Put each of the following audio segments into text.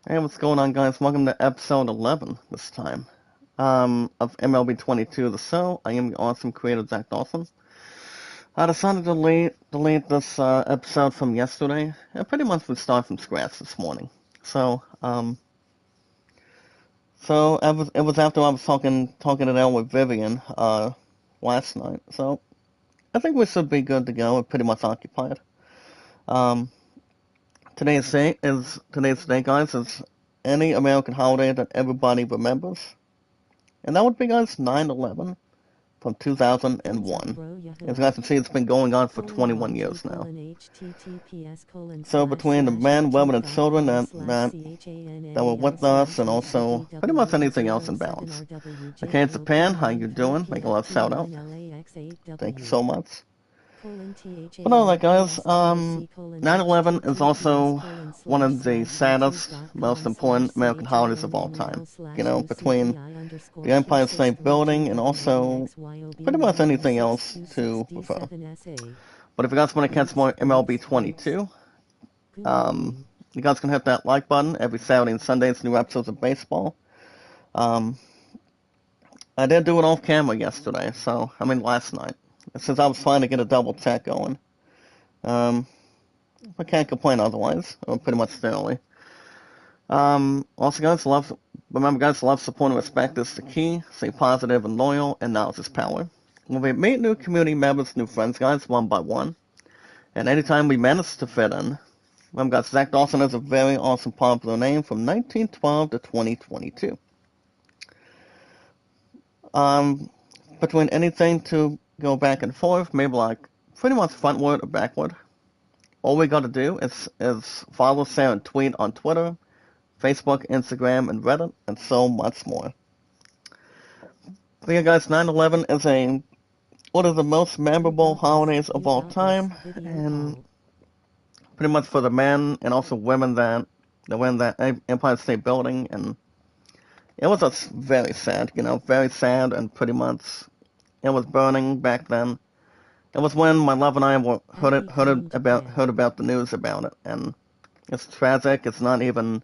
Hey, what's going on, guys? Welcome to episode 11 this time of MLB 22 The Show. I am the awesome creator, Zach Dawson. I decided to delete this episode from yesterday and pretty much we start from scratch this morning. So, it was after I was talking it out with Vivian last night. So, I think we should be good to go. We're pretty much occupied. Um, today's day, guys, is any American holiday that everybody remembers. And that would be, guys, 9/11 from 2001. As you guys can see, it's been going on for 21 years now. So between the men, women, and children that were with us, and also pretty much anything else in balance. Okay, it's Japan. How you doing? Make a lot of shout out. Thank you so much. But all right, guys. 9/11 is also one of the saddest, most important American holidays of all time. You know, between the Empire State Building and also pretty much anything else to refer. But if you guys want to catch more MLB 22, you guys can hit that like button every Saturday and Sundays, new episodes of baseball. Um, I did do it off camera yesterday, last night, since I was trying to get a double check going. Um, I can't complain otherwise. I'm pretty much thoroughly. Also, guys, remember, guys, love, support, and respect is the key. Stay positive and loyal, and knowledge is power. When we meet new community members, new friends, guys, one by one, and anytime we manage to fit in, remember, guys, Zach Dawson is a very awesome popular name from 1912 to 2022. Between anything to go back and forth, maybe like pretty much frontward or backward. All we gotta do is follow, share, and tweet on Twitter, Facebook, Instagram, and Reddit, and so much more. But yeah, guys, 9/11 is one of the most memorable holidays of all time, and pretty much for the men and also women that were in that Empire State Building, and it was just very sad, very sad, and pretty much it was burning back then. It was when my love and I heard about the news about it, and it's tragic. It's not even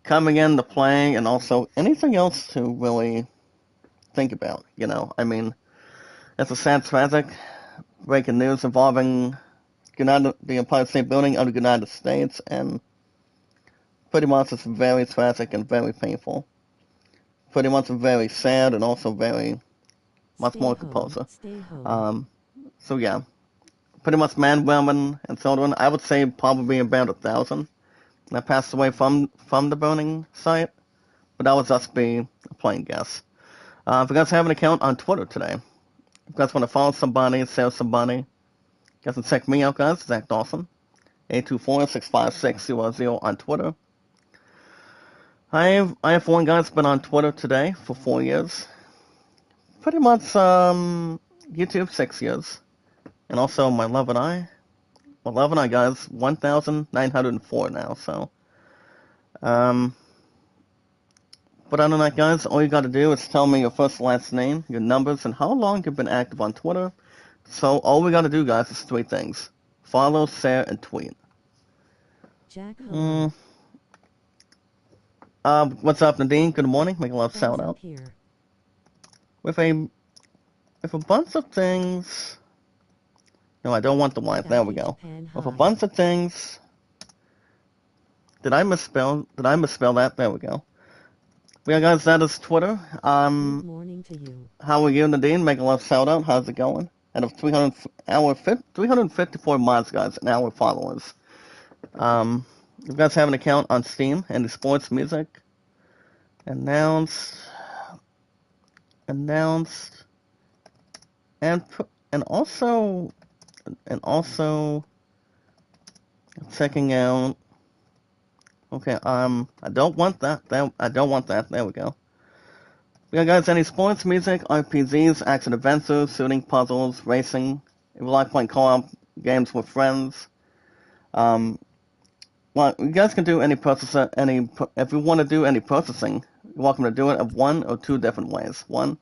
coming into play, and also anything else to really think about. It's a sad, tragic breaking news involving the Empire State Building of the United States, and pretty much it's very tragic and very painful. Pretty much very sad and also very much more composer. So yeah, pretty much men, women, and children. I would say probably about 1,000 that passed away from the burning site, but that would just be a plain guess. If you guys have an account on Twitter today, if you guys want to follow somebody, share somebody, you guys can check me out, guys. Zach Dawson, 824-656-00 on Twitter. I have one guy's been on Twitter today for 4 years. Pretty much YouTube 6 years. And also my love and I, guys, 1,904 now, so. But other than that, guys, all you gotta do is tell me your first and last name, your numbers, and how long you've been active on Twitter. So all we gotta do, guys, is 3 things. Follow, share, and tweet. What's up, Nadine? Good morning. Make a lot of shout out. With a bunch of things. No, I don't want the wife. There we go. With a bunch of things. Did I misspell that? There we go. Yeah, guys, that is Twitter. Good morning to you. How are you, Nadine? Make a lot of shout out. How's it going? Out of 354 mods, guys, and our followers. If you guys have an account on Steam and the sports music, announced, and also checking out. Okay, I don't want that. I don't want that. There we go. Yeah, guys, any sports, music, RPGs, action adventures, shooting, puzzles, racing. If you like playing co-op games with friends, well, you guys can do any if you want to do any purchasing, you're welcome to do it of 1 or 2 different ways. 1,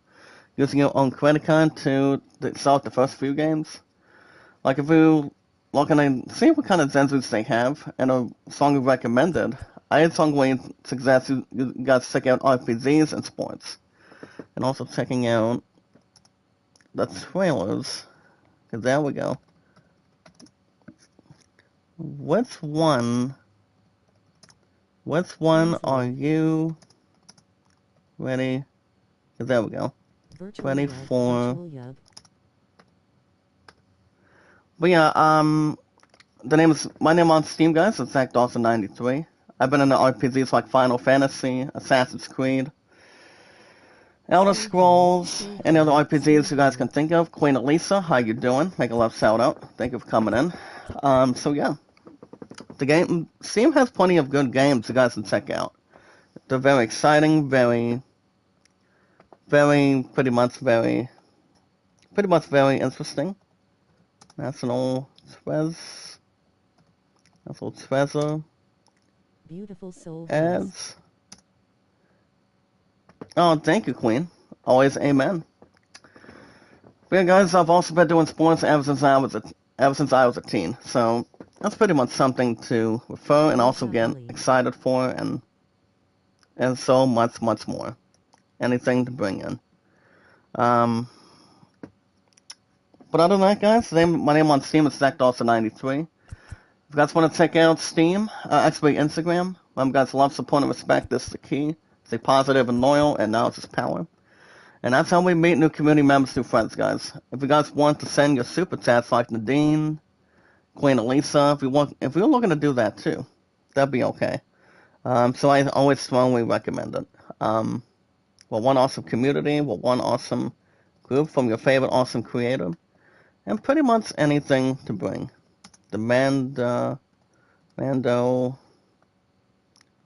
using your own credit card to start the first few games. Like if you look and see what kind of Zenzus they have, and a song we recommended, I strongly suggest you guys check out RPGs and sports. And also checking out the trailers. Because there we go. Which one are you ready? Because there we go. Ready for... But yeah, my name on Steam, guys, is Zach Dawson93. I've been in the RPGs like Final Fantasy, Assassin's Creed, Elder Scrolls, any other RPGs you guys can think of. Queen Elisa, how you doing? Make a love shout out. Thank you for coming in. So yeah, Steam has plenty of good games you guys can check out. They're very exciting, pretty much very interesting. That's an old treasure. Beautiful soul Ads. Oh, thank you, Queen. Always amen. But yeah, guys, I've also been doing sports ever since I was a teen. So that's pretty much something to refer and also get excited for, and so much more. Anything to bring in. But other than that, guys, my name on Steam is ZachDawson93. If you guys want to check out Steam, actually Instagram, guys, love, support, and respect. This is the key. Stay positive and loyal, and now it's just power. And that's how we meet new community members, new friends, guys. If you guys want to send your super chats like Nadine, Queen Elisa, if you're looking to do that too, that'd be okay. So I always strongly recommend it. We're one awesome community, we're one awesome group from your favorite awesome creator, and pretty much anything to bring. The Mando,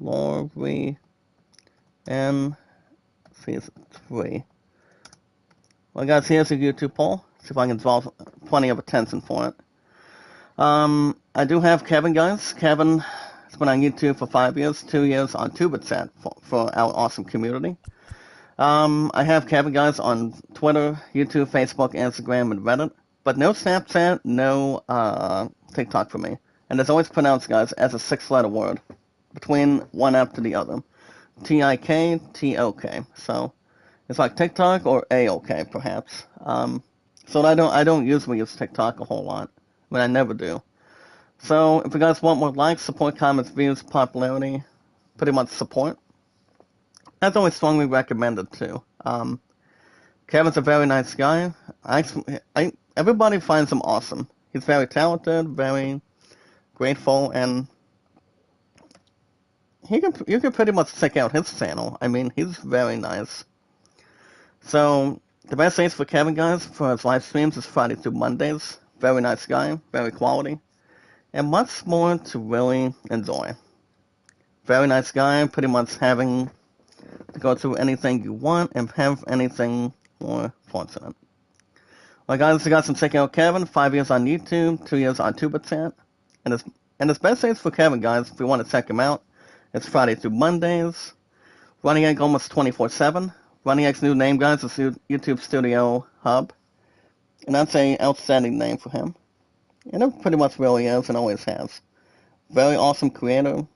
Lori, and season 3. Well, guys, here's a YouTube poll. See if I can draw plenty of attention for it. I do have Kevin, guys. Kevin has been on YouTube for 5 years, 2 years on TubeChat for our awesome community. I have Kevin, guys, on Twitter, YouTube, Facebook, Instagram, and Reddit. But no Snapchat, no TikTok for me. And it's always pronounced, guys, as a 6-letter word between one app to the other. T-I-K, T-O-K. So it's like TikTok or A-OK, perhaps. So I don't usually use TikTok a whole lot. I mean, I never do. So if you guys want more likes, support, comments, views, popularity, pretty much support, that's always strongly recommended too. Kevin's a very nice guy. Everybody finds him awesome. He's very talented, very grateful, and you can pretty much check out his channel. I mean, he's very nice. So the best days for Kevin, guys, for his live streams is Friday through Mondays. Very nice guy, very quality, and much more to really enjoy. Very nice guy, pretty much having to go through anything you want and have anything more fortunate. Well, guys, you guys can check out Kevin. 5 years on YouTube, 2 years on TubeChat, and his best days for Kevin, guys, if you want to check him out, it's Friday through Mondays. Running Egg almost 24/7. Running Egg's new name, guys, is YouTube Studio Hub. And that's an outstanding name for him. And it pretty much really is and always has. Very awesome creator.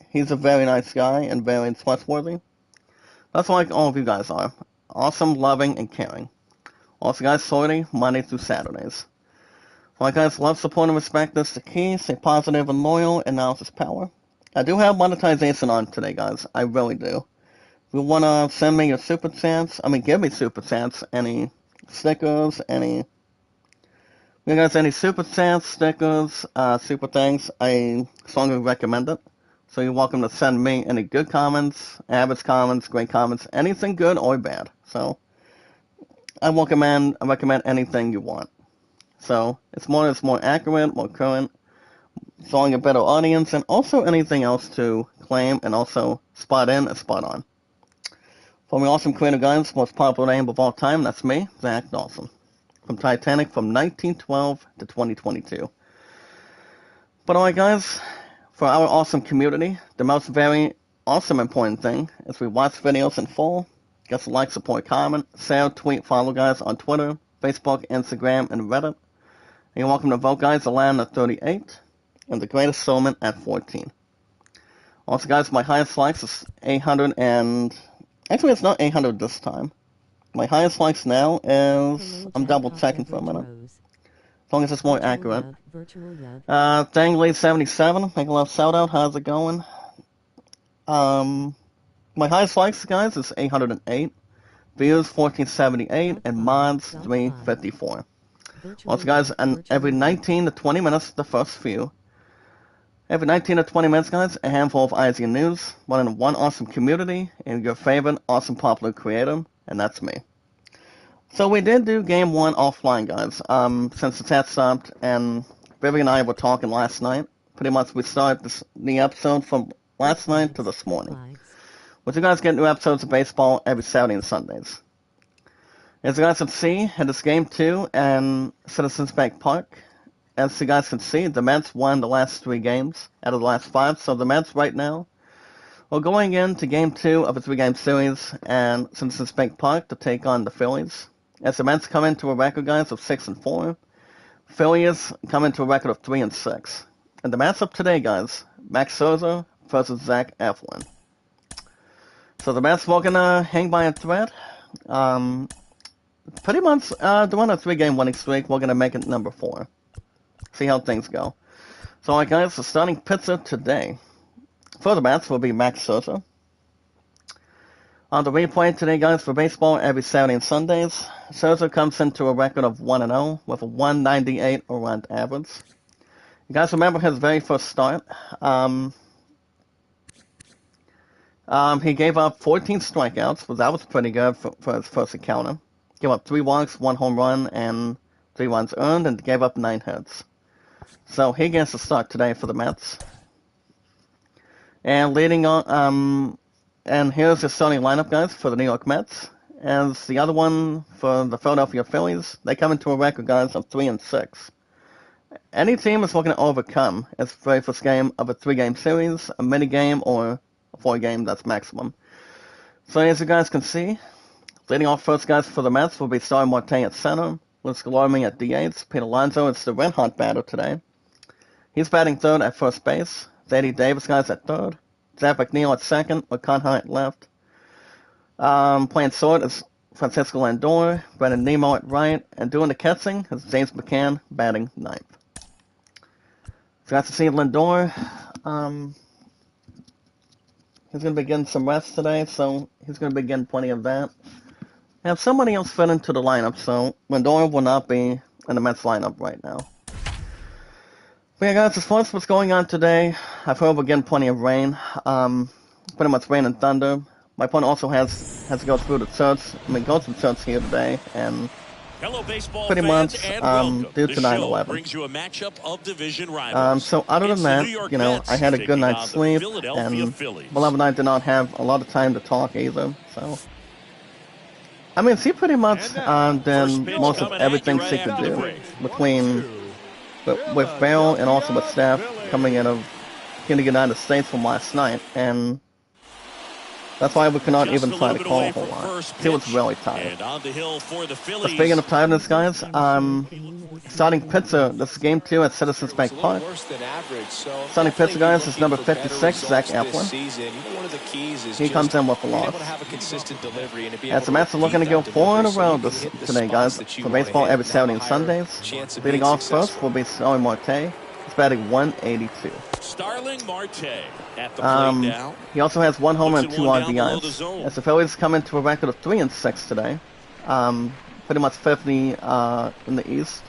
He's a very nice guy and very trustworthy. That's like all of you guys are. Awesome, loving, and caring. Also, guys, sorry, Monday through Saturdays. Well, guys, love, support, and respect. That's the key. Stay positive and loyal, and now it's power. I do have monetization on today, guys. I really do. If you want to send me your super chats, give me super chats, any stickers, any super chats, stickers, super things, I strongly recommend it. So you're welcome to send me any good comments, average comments, great comments, anything good or bad. So I recommend anything you want. So it's more accurate, more current, drawing a better audience, and also anything else to claim and also spot in and spot on. For my awesome creator, guys, most popular name of all time, that's me, Zach Dawson. From Titanic from 1912 to 2022. But alright, guys, for our awesome community, the most very awesome important thing is we watch videos in full, get to like, support, comment, share, tweet, follow, guys, on Twitter, Facebook, Instagram, and Reddit. And you're welcome to vote, guys, the land at 38, and the greatest soulman at 14. Also, guys, my highest likes is 800 and... Actually, it's not 800 this time. My highest likes now is... I'm double checking for a minute. As long as it's more accurate. Dangly77, make a love shout out. How's it going? My highest likes, guys, is 808. Views 1478 and mods 354. Also, guys, and every 19 to 20 minutes, the first few. Every 19 to 20 minutes, guys, a handful of ISG news, one awesome community, and your favorite awesome popular creator, and that's me. So we did do game 1 offline, guys, since the chat stopped, and Vivi and I were talking last night. Pretty much we started the episode from last night to this morning. But you guys get new episodes of baseball every Saturday and Sundays. As you guys can see, in this game 2 and Citizens Bank Park, as you guys can see, the Mets won the last 3 games out of the last 5. So the Mets right now are going into game 2 of a 3-game series and Citizens Bank Park to take on the Phillies. As the Mets come into a record, guys, of 6-4, Phillies come into a record of 3-6. And the matchup today, guys, Max Scherzer versus Zach Eflin. So the Mets are gonna hang by a thread. Pretty much doing a 3-game winning streak. We're gonna make it number 4. See how things go. So, alright, guys, the starting pitcher today for the Mets will be Max Scherzer. On the replay today, guys, for baseball every Saturday and Sundays, Scherzer comes into a record of 1-0 with a 198 around average. You guys remember his very first start? He gave up 14 strikeouts, but that was pretty good for his first encounter. Gave up 3 walks, 1 home run, and 3 runs earned, and gave up 9 hits. So he gets the start today for the Mets. And leading on, and here's the starting lineup, guys, for the New York Mets. As the other one for the Philadelphia Phillies, they come into a record, guys, of 3-6. Any team is looking to overcome its very first game of a 3-game series, a mini game, or a 4-game, that's maximum. So as you guys can see, leading off first, guys, for the Mets will be Starling Marte at center, Luis Guillorme at DH, Pete Alonso is the red-hot batter today. He's batting third at first base, Zadie Davis, guys, at third, Zach McNeil at second, McConaughey at left. Playing short is Francisco Lindor, Brendan Nimmo at right, and doing the catching is James McCann batting ninth. So got to see Lindor. He's going to be getting some rest today, so he's going to be getting plenty of that. Have somebody else fit into the lineup, so Lindor will not be in the Mets lineup right now. But yeah, guys, as far as what's going on today, I've heard we're getting plenty of rain. Pretty much rain and thunder. My opponent also has to go through the church. Go to the church here today, and pretty much due to 9/11. So other than that, you know, I had a good night's sleep, and Beloved and I did not have a lot of time to talk either. So, I mean, she pretty much did most of everything she could do between with Beryl and also with Steph coming in of here to the United States from last night, and that's why we could not even try to call a whole lot. She was really tired. But speaking of tiredness, guys, starting pitcher, this is game 2 at Citizens Bank Park. Starting pitcher, guys, is number 56, Zach Eflin. He comes in with a loss. As the Mets are looking to go 4 in a row today, guys, for baseball every Saturday and Sundays. Leading off first will be Starling Marte. He's batting 182. Starling Marte at the plate now. He also has 1 homer and 2 RBIs. As the Phillies come into a record of 3-6 today. Pretty much 50 in the East.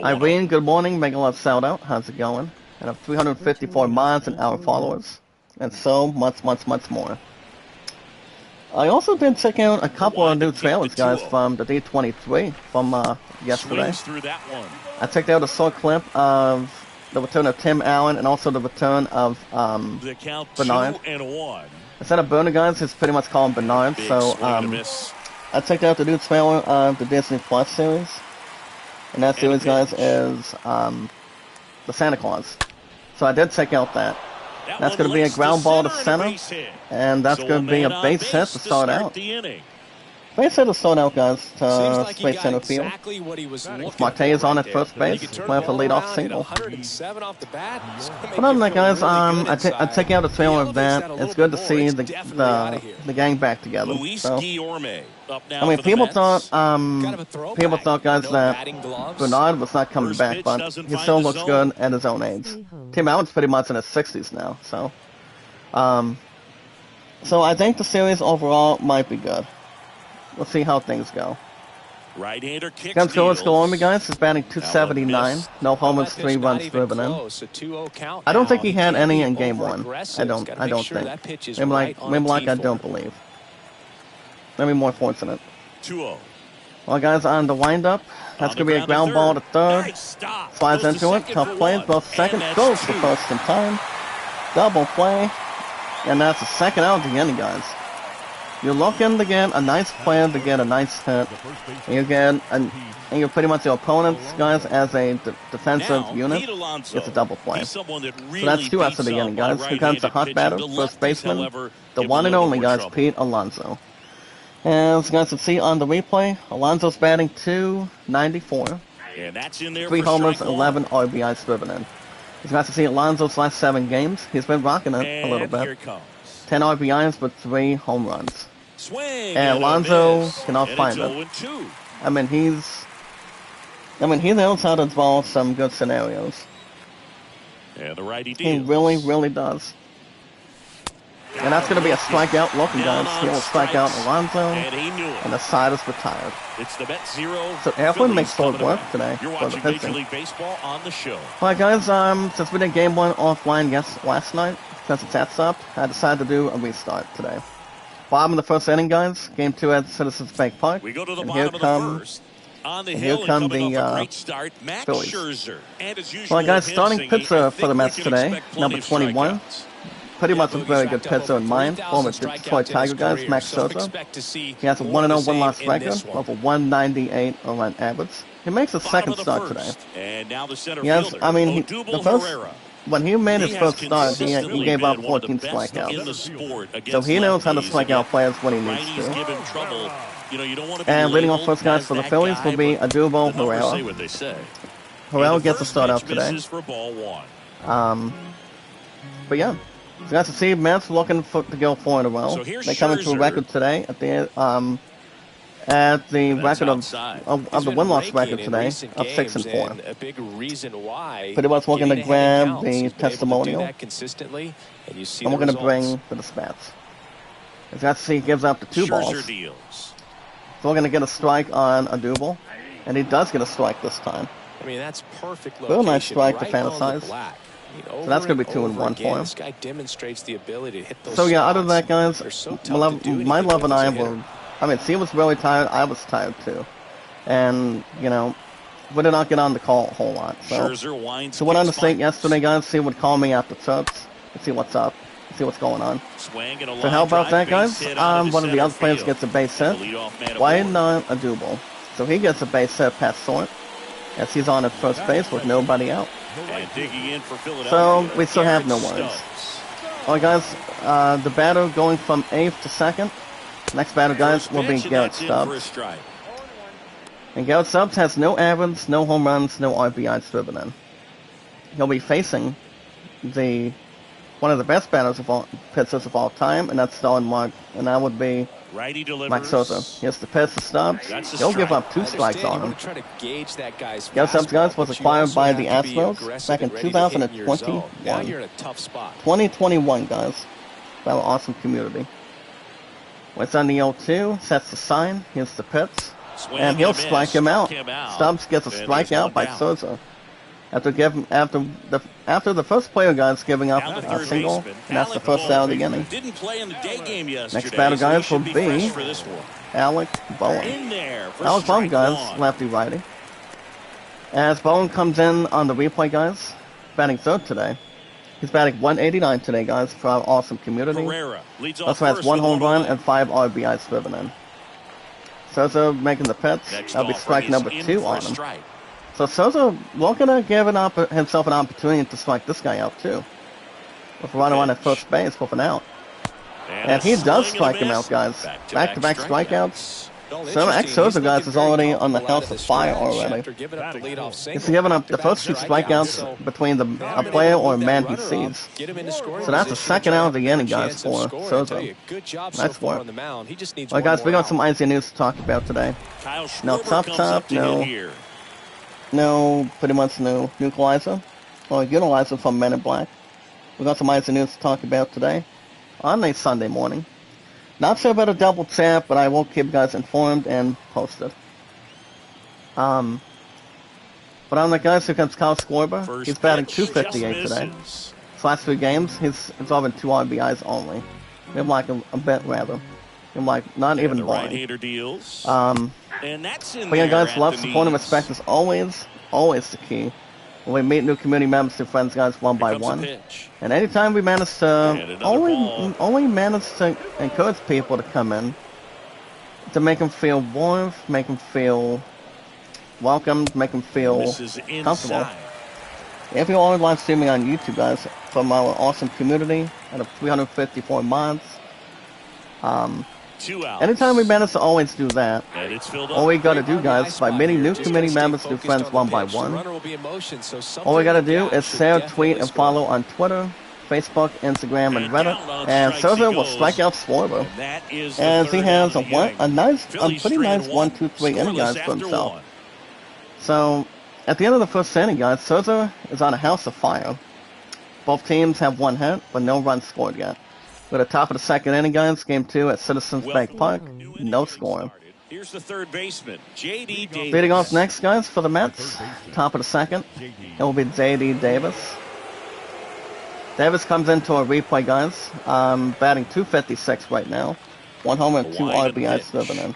Irene, good morning. Make a love shout out. How's it going? And I have 354 mods and our followers. And so much more. I also did check out a couple of new trailers, guys, from the D23 from yesterday. I checked out a short clip of the return of Tim Allen and also the return of Bernard. Instead of Bernard, guys, it's pretty much called Bernard. So I checked out the new trailer of the Disney Plus series. And that series, guys, is the Santa Claus. So I did check out that. That's going to be a ground ball to center, and that's going to be a base hit to start out. Base hit is sold out, guys, Seems to like he straight got center field. exactly what he was looking Marte for is on right at first there. base, He can turn playing the for ball leadoff around, single. 107 off the bat. It's gonna make But other than you that, feel guys, really good I inside. take out the He trailer of elevates that. a little It's good to bit more. see It's definitely outta here. the gang back together. Luis So, Guillorme up now I mean, for the Mets. Kind of a throwback. guys, No that batting gloves. Bernard was not coming First back, pitch but doesn't he find still the looks zone. good at his own age. Stay home. Tim Allen's pretty much in his 60s now, so. So I think the series overall might be good. We'll see how things go. Right-hander kicks Against deals. Guillorme, guys, is batting 279. miss. No Well, homers, that 3 pitch not runs even driven in. close. A 2-0 count I don't think now. he had can't any be in game 1. over-aggressive. I He's don't gotta make sure think. that pitch is Maybe right on a like tee I form. don't believe. Maybe more fortunate. 2-0. Well, guys, on the windup, that's going to be a ground ball to third. Nice stop. Slides Goes to into it. second Tough for play. one. Goes to second. And that's Goes to two. first in time. Double play. And that's the second out of the inning, guys. You're looking to get a nice play to get a nice hit. And you're pretty much your opponents, guys, as a defensive Now, unit. Pete Alonso. It's a double play. He's someone that really So that's 2 outs of the beats inning, up on guys. Here comes the hot right-handed batter, pitching. first The lefties, baseman, however, the give one him and a little only, more guys, trouble. Pete Alonso. And as you guys can see on the replay, Alonso's batting .294. And that's in there 3 for homers, strike 11 RBIs driven in. As you guys can see, Alonso's last 7 games, he's been rocking it a little And here bit. it comes. 10 RBIs with 3 home runs. Swing And a Alonso miss. cannot And find it's it. 0-2. I mean, he knows how to draw some good scenarios. And the righty He deals. really, really does. And that's going to be a strikeout. Looking, guys, he will strike out Alonso. And he knew it. And the side is retired. It's the Mets 0. So Eflin Phillies makes short coming work around. today You're for the watching Major pitching. League Baseball on the show. Alright, guys, since we did game 1 offline last night, since it's that stopped, I decided to do a restart today. Bottom of the first inning, guys. Game 2 at Citizens Bank Park. We go to the And bottom here of come the first. On the and hill here come and coming the, off a great start, Max Phillies. Scherzer. And as usual, Well, guys, him starting singing, pitcher I for think the we Mets can today, expect plenty number of 21. strikeouts. Pretty much a Boogie's very good racked up pitcher over in mind. 3,000 Former strikeouts Detroit in Tiger, his guys, career, Max so Scherzer. expect to see He has a more of the 1-0, 1-loss same in record this one. of a 198 run average. He makes his Bottom second of the start first. today. And now the center Yes, fielder, I mean, Odubel the first, Herrera. when he made his He first has start, he consistently gave up been one of the 14 best in the strikeouts. sport So against he knows how to lefties. strike out players when he needs Righties to. give him trouble. You know, you don't want to be And leading off labeled first, guys, as for the that Phillies guy, will be but Odubel the numbers say Herrera. what they say. Herrera And the gets a first start out pitch today. misses for ball 1. But yeah, so guys, to see Mets looking to go 4 in a row. So here's They come into a Scherzer. record today at the That's record outside. of He's the been win-loss raking record in today recent of 6 and games, 4. and a big reason why Pretty much we're going to getting ahead in grab counts. the He's been able to do testimonial, that consistently, and you see and the we're going to results. bring the stats. As you guys see, he gives up the 2 Scherzer balls. deals. So we're going to get a strike on Odubel, and he does get a strike this time. I mean, that's perfect Real location. nice strike to right on the fantasize. black. I mean, So that's going to be over 2 and and over 1 again, for him. This guy demonstrates the ability to hit those So yeah, other than spots. that, guys, They're so tough my love, to do my anything love with and as I a hitter. were. I mean, C was really tired. I was tired too, and you know, we did not get on the call a whole lot. So, Scherzer winds. so went on the gets state fined. yesterday, guys. C would call me after chirps and see what's up, see what's going on. Swing and a So line how about drive, that, guys? base hit out One of the center other players field. gets a base And hit. the leadoff man Why aboard. not a double? So he gets a base hit past Sort, as he's on at first base with nobody out. And digging in for Philadelphia. So we still have no Garrett words. Stubbs. All right, guys. The batter going from 8th to 2nd. Next batter, guys, First will be pitch, and Garrett that's in for a Stubbs. strike. And Garrett Stubbs has no average, no home runs, no RBIs driven in. He'll be facing one of the best pitchers of all time, and that's Starlin Mark, and that would be Righty delivers. Max Scherzer. Here's the pitch to Stubbs. That's a He'll give strike. up 2 strikes You on him. want to try to gauge that guy's Garrett Stubbs, guys, fastball, was but you acquired also by have the to be Astros aggressive back in and ready to hit in your zone. 2021. Now you're in a tough spot. 2021, guys. That was awesome community. What's on the 0-2, sets the sign, here's the pitch, Swing and he'll a miss. strike him out. Struck him out. Stubbs gets a And there's strikeout one by down. Scherzer. After the first player, guys, giving up Now the a third single, baseman, and that's the Alec first out of the Bowen. inning. Didn't play in the day game yesterday. Next batter, so he guys, should will fresh be for this one. Alec Bowen. In there for Alec Bowen, strike guys, one. lefty-righty. As Bowen comes in on the replay, guys, batting 3rd today. He's batting 189 today, guys, for our awesome community. Herrera leads off Also has first 1 with home run away. and 5 RBIs driven in. Scherzer making the pitch. Next That'll be offer strike is number in 2 for on a him. strike. So Scherzer looking to give himself an opportunity to strike this guy out too. With a runner on at first base with an out. And a he does swing strike a him miss. out, guys. Back-to-back strikeouts. So Scherzer, guys, is already on the House of Fire already. He's given up the first 2 strikeouts between a player or a man he sees. So that's the second out of the inning, guys, for Scherzer. Nice work. Alright, guys, we got some icy news to talk about today. No top, no, pretty much no neutralizer or utilizer from Men in Black. We got some icy news to talk about today on a Sunday morning. Not sure about a double tap, but I will keep you guys informed and posted. But on the guys, here comes Kyle Schwarber. He's batting .258 today. His last 3 games, he's involved in 2 RBIs only. Maybe like a bit rather. Maybe like not even blind. But yeah, guys, love, support, and respect is always the key. When we meet new community members and friends, guys, one by one. And anytime we manage to, only manage to encourage people to come in, to make them feel warm, make them feel welcomed, make them feel comfortable. If you are live streaming on YouTube, guys, from our awesome community out of 354 mods, anytime we manage to always do that, all we gotta do, guys, by meeting new community members, new friends one by one, all we gotta do is share, tweet, and follow on Twitter, Facebook, Instagram, and Reddit, and Scherzer will strike out Schwarber, as he has a pretty nice 1-2-3 inning, guys, for himself. So, at the end of the first inning, guys, Scherzer is on a house of fire. Both teams have 1 hit, but no runs scored yet. We're at the top of the second inning, guys. Game 2 at Citizens Bank Park. No scoring. Here's the third baseman, J.D. Davis. Leading off next, guys, for the Mets. Top of the second. It will be J.D. Davis. Davis comes into a replay, guys. Batting .256 right now. 1 homer and 2 RBIs driven in.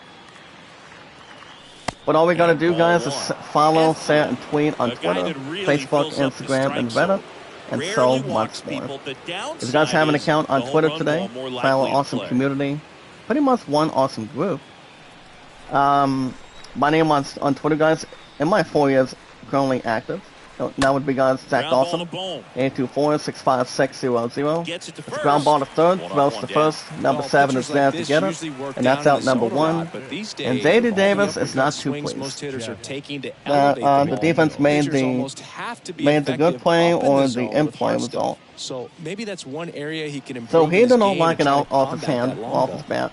But all we gotta do, guys, is follow, share, and tweet on Twitter, Facebook, Instagram, and Reddit. And so much more. If you guys have an account on Twitter today, follow our awesome community, pretty much one awesome group. My name on Twitter, guys, in my 4 years currently active. That would be, guys, Zach Dawson, 824-656-00. It's ground ball to third, throws to first, number 7 is there to get it, and that's out number 1. And J.D. Davis is not too pleased. The defense made the good play or the in-play result. So maybe that's one area he can improve. So he did not like it out off his hand, off his bat.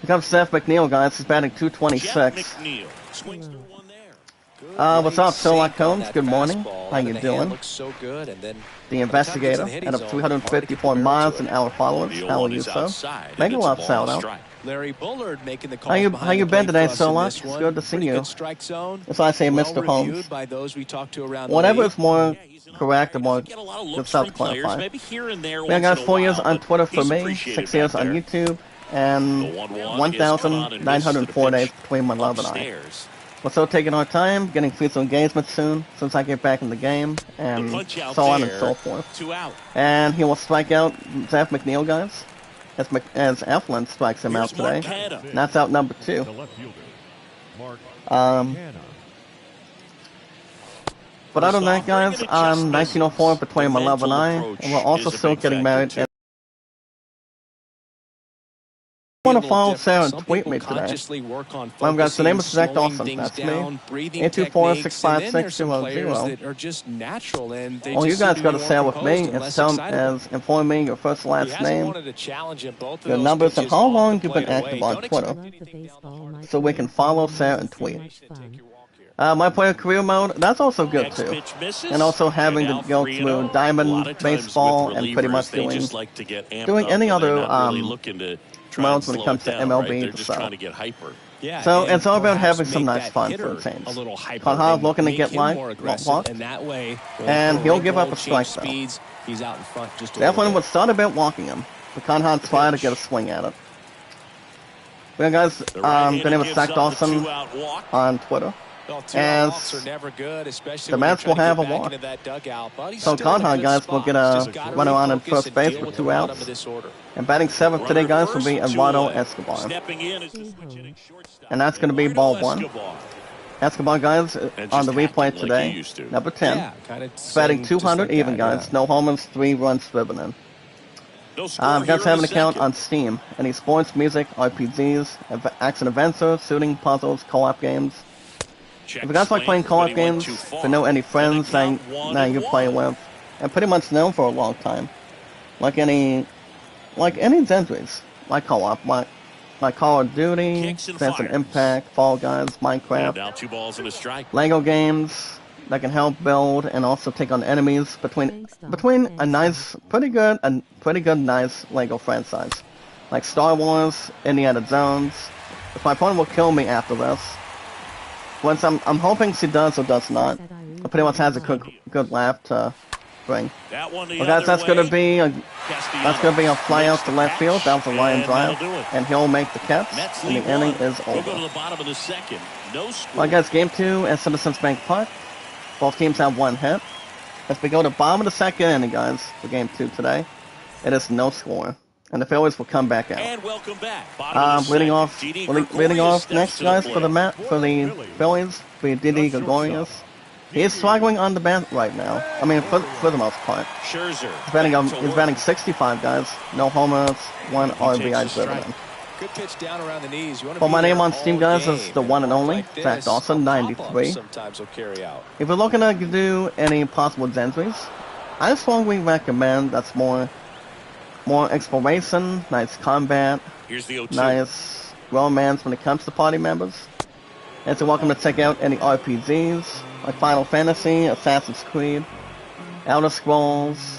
Here comes Seth McNeil, guys. He's batting .226. What's up, Solak Combs? Good morning. How you doing? The investigator, out of 354 miles and hour followers. How are you, sir? Make a love shout out. How you been today, Solak? It's good to see you. As I say, Mr. Holmes. Whatever is more correct or more good stuff to clarify. Yeah, guys, 4 years on Twitter for me, 6 years on YouTube, and 1,904 days between my love and I. We're still taking our time, getting physical engagement soon, since I get back in the game, and so on and so forth. And he will strike out Zach McNeil, guys, as Eflin strikes him out today. And that's out number 2. But other than that, guys, 1904 between my love and I, and we're also still getting married. I want to follow Sarah and tweet me today. Guys, the name is Zach Dawson. That's me. 824-656-00. All you guys got to share with me is inform me your first and last name, your numbers, and how long you've been active on Twitter, so we can follow, share, and tweet. My player career mode, that's also good too. And also having to go through Diamond Baseball and pretty much doing any other modes when it comes to MLB. So it's all about having some nice fun for a change. Conrad looking to get walked, and he'll give up a strike though. Definitely would start about walking him, but Conrad tried to get a swing at it. Well, guys, the name is Zach Dawson on Twitter. As the Mets will have a walk. So Conrad, guys, will get a runner on in first base with 2 outs. And batting 7th today, guys, will be Eduardo Escobar. And that's going to be ball 1. Escobar, guys, on the replay today, number 10. Batting 200 even, guys. No homers, 3 runs driven in. No score Guys here have in an the account second. on Steam. Any sports, music, RPGs, action adventures, shooting, puzzles, co-op games. Check If you guys like swing, playing but co-op he went games, too if you far. know any And the friends count that you play 1-1. with, and pretty much known for a long time, like any genres, like co-op, like Call of Duty, Kicks and Sense and fires. Impact, Fall Guys, And Minecraft, now 2 balls and a strike. Lego games that can help build and also take on enemies between a nice, pretty good nice Lego franchise, like Star Wars, Indiana Jones. If my opponent will kill me after this, once I'm hoping she does or does not. It pretty much has a good laugh to bring. That one the Well, guys, other that's way. gonna be a Castellanos fly out makes to the left catch, field. That was a line and drive, that'll do it. and he'll make the catch, Mets and the lead inning one. is We'll go over. to the bottom of the second. No score. Well, guys, game 2 at Citizens Bank Park. Both teams have 1 hit. As we go to bottom of the second inning, guys, for game 2 today, it is no score, and the Phillies will come back out. And welcome back. Bottom of the Leading second. off, Didi leading Gregorius off steps next, to guys, plate. for the Phillies, be Didi Gregorius. He is struggling on the bat right now. I mean, for the most part. Scherzer. He's batting 65, guys. No homers, 1 RBI driven in. Good pitch down around the knees. You want to Well, be my name there on Steam, all guys, game. is the one and only Like Zach this, Dawson, a 93. pop-up sometimes will carry out. If you're looking to do any possible entries, I strongly recommend that's more exploration, nice combat, Here's the 0-2. nice romance when it comes to party members. And so welcome to check out any RPGs, like Final Fantasy, Assassin's Creed, Elder Scrolls,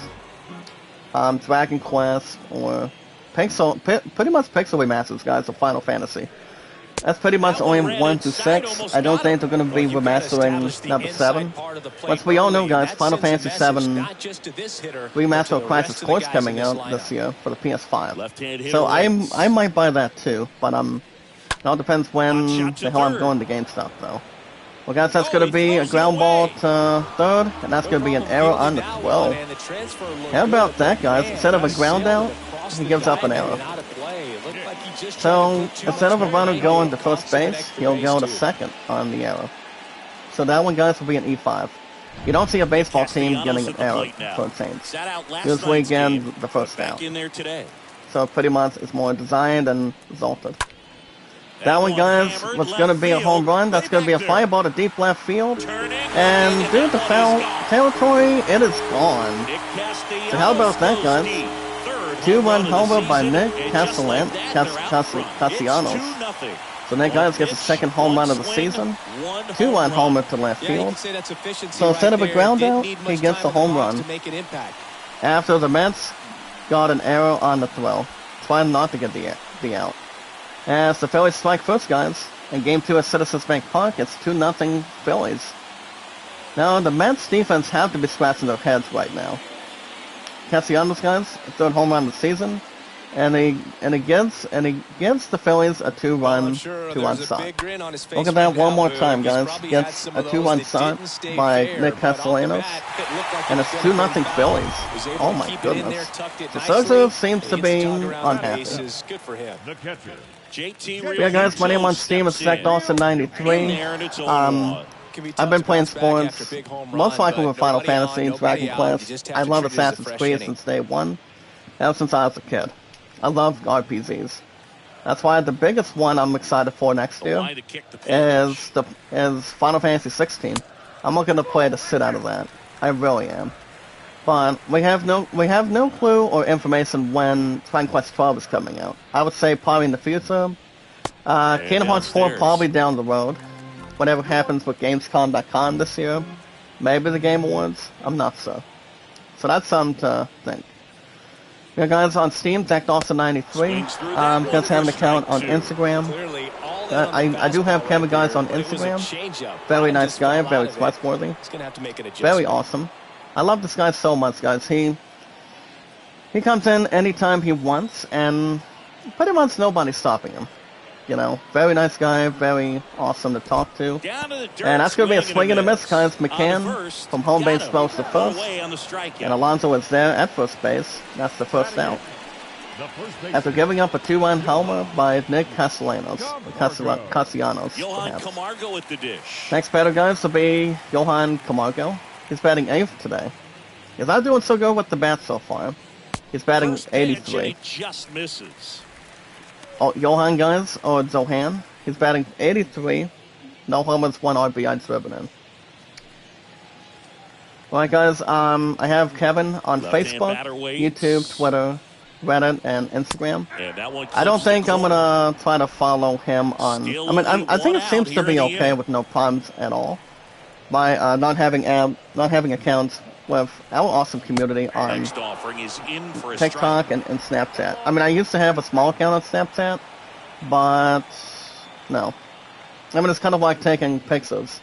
Dragon Quest, or pretty much pixel remasters, guys, of Final Fantasy. That's pretty much only 1 to 6. I don't think they're going to be remastering number 7. But we all know, guys, Final Fantasy 7 Remaster of Crisis Core's coming out this year for the PS5. So I might buy that too, but it all depends when the hell I'm going to GameStop, though. Well, guys, that's going to be a ground ball to third, and that's going to be an error on the 12. How about that, guys? Instead of a ground out, he gives up an error. So, instead of a runner going to first base, he'll go to second on the error. So that one, guys, will be an E5. You don't see a baseball team getting an error for a change. Usually, again, the first out. So pretty much it's more designed and resulted. That one, guys, was going to be a home run. That's going to be a fly ball to deep left field. And due to foul territory, it is gone. So how about that, guys? 2-run homer by Nick Castellanos. So Nick, guys, gets his second home run of the season. 2-run homer to left field. So instead of a ground out, he gets the home run. After the Mets got an error on the throw, trying not to get the out. As the Phillies strike first, guys, in Game 2 at Citizens Bank Park, it's 2-0 Phillies. Now, the Mets defense have to be scratching their heads right now. Castellanos, guys, third home run of the season, and he gives the Phillies a 2-run shot. Look at that one more time, guys. Gets a 2-run shot by Nick Castellanos, and it's 2-0 Phillies. Oh my goodness. The Sosa seems to be unhappy. Yeah, guys, my name on Steam is Zach Dawson 93. I've been playing sports, most likely with Final Fantasy, Dragon Quest. I love Assassin's Creed since day one, ever since I was a kid. I love RPGs. That's why the biggest one I'm excited for next year is Final Fantasy 16. I'm looking to play the shit out of that. I really am. But we have no clue or information when Dragon Quest 12 is coming out. I would say probably in the future. Kingdom Hearts 4 probably down the road. Whatever happens with Gamescom.com this year, maybe the Game Awards, I'm not sure. So that's something to think. Yeah, guys, on Steam, Zach Dawson 93. Guys have an account on Instagram. I do have Kevin, guys, on Instagram. Very nice guy, very trustworthy. Very awesome. I love this guy so much, guys. He comes in anytime he wants, and pretty much nobody's stopping him. You know, very nice guy, very awesome to talk to. And that's going to be a swing and a miss, guys. McCann from home base throws to first. And Alonso is there at first base. That's the first out. After giving up a 2-run homer by Nick Castellanos. Or Castellanos, perhaps. Next batter, guys, will be Johan Camargo. He's batting 8th today. He's not doing so good with the bat so far. He's batting First pitch, and 83. he just misses. Oh, Johan, guys, or Zohan. He's batting 83. No homers, 1 RBI driven in. Alright, guys, I have Kevin on Left-hand Facebook, batter waits. YouTube, Twitter, Reddit, and Instagram. And that one I don't clips the think I'm corner. gonna try to follow him on. Still I mean, only I think one it seems out to here be in the okay inning. with no problems at all. By not having accounts with our awesome community on Next offering is in for a TikTok strike. and Snapchat. I mean, I used to have a small account on Snapchat, but no. I mean, it's kind of like taking pictures,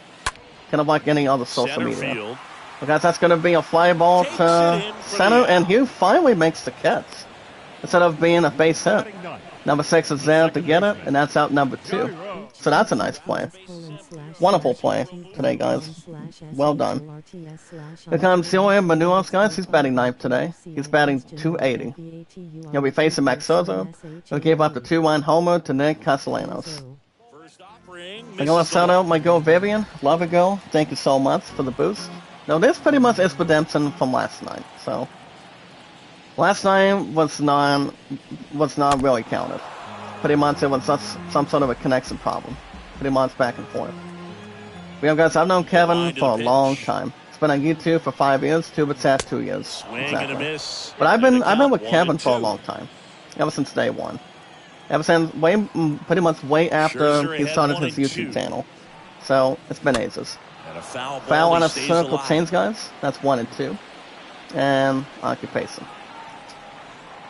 kind of like any other social Center media. field. Well, guys, that's going to be a fly ball Takes it to in for center, the and out. Hugh finally makes the catch instead of being a base hit. Number 6 is there to get it, and that's out number 2. So that's a nice play. Wonderful play today, guys. Well done. Here comes Joey Manuos, guys. He's batting 9th today. He's batting 280. He'll be facing Max Scherzer, who gave up the 2-1 homer to Nick Castellanos. First offering I'm gonna misses the shout out mark. my girl Vivian. Love it, girl. Thank you so much for the boost. Now, this pretty much is redemption from last night. So, last night was not really counted. Pretty much it was just some sort of a connection problem. Pretty much back and forth. But yeah, guys, I've known Kevin Line to for a the long pitch. time. It's been on YouTube for 5 years, TubeChat 2 years. Swing and a Exactly. miss. But I've And been the with count, Kevin for a 1-2. long time, ever since day one. Ever since pretty much way after Scherzer he ahead started 1 his and YouTube 2. channel. So it's been ages. And a foul ball. Foul on He a stays circle alive. change, guys. That's 1 and 2. And occupation.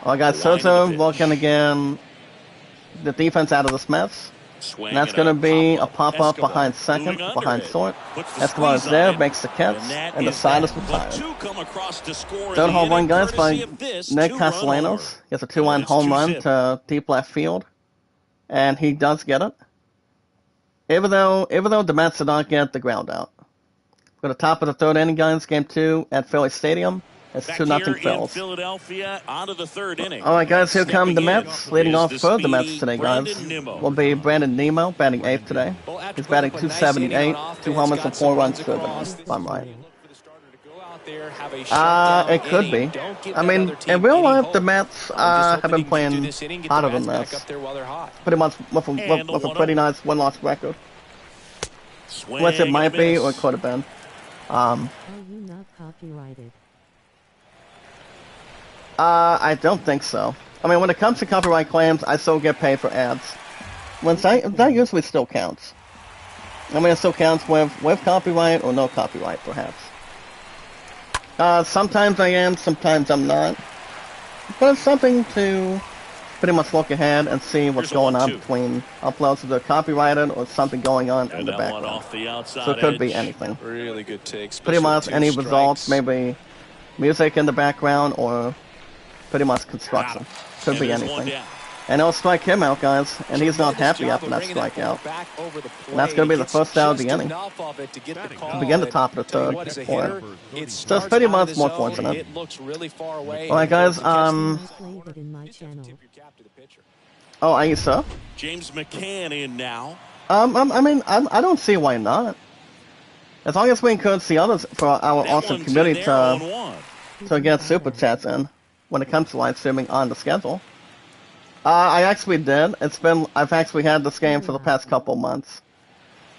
All right, guys, The line to the Scherzer pitch. working again. The defense out of this mess. Swing And that's and going to be a pop-up. pop-up Escobar behind second, moving under behind it. short. Puts the Escobar is squeeze there, on it. makes the catch, that and the side is that. retired. But two come across to score in Third the home run, inning, guys, by courtesy of this Nick two-run Castellanos. homer. He has a 2-1 And it's home run 2-zip. to deep left field. And he does get it. Even though the Mets did not get the ground out. We're at the top of the 3rd inning, guys. Game 2 at Philly Stadium. It's Back 2-0 here in Phils. Philadelphia, on to the 3rd inning. All right, guys, here come the Stepping Mets. in Leading is off the for the Mets speedy today, guys, Brandon Nimmo. will be Brandon Nimmo, batting 8th today. Well, after He's batting putting up a nice inning 278, on offense, 2 homers got and some 4 runs runs driven, across, if I'm right. look for the starter to go out there, have a shutdown It could inning. be. Don't give I that mean, other team in real any life, hope. the Mets Just have hoping been he can do playing this inning, get hotter the than Mets back this. up there while they're hot. Pretty much with And a the pretty 1-0. nice win-loss record. Swing Which it and a might be miss. or it could have been. Are you not copyrighted? I don't think so. I mean, when it comes to copyright claims, I still get paid for ads. That usually still counts. I mean, it still counts with copyright or no copyright, perhaps. Sometimes I am, sometimes I'm not. But it's something to pretty much look ahead and see what's Here's a going on 1-2. between uploads that are copyrighted or something going on in And the that one background. off the outside So it could be edge. anything. Really good take. Pretty especially much two any strikes. results, maybe music in the background or pretty much construction. Could And be there's one anything. down. And it'll strike him out, guys, and he's not Tremendous happy job after of that bringing that ball strikeout. back over the And that's going to be the plate. first out of the Just inning. enough of it to get the call. Begin the And top of the tell you third what, as a for hitter, him. it So starts it's pretty out of much the more zone, fortunate. It looks really far away. All right, and guys. goes to catch I played it in my it. channel. Tip your cap to the pitcher. Oh, are you so? James McCann in now. I don't see why not. As long as we encourage the others for our That awesome one's community in there, to 0-1. get super chats in when it comes to live streaming on the schedule. I actually did. I've actually had this game for the past couple months.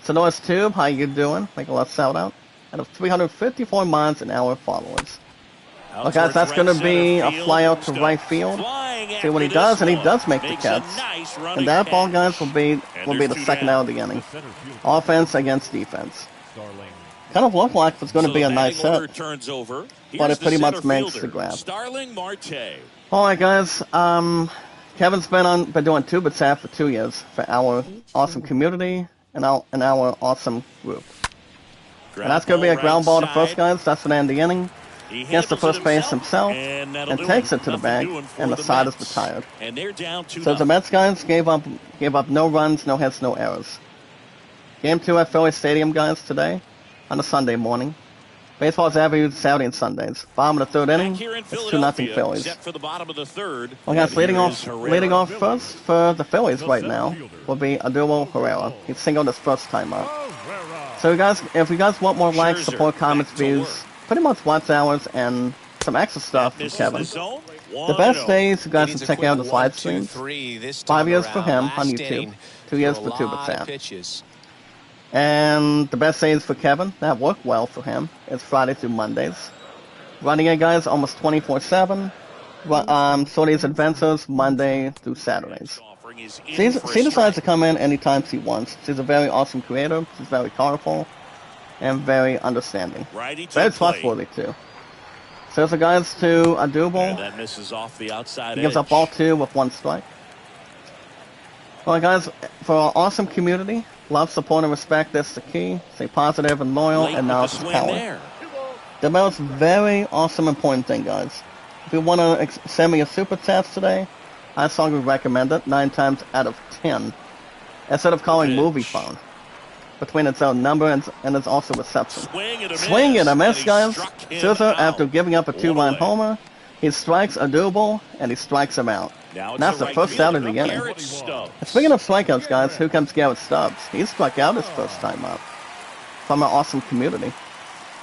So Noah's Tube, how you doing? Make a little shout out. Out of 354 miles an hour followers. Out Well, guys, towards that's right going to center be a field. fly out to Stubbs right field. flying See what he after does, this and he one. does make the Makes catch. a nice running And that ball, catch. guys, will be there's the two second down. out of the inning. Offense against defense. Kind of looked like it's going to So be a the nice batting order hit. turns over. But Here's it pretty the much center makes fielder, the grab. Starling Marte. All right, guys. Kevin's been doing TubeChat for 2 years for our awesome community and our awesome group. And that's going to be a ground ball to first, guys. That's going to end the inning. He Gets to handles first it base himself and, that'll and do takes it to the Nothing bag, doing for and the side is Mets. retired. And they're down 2-0. So the Mets, guys, gave up no runs, no hits, no errors. Game 2 at Philly Stadium, guys, today on a Sunday morning. Baseball is every Saturday and Sundays. Bottom of the 3rd inning, Back here in it's 2-0 Philadelphia, Phillies. set for the bottom of the 3rd. Well, guys, And leading here off is Herrera. first for the Phillies right now will be Adulo Herrera. He singled his first time up. So, guys, if you guys want more likes, Scherzer, support, comments, back to views, work. pretty much watch hours and some extra stuff from Misses Kevin. the zone. The best days you guys should check out his live streams. 5 years for him on YouTube, 2 years for TuberSat. And the best days for Kevin, that worked well for him, is Friday through Mondays. Running it, guys, almost 24/7. Sorty's Adventures, Monday through Saturdays. She decides to come in anytime she wants. She's a very awesome creator. She's very powerful and very understanding. Very trustworthy, too. So the guys to a double. That misses off the outside He gives up all 2 with 1 strike. Well, guys, for our awesome community, love, support, and respect is the key. Stay positive and loyal, and now it's power. The most very awesome, important thing, guys. If you want to send me a super chat today, I strongly recommend it 9 times out of 10. Instead of calling movie phone. Between its own number and its also reception. Swing and a miss, guys. Souza, after giving up a 2-run homer, he strikes a double, and he strikes him out. And that's the first out of the inning. And speaking of strikeouts, guys, here comes Garrett Stubbs. He struck out his first time up. From our awesome community.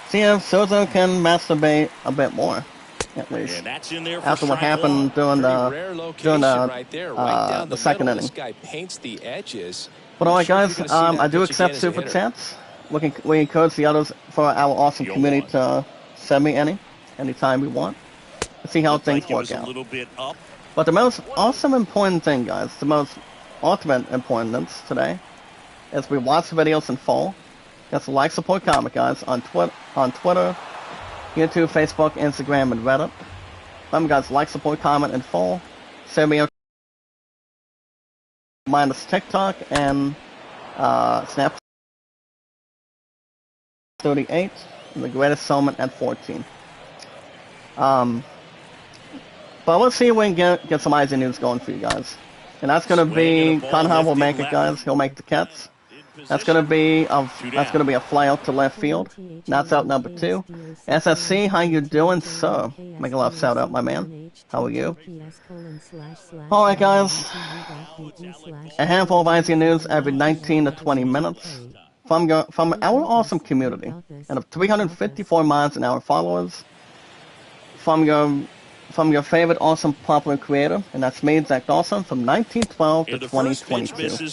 See if Souza can masturbate a bit more. At least. After what happened during the second inning. But alright, guys, I do accept super chats. We encourage the others for our awesome community to send me anytime we want. Let's see how things work out. But the most awesome important thing, guys, the most ultimate importance today, is we watch the videos in full. That's like, support, comment, guys, on Twitter, YouTube, Facebook, Instagram, and Reddit. Remember, guys, like, support, comment in full. Send me a minus TikTok and Snap 38, and the greatest summit at 14. But let's see if we can get some eyes and news going for you guys. And that's gonna be Conrad will make it, guys. He'll make the catch. That's gonna be a fly out to left field. That's out number 2. SSC, how you doing, sir? Make a love shout out, my man. How are you? Alright, guys. A handful of IC news every 19 to 20 minutes from our awesome community and of 354 miles an hour followers. From your favorite awesome popular creator, and that's me, Zach Dawson, from 1912 to 2022.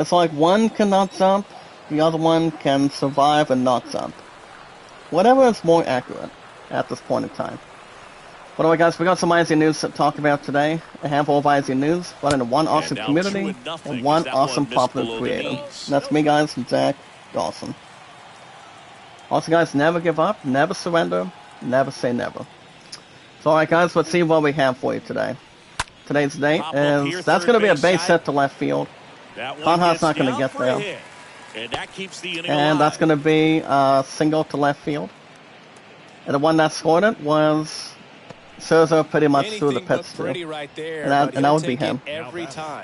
It's like one cannot jump, the other one can survive and not jump. Whatever is more accurate at this point in time. But alright, guys, we got some IZ news to talk about today. A handful of IZ news, but in one awesome community and one awesome popular creator. And that's me, guys, Zach Dawson. Also, guys, never give up, never surrender, never say never. So alright, guys, let's see what we have for you today. Today's date is, that's going to be a base hit to left field. Conrad's not going to get there. And that's going to be a single to left field. And the one that scored it was Souza, pretty much through the pits too. And that would be him.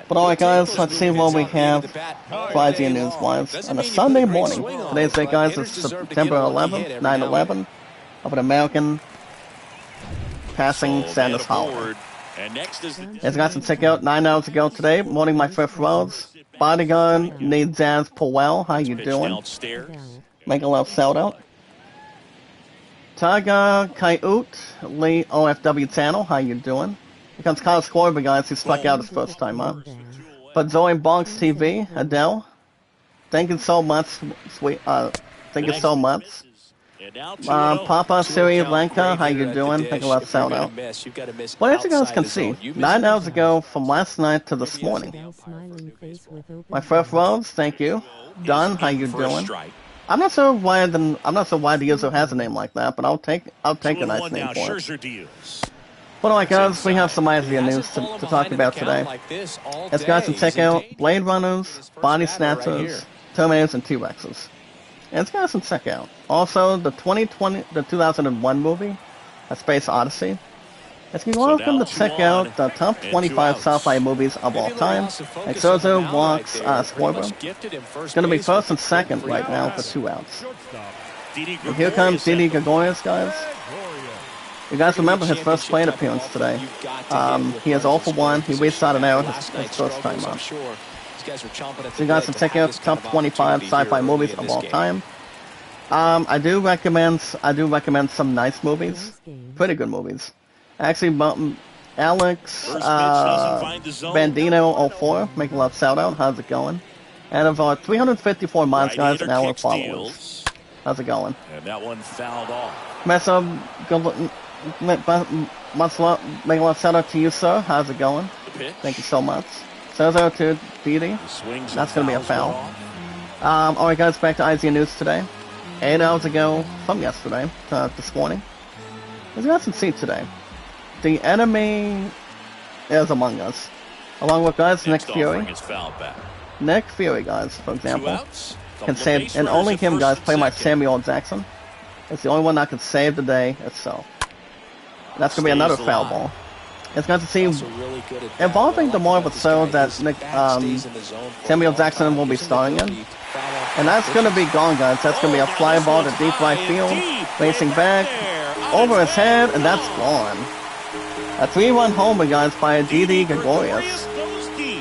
But alright, guys, let's see what we have Friday news-wise on a Sunday morning. Today's date, guys, is September 11th, 9/11, of an American passing Sanders Holiday. As guys can check out 9 hours ago today, morning my first roads. Bodyguard needs Jazz Powell. How you doing? Make a love shout out. Tiger Coyote Lee OFW channel. How you doing? Here comes Kyle Scorby, guys. He struck out his first time up. But Zoe Boggs TV, Adele. Thank you so much, sweet. Thank you so much. Papa Siri Lanka, how you doing? Make a love shout out. Well, as you guys can see, 9 hours ago from last night to this morning. My first rose, thank you. Don, how you doing? I'm not sure why the user has a name like that, but I'll take a nice name for it. But alright, guys, we have some idea news to talk about today. As guys can check out Blade Runners, Body Snatchers, Terminators, and T-Rexes. And as guys can check out also the 2001 movie, A Space Odyssey. As you're welcome to check out the top 25 sci-fi movies of all time. And Souza walks Scorber. It's going to be first and second right now for 2 outs. And here comes Didi Gregorius, guys. You guys remember his first plate appearance today. He has 0 for 1. He restarted out his first time up. So you guys can check out the top 25 sci-fi movies of all time. I do recommend some nice movies, Nice game. pretty good movies. Actually, Alex First pitch doesn't find the zone. Bandino04, making a love shout out. How's it going? And of our 354 miles, guys, Right-hander and our kick followers. steals. How's it going? And that one fouled off. Mess up, much love, make a love shout out to you, sir. How's it going? The pitch. Thank you so much. Sozo to Didi. He swings and That's going to be a fouls foul. go off. Alright guys, back to IZ News today. 8 hours ago, from yesterday, to this morning. As you guys can see today, the enemy is among us. Along with guys, Nick Next Fury. offering is fouled back. Nick Fury, guys, for 2 example, outs. can Couple of save, base and runners only at him, first guys, and played by second. Samuel Jackson. It's the only one that can save the day itself. That's going to be another Stays foul alive. ball. It's going to see Also really good at that. involving the I more like of a this show guy. that His Nick, bat stays in the zone for a Samuel long Jackson time. will be Gives him the starring in. ability to foul off And that's going to be pitches. gone, guys. That's going to be a fly ball to deep right field, racing back, over his head, and that's gone. A 3-1 homer, guys, by Didi Gregorius.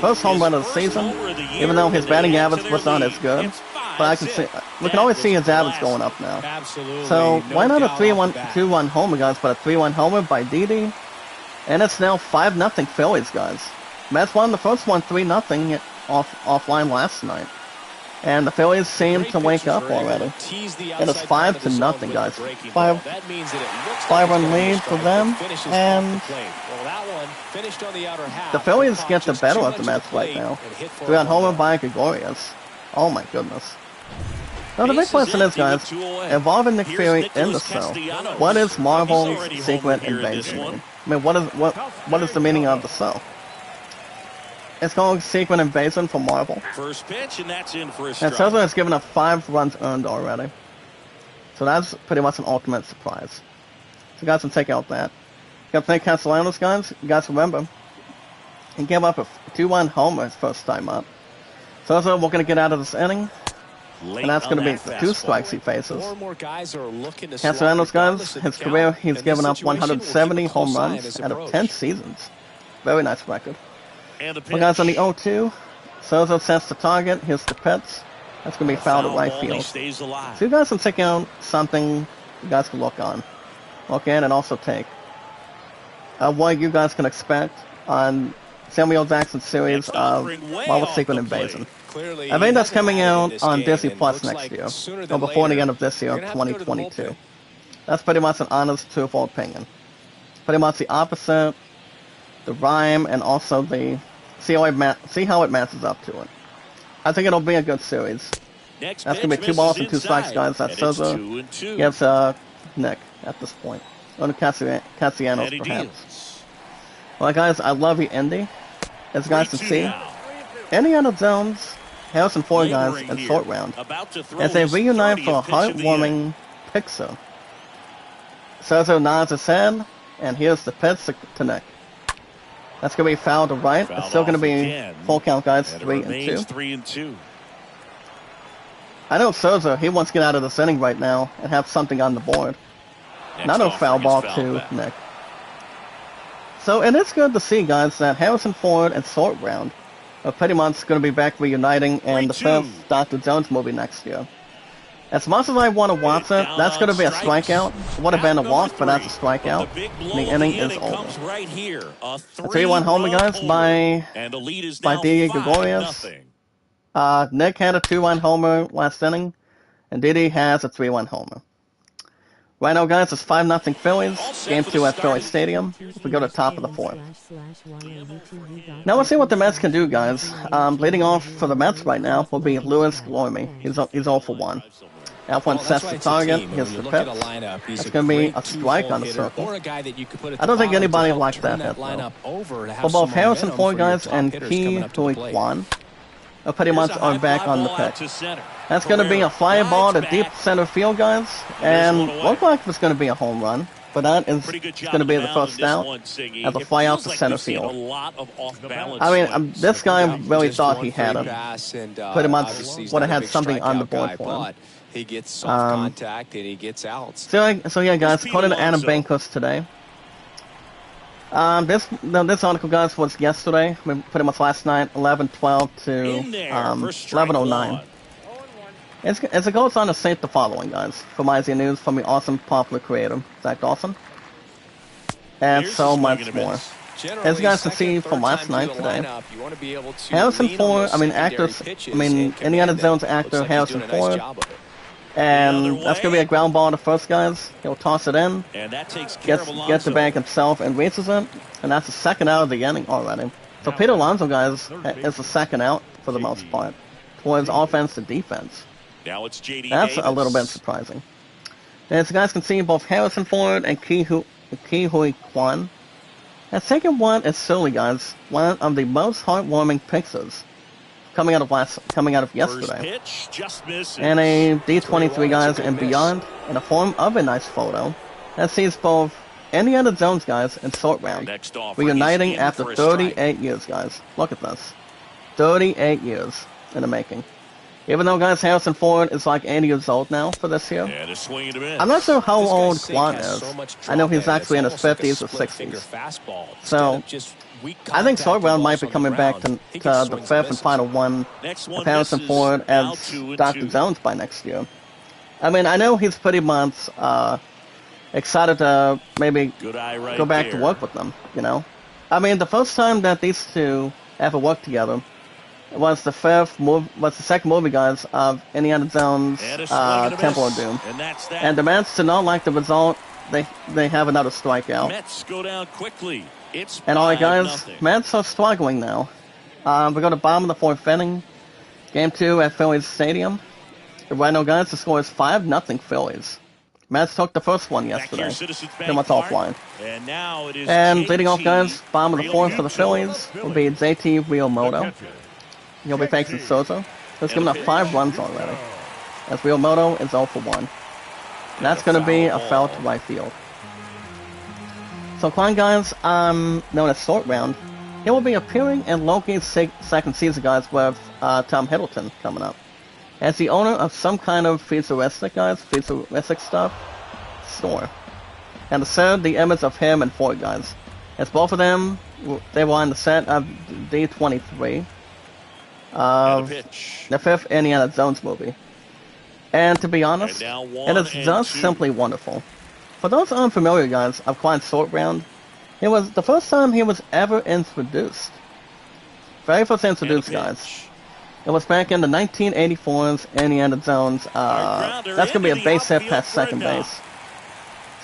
First home run of the season, even though his batting average was not as good. But I can see, we can always see his average going up now. Absolutely. So no why not a doubt 3-1, off the bat. 2-1 homer, guys, but a 3-1 homer by Didi. And it's now 5-0 Phillies, guys. Mets won the first one 3-0 offline last night. And the Phillies seem Great to wake pitches up for him. already. Tease the And it's outside part of the 5-0, zone with a guys. breaking Five- ball. That means that it looks 5-1 like it's gonna be lead a for strike, them, but finishes and off the plate. Well, that one finished on the outer half. the Phillies Caught get the just better too of the much Mets right plate now. and hit for a 3-1 home homer run. by Gregorius. Oh my goodness. Now the big Bases question is, empty with guys, 2 away. involving Nick Here's Fury in the Nicholas show, Castellanos. what is Marvel's He's already secret homered here in this invasion one. mean? I mean, what is the meaning of the show? It's called Secret Invasion for Marvel. First pitch, and that's in for a And strike. Sosa has given up 5 runs earned already. So that's pretty much an ultimate surprise. So you guys can take out that. You gotta thank Castellanos, guys. You guys remember, he gave up a 2-1 homer his first time up. Sosa, we're gonna get out of this inning, Late and that's on gonna be that the 2 fastball. strikes he faces. More and more guys are looking to Castellanos, slot guys, regardless of his the career, count. he's In this given up situation, we'll keep a 170 home close eye on runs his out of approach. 10 seasons. Very nice record. And the pitch. Well, guys, on the 0-2, Sosa sets the target. Here's the pitch. That's going to be fouled at Foul right ball, he field. stays alive. So you guys can check out something you guys can look on. Look in and also take. What you guys can expect on Samuel Jackson's series Next of offering way Marvel off Secret the plate. Invasion. Clearly, I he think that's hasn't coming had it in out this on game, Disney and Plus looks next like year. sooner Or than before the later, end of this year, you're gonna have to go to the 2022. bullpen. That's pretty much an honest, truthful opinion. Pretty much the opposite, the rhyme, and also the see how it matches up to it. I think it'll be a good series. Next That's gonna be pitch 2 balls and misses 2 strikes, inside, guys. That's and it's Sosa 2-2. gives Nick at this point. Or Castellanos, And he perhaps. deals. Well, guys, I love you, Indy. As you guys can 3-2 see, now. Indiana Jones, Harrison Ford, guys, Laboring in here. short round. About to throw As they his reunite for a 30th pitch of the inning. heartwarming picture. Sosa nods his head, and here's the pitch to Nick. That's going to be foul to right. Fouled It's still going to off be again. full count, guys, And it 3 and 2. remains 3-2. I know Sosa, he wants to get out of this inning right now and have something on the board. Next Not a foul offering is ball fouled to back. Nick. So it is good to see, guys, that Harrison Ford and short round are pretty much going to be back reuniting in the 3-2. fifth Dr. Jones movie next year. As much as I want to watch it, that's going to be a strikeout. It would have been a walk, but that's a strikeout. The inning is comes over. right here. A 3-1 homer, guys, by and the lead is by now Didi 5-0. Gregorius. Nick had a 2-1 homer last inning, and Didi has a 3-1 homer. Right now, guys, it's 5-0 Phillies. Game 2 at Philly Stadium. We go to top of the 4th. Now let's see what the Mets can do, guys. Leading off for the Mets right now will be Louis Glormy. He's 0 for 1. That one Well, sets that's why the it's a target. team, and Here's when the you look at a pitch. lineup, he's That's a going to be great a two-hole strike on the hitter, circle. or a guy that you could put at I the don't think bottom to anybody help liked turn that hit, lineup though. over to have For both some Harrison momentum Ford, for your guys, top and hitters Key coming up to the Hui plate. Kwan are pretty much Here's a are high back fly on the ball out pitch. to center. That's going to be a fly Pereira ball to drives deep back. center field, guys. And There's one away. looked like it's going to be a home run. But that is Pretty good job going to be on the mound first in this out. one, Siggy. As a It fly out feels to like center we've seen field. A lot of off-balance I mean, swings. this guy really Just thought one he had free him. pass, and, Pretty much obviously he's would not have a had big something on the strikeout board guy, for him. but he gets soft contact and he gets outs. So yeah, guys, Pete according to Adam Alonso. Bankus today. This article, guys, was yesterday, I mean, pretty much last night, 11:12 to In there for strike 11:09. one. As it goes on to state the following, guys, from IZ News, from the awesome popular creator, Zach Dawson, and Here's so a swing much and a more. miss. As you guys can see from last night today, Harrison Ford, Indiana Jones actor Harrison Ford, and that's going to be a ground ball to first, guys. He'll toss it in, And that takes care of Alonso. gets the bag himself and reaches it, and that's the second out of the inning already. So Peter Alonso, guys, is the second out for the most part, towards offense to defense. Now it's JD That's Davis. a little bit surprising. As you guys can see, both Harrison Ford and Ki Hui Kwan. That second one is silly, guys. One of the most heartwarming pictures coming out of yesterday. First pitch, just misses. And a D23, guys, and beyond, in the form of a nice photo that sees both Indiana Jones, guys, and Short Round Next offer, reuniting he's in after for a strike. 38 years, guys. Look at this. 38 years in the making. Even though, guys, Harrison Ford is like 80 years old now for this year. And a swing and a miss. I'm not sure how This guy's old sink Kwan has is. so much I know he's drop in, actually in his it's almost like a 50s or split-finger 60s. fastball. So, Instead of just weak I think contact Short Round might balls be on coming the back ground. to He the just swings fifth and and misses. final one Next of one Harrison misses. Ford Now as 2-2. Dr. Jones by next year. I mean, I know he's pretty much excited to maybe Good eye right go back there. to work with them, you know? I mean, the first time that these two ever worked together was the second movie, guys, of Indiana Jones And a swing and a Temple of miss. Doom. And that's that. And the Mets did not like the result. They have another strikeout. Mets go down quickly. It's And all right, guys, 5-0. Mets are struggling now. We go to bottom of the fourth inning. Game 2 at Phillies Stadium. Right now, guys, the score is 5-0 Phillies. Mets took the first one Back yesterday. here, Citizens Bank Pretty much Park. offline. And now it is And leading off, JT guys, bottom of the fourth for the Realmuto. Phillies will be JT Realmuto. He'll be facing Sosa, who's given up 5 runs already. As Realmuto is 0 for 1. And that's going to be a foul to right field. So, Klein, guys, known as Short Round, he will be appearing in Loki's second season, guys, with Tom Hiddleston coming up. As the owner of some kind of futuristic stuff store. And to serve the image of him and Ford, guys. As both of them, they were on the set of D23. And a pitch. The fifth Indiana Jones movie. And to be honest, And now it 1 is and just 2. simply wonderful. For those unfamiliar, guys, of Klein Short Round, it was the first time he was ever introduced. Very first introduced, And a guys. pitch. It was back in the 1984's Indiana Jones. grounder That's going to be a into the base hit outfield past for a second knock. base.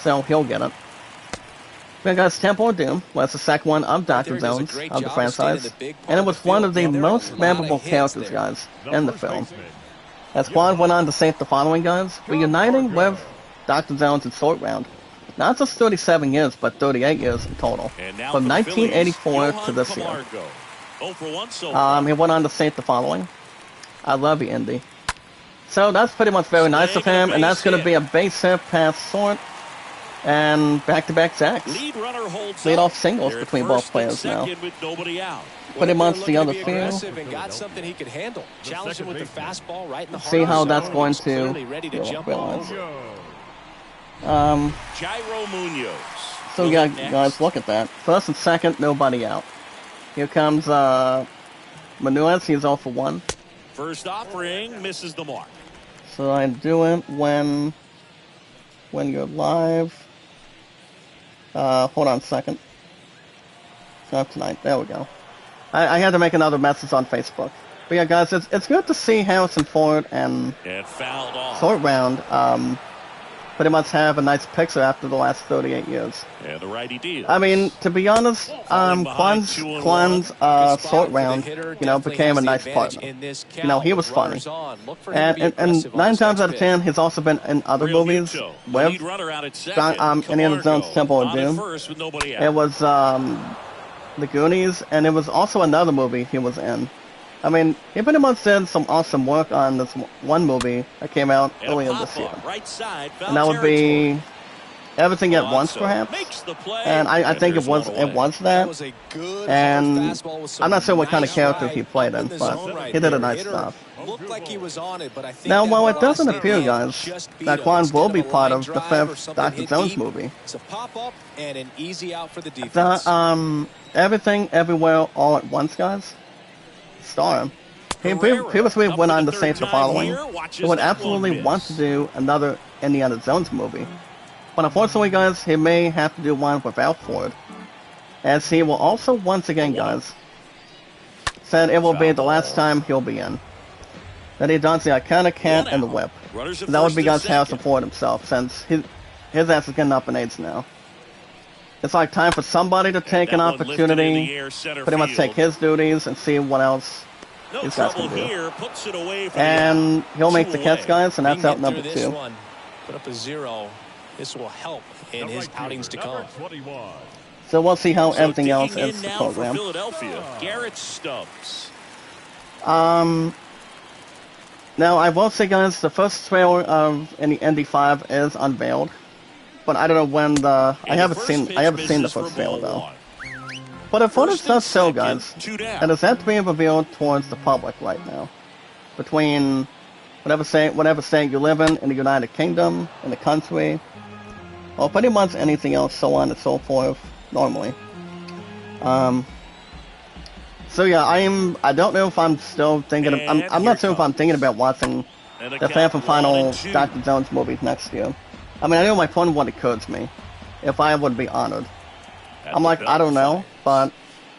So he'll get it. Then, guys, Temple of Doom was the second one of Dr. There, he does a Jones great of the job of staying in franchise. the big part And it of was the one field. of the Yeah, there are most a lot of memorable hits characters, there. guys, in the film. As Quan went on to say the following, guys, reuniting with Dr. Jones in Short Round. Not just 37 years, but 38 years in total. And now From for the 1984 Phillies, to Johan this year. Camargo. 0 for 1 so far. He went on to say the following. I love you, Indy. So that's pretty much very nice of him, and that's going to be a base hit past Short. And back-to-back sacks. Lead runner holds Lead up. off singles They're at between first both players and now. second with nobody out. Pretty Well, much they're the looking other to be two. aggressive and got something he could handle. Challenged him with the fastball right in the heart See of how the that's zone. going He's to clearly ready to jump all realize. over. Jairo Munoz. So will yeah, hit next. guys, look at that. First and second, nobody out. Here comes Manuez. He's 0 for 1. First offering misses the mark. So I do it when you're live. Hold on a second. Not tonight. There we go. I had to make another message on Facebook. But yeah, guys, it's good to see Harrison Ford and And fouled off. Short Round pretty much have a nice picture after the last 38 years. And the righty deal. I mean, to be honest, Falling behind Quan's 2-1. Good spot Short for the Round, hitter. you know, Definitely became has a the nice advantage partner. in this You know, he count was with funny. runners on. Look for him to be And aggressive on 9 this times next out of 10, pitch. he's also been in other Real movies Muto. The lead with runner out at second. Indiana Jones Camargo Temple of on at Doom. first with nobody out. It was The Goonies, and it was also another movie he was in. I mean, he pretty much did some awesome work on this one movie that came out And a earlier this year. pop-up right side, foul And that would be Everything at Once, Alonso perhaps. makes the play, And I think there's it was one away. that. That was a good And hard fastball with some I'm not sure what kind of nice character ride he played up in, the but zone right he did a there. nice Hitter job. Looked like he was on it, but I think Now, that while it ball doesn't stayed appear, in, guys, just beat that him. Quan Instead will of be a part line of the drive or fifth something Dr. hit Jones deep, movie. it's a pop-up and an easy out for the defense. The Everything, Everywhere, All at Once, guys. Star him. He Herrera previously up went for on the to third say the time following: here. he Watches would that one absolutely want to miss. do another Indiana Jones movie. But unfortunately, guys, he may have to do one without Ford, as he will also once again, guys, said it will be the last time he'll be in. That he dons the iconic hat and the whip. Runners at And that would first be and God's Harrison second. Ford himself, since his ass is getting up in age now. It's like time for somebody to take an That one lifted in the opportunity, air, center pretty much take field. his duties and see what else No these guys trouble can do. here. Puts it away for And the out. he'll make 2 the catch, away. guys, and He that's can out get number through this 2. one. Put up a 0. This will help in his outings to come. So we'll see how So everything else digging is in the now for program. Philadelphia, Garrett Stubbs. Now I will say, guys, the first trailer of Indy 5 is unveiled, but I don't know when the And the first pitch I haven't seen the misses for first trailer ball though. one. But if footage First and does show, second, guys, 2 down. and it's yet to be revealed towards the public right now, between whatever state you live in the United Kingdom, in the country, or pretty much anything else, so on and so forth, normally. So yeah, I don't know if I'm still thinking of, And I'm here not sure if I'm comes. thinking about watching And a the count, Phantom Final 1-2. Dr. Jones movies next year. I mean, I know my phone would encourage me, if I would be honored. At I'm the like, I don't know, Belfast. but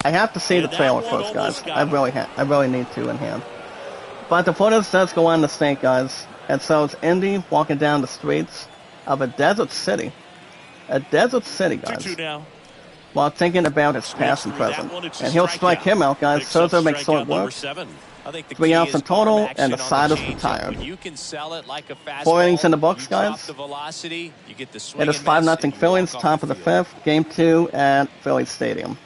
I have to see the And that trailer one first, guys. almost got him. I really need to in hand. But the footage does go on the snake, guys, and so it's Indy walking down the streets of a desert city. A desert city, guys. 2-2 now. While thinking about his Swings past and through that present. one, it's a And he'll strike strikeout. him out, guys. Picks up Sozo makes strikeout short number work. 7. I think the 3 key outs is in total, arm and the action side on is changeup. retired. When you can sell it like a fastball, 4 innings in the books, you drop guys. the velocity, you get the swing It is and 5-0 miss, and you Phillies, walk top off of the field. 5th, Game 2 at Phillies Stadium.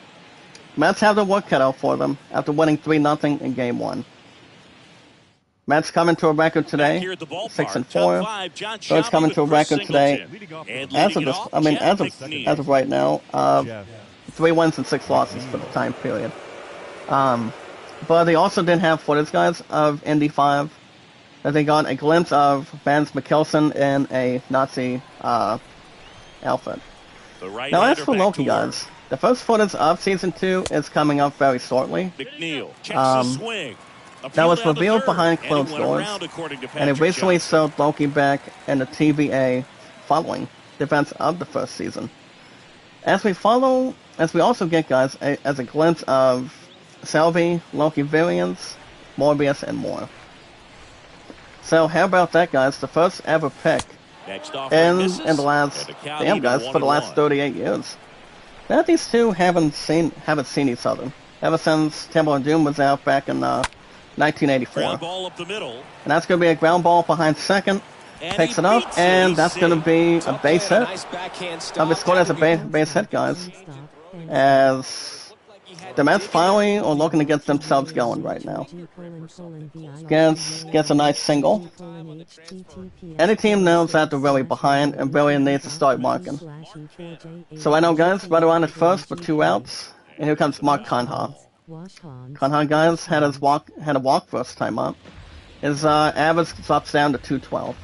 Mets have their work cut out for them after winning 3-0 in Game 1. Mets coming to a record Back today, here at the ballpark. 6-4. Top 5, John Phillies Sciambi coming with to a Chris record today, Singleton. And as leading of it this, off, I mean, Jeff as McNeil. of right now, 3 wins and 6 losses for the time period. But they also did have footage, guys, of Indy 5 that they got a glimpse of Vance Mikkelsen in a Nazi outfit. The right Now, as hander for back Loki, to work. guys, the first footage of Season 2 is coming up very shortly. McNeil checks the swing. That was Appeal down to revealed third, behind and he closed went doors, around, according to and it Patrick recently Johnson. showed Loki back in the TVA following the events of the first season. As we also get, guys, as a glimpse of Sylvie, Loki variants, Morbius, and more. So how about that, guys? The first ever pick Next off in misses, the last, and the count damn even guys, for the last 1-1. 38 years. Now these two haven't seen each other ever since Temple of Doom was out back in 1984. Ground ball up the middle. And that's going to be a ground ball behind second. And Picks he it up, beats and it. that's going to be a Tough base play, a hit. nice backhand I'll stop. be scored as a Had to base hit, guys. Stop, and As the Mets finally are looking to get themselves going right now. Gets a nice single. Any team knows that they're really behind and really needs to start marking. So I know, guys, right around at first with 2 outs, and here comes Mark Conha. Conha, guys, had a walk first time up. His average drops down to 212.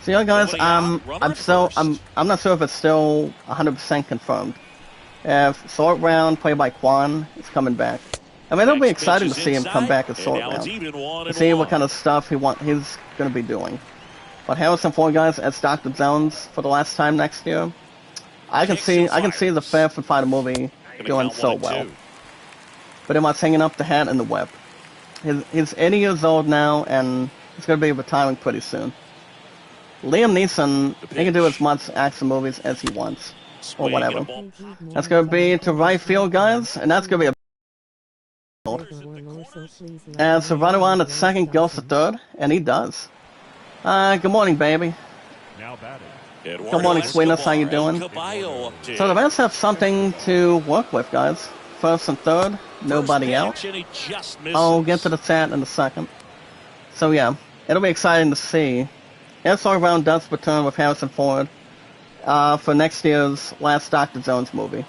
So yeah, guys, I'm not sure if it's still 100% confirmed. If Short Round, played by Quan, is coming back. I mean, it'll be Next exciting pitch to is see him come inside, back as and Short now it's Round. even To 1-1. see what kind of stuff he's going to be doing. But Harrison Ford, guys, as Dr. Jones for the last time next year, I can see the Fifth and Final movie Gonna doing count so 1-2. well. But him hanging up the hat and the whip. He's 80 years old now, and he's going to be retiring pretty soon. Liam Neeson, he can do as much action movies as he wants, or Swing whatever. and a ball. That's going to be to right field, guys, and that's going to be as the runner on at second goes to third, and he does. Good morning, baby. Eduardo Good morning, sweetness. How you Escobar, doing? El Caballo up to So the Mets have something to work with, guys. First and third, nobody first out. pitch, and he just misses. I'll get to the chat in a second. So yeah, it'll be exciting to see. S.R. Round does return with Harrison Ford for next year's last Dr. Jones movie.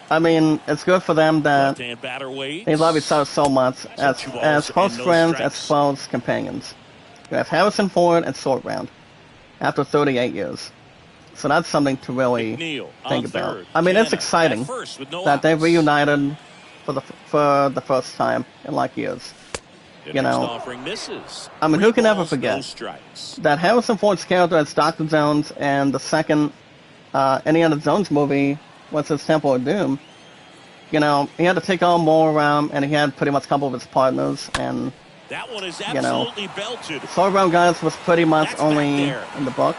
I mean, it's good for them that Left-hand batter waits. they love each other so much as Two balls close and no friends, strikes. as close companions. You have Harrison Ford and Short Round after 38 years. So that's something to really McNeil think on about. third. I mean, it's Canna exciting at first with no that they've outs. reunited for the first time in like years. The You next know, offering misses. I mean, 3 who can ever balls, no forget strikes. that Harrison Ford's character as Dr. Jones and the second Indiana Jones movie was his Temple of Doom. You know, he had to take on more, and he had pretty much a couple of his partners, and That one is you know, absolutely belted. Sword Round guys was pretty much That's only back there. in the book.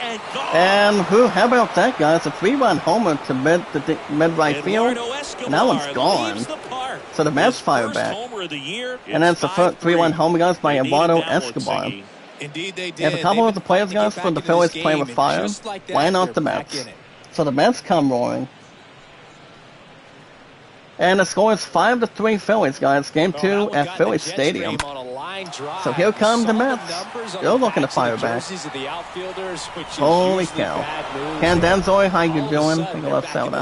And gone. And how about that, guys? A 3-run homer to mid-right field, Eduardo and that one's Escobar gone. leaves the park. So the Mets His fire first back. homer of the year. And that's the 3-1 homer, guys, by They needed Eduardo that one, Escobar. Siggy. Indeed, they did. If a couple They've of the been players, fighting to guys, get from the back into Phillies this play game, with and fire, just like that, why not the they're back Mets? in it. So the Mets come roaring. And the score is 5-3 Phillies, guys. Game 2 at Philly Stadium. So here come the Mets. They're looking to fire back. Holy cow. Candanzoy, how you doing? I think I left that